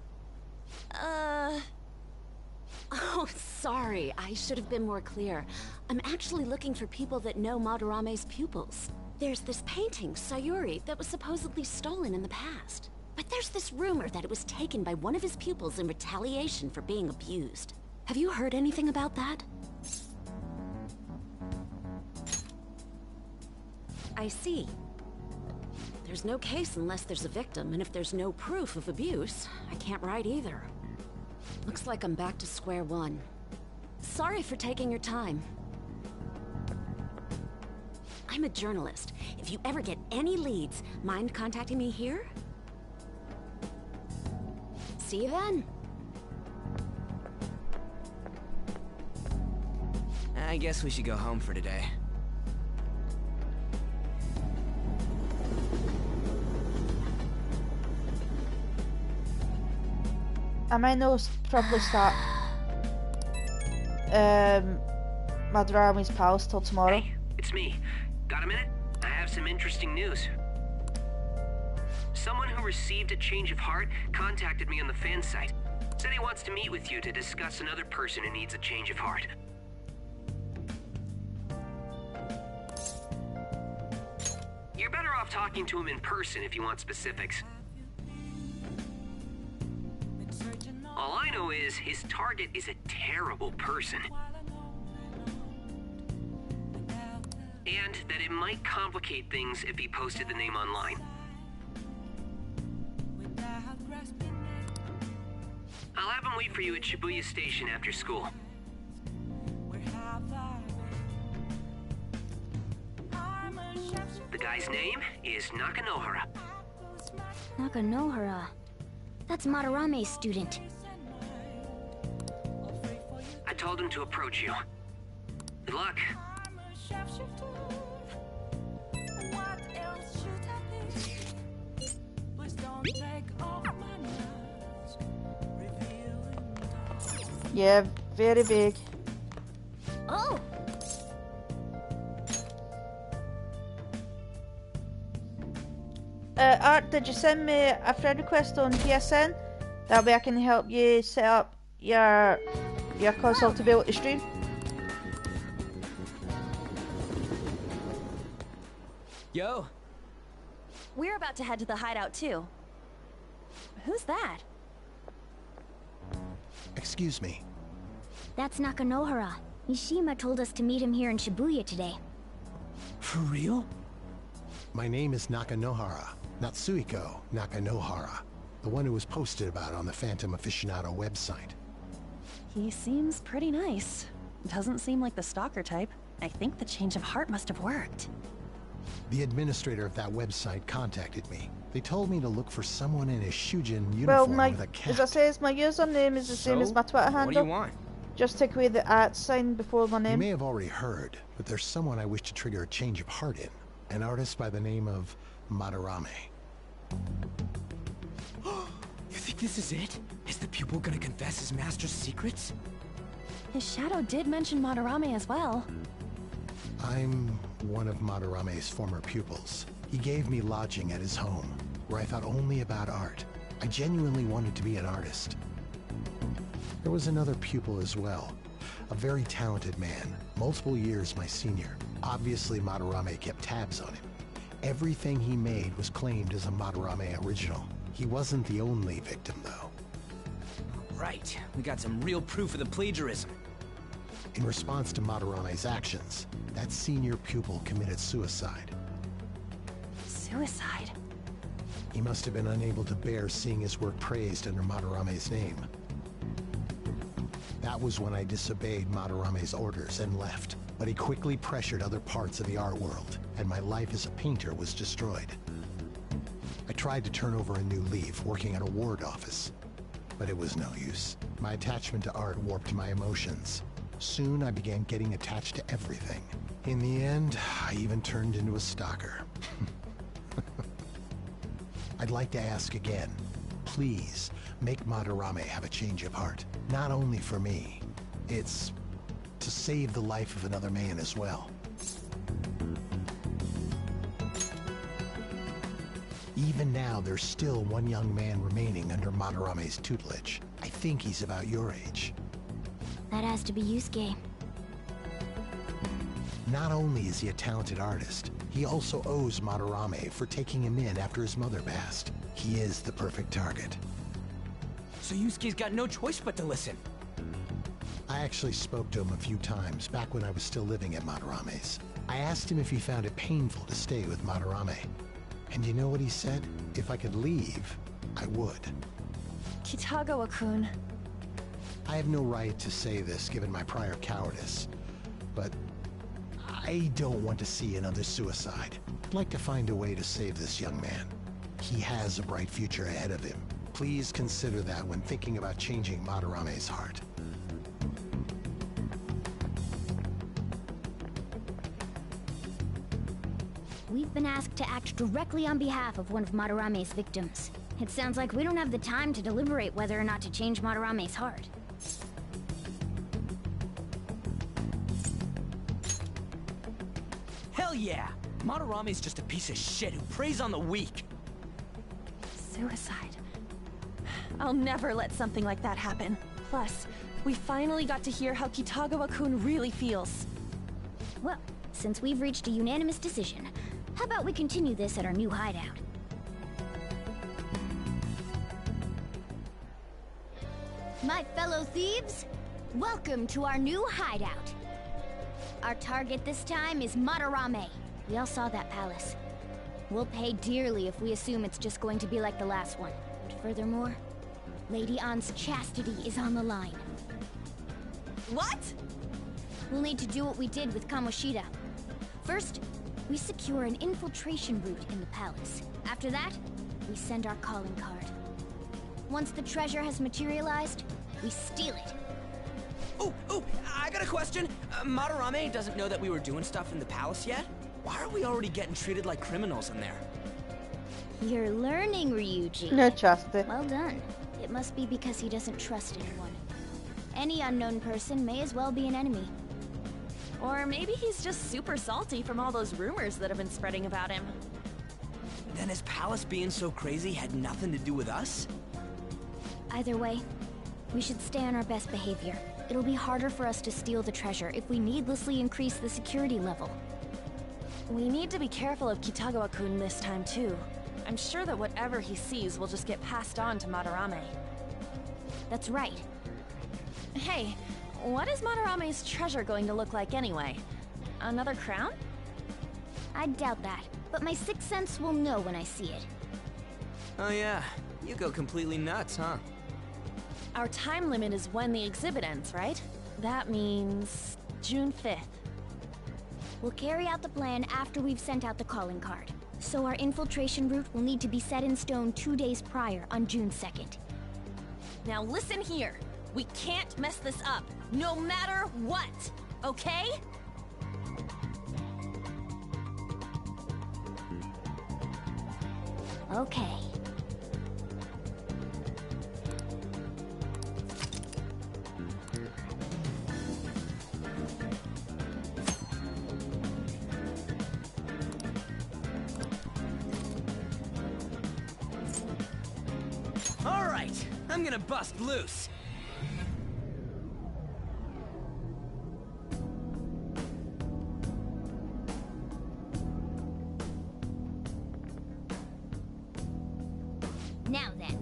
Oh, sorry. I should have been more clear. I'm actually looking for people that know Madarame's pupils. There's this painting, Sayuri, that was supposedly stolen in the past. But there's this rumor that it was taken by one of his pupils in retaliation for being abused. Have you heard anything about that? I see. There's no case unless there's a victim, and if there's no proof of abuse, I can't write either. Looks like I'm back to square one. Sorry for taking your time. I'm a journalist. If you ever get any leads, mind contacting me here? See you then. I guess we should go home for today. I might know properly start. Madarame's palace till tomorrow. Hey, it's me. Got a minute? I have some interesting news. Someone who received a change of heart contacted me on the fan site. Said he wants to meet with you to discuss another person who needs a change of heart. You're better off talking to him in person if you want specifics. All I know is his target is a terrible person. And that it might complicate things if he posted the name online. I'll have him wait for you at Shibuya Station after school. The guy's name is Nakanohara. Nakanohara. That's Madarame's student. I told him to approach you. Good luck. Yeah, very big. Oh! Art, did you send me a friend request on PSN? That way I can help you set up your console to be able to stream. Yo! We're about to head to the hideout too. Who's that? Excuse me. That's Nakanohara. Mishima told us to meet him here in Shibuya today. For real? My name is Nakanohara. Natsuhiko Nakanohara. The one who was posted about on the Phantom Aficionado website. He seems pretty nice. Doesn't seem like the stalker type. I think the change of heart must have worked. The administrator of that website contacted me. They told me to look for someone in a Shujin Well, uniform with a cap. as I says, my username is the same as my Twitter handle. What do you want? Just take away the @ sign before my You name. may have already heard, but there's someone I wish to trigger a change of heart in. An artist by the name of Madarame. You think this is it? Is the pupil gonna confess his master's secrets? His shadow did mention Madarame as well. I'm one of Madarame's former pupils. He gave me lodging at his home, where I thought only about art. I genuinely wanted to be an artist. There was another pupil as well, a very talented man, multiple years my senior. Obviously, Madarame kept tabs on him. Everything he made was claimed as a Madarame original. He wasn't the only victim, though. Right, we got some real proof of the plagiarism. In response to Madarame's actions, that senior pupil committed suicide. Suicide? He must have been unable to bear seeing his work praised under Madarame's name. That was when I disobeyed Madarame's orders and left. But he quickly pressured other parts of the art world, and my life as a painter was destroyed. I tried to turn over a new leaf, working at a ward office. But it was no use. My attachment to art warped my emotions. Soon I began getting attached to everything. In the end, I even turned into a stalker. I'd like to ask again. Please, make Madarame have a change of heart. Not only for me. It's to save the life of another man as well. Even now, there's still one young man remaining under Madarame's tutelage. I think he's about your age. That has to be Yusuke. Not only is he a talented artist, he also owes Madarame for taking him in after his mother passed. He is the perfect target. So Yusuke's got no choice but to listen. I actually spoke to him a few times back when I was still living at Madarame's. I asked him if he found it painful to stay with Madarame. And you know what he said? If I could leave, I would. Kitagawa-kun. I have no right to say this given my prior cowardice, but I don't want to see another suicide. I'd like to find a way to save this young man. He has a bright future ahead of him. Please consider that when thinking about changing Madarame's heart. We've been asked to act directly on behalf of one of Madarame's victims. It sounds like we don't have the time to deliberate whether or not to change Madarame's heart. Hell yeah! Madarame's just a piece of shit who preys on the weak. Suicide. I'll never let something like that happen. Plus, we finally got to hear how Kitagawa-kun really feels. Well, since we've reached a unanimous decision, how about we continue this at our new hideout? My fellow thieves, welcome to our new hideout. Our target this time is Madarame. We all saw that palace. We'll pay dearly if we assume it's just going to be like the last one. But furthermore, Lady Ann's chastity is on the line. What? We'll need to do what we did with Kamoshida. First, we secure an infiltration route in the palace. After that, we send our calling card. Once the treasure has materialized, we steal it. Oh, I got a question. Madarame doesn't know that we were doing stuff in the palace yet? Why are we already getting treated like criminals in there? You're learning, Ryuji. No trust it. Well done. It must be because he doesn't trust anyone. Any unknown person may as well be an enemy. Or maybe he's just super salty from all those rumors that have been spreading about him. Then his palace being so crazy had nothing to do with us? Either way, we should stay on our best behavior. It'll be harder for us to steal the treasure if we needlessly increase the security level. We need to be careful of Kitagawa-kun this time too. I'm sure that whatever he sees will just get passed on to Madarame. That's right. Hey, what is Madarame's treasure going to look like anyway? Another crown? I doubt that, but my sixth sense will know when I see it. Oh yeah, you go completely nuts, huh? Our time limit is when the exhibit ends, right? That means June 5th. We'll carry out the plan after we've sent out the calling card. So our infiltration route will need to be set in stone 2 days prior on June 2nd. Now listen here. We can't mess this up, no matter what, okay? Okay. All right, I'm gonna bust loose. Now then.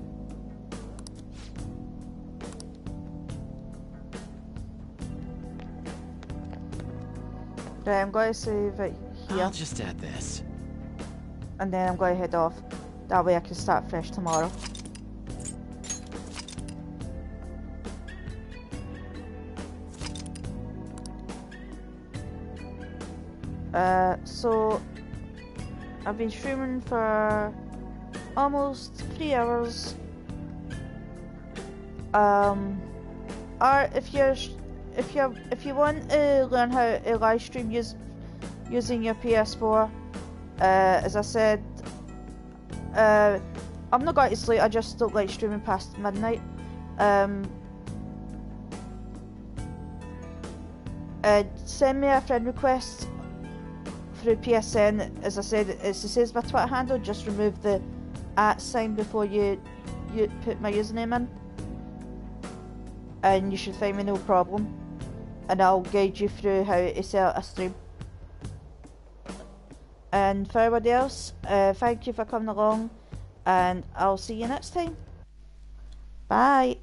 Right, I'm going to save it here. I'll just add this. And then I'm going to head off. That way I can start fresh tomorrow. So I've been streaming for almost 3 hours. Or if you want to learn how to live stream using your PS4, as I said, I'm not going to sleep. I just don't like streaming past midnight. Send me a friend request through PSN. As I said, it's the same as my Twitter handle. Just remove the @ sign before you put my username in, and you should find me no problem. And I'll guide you through how to set a stream. And for everybody else, thank you for coming along, and I'll see you next time. Bye.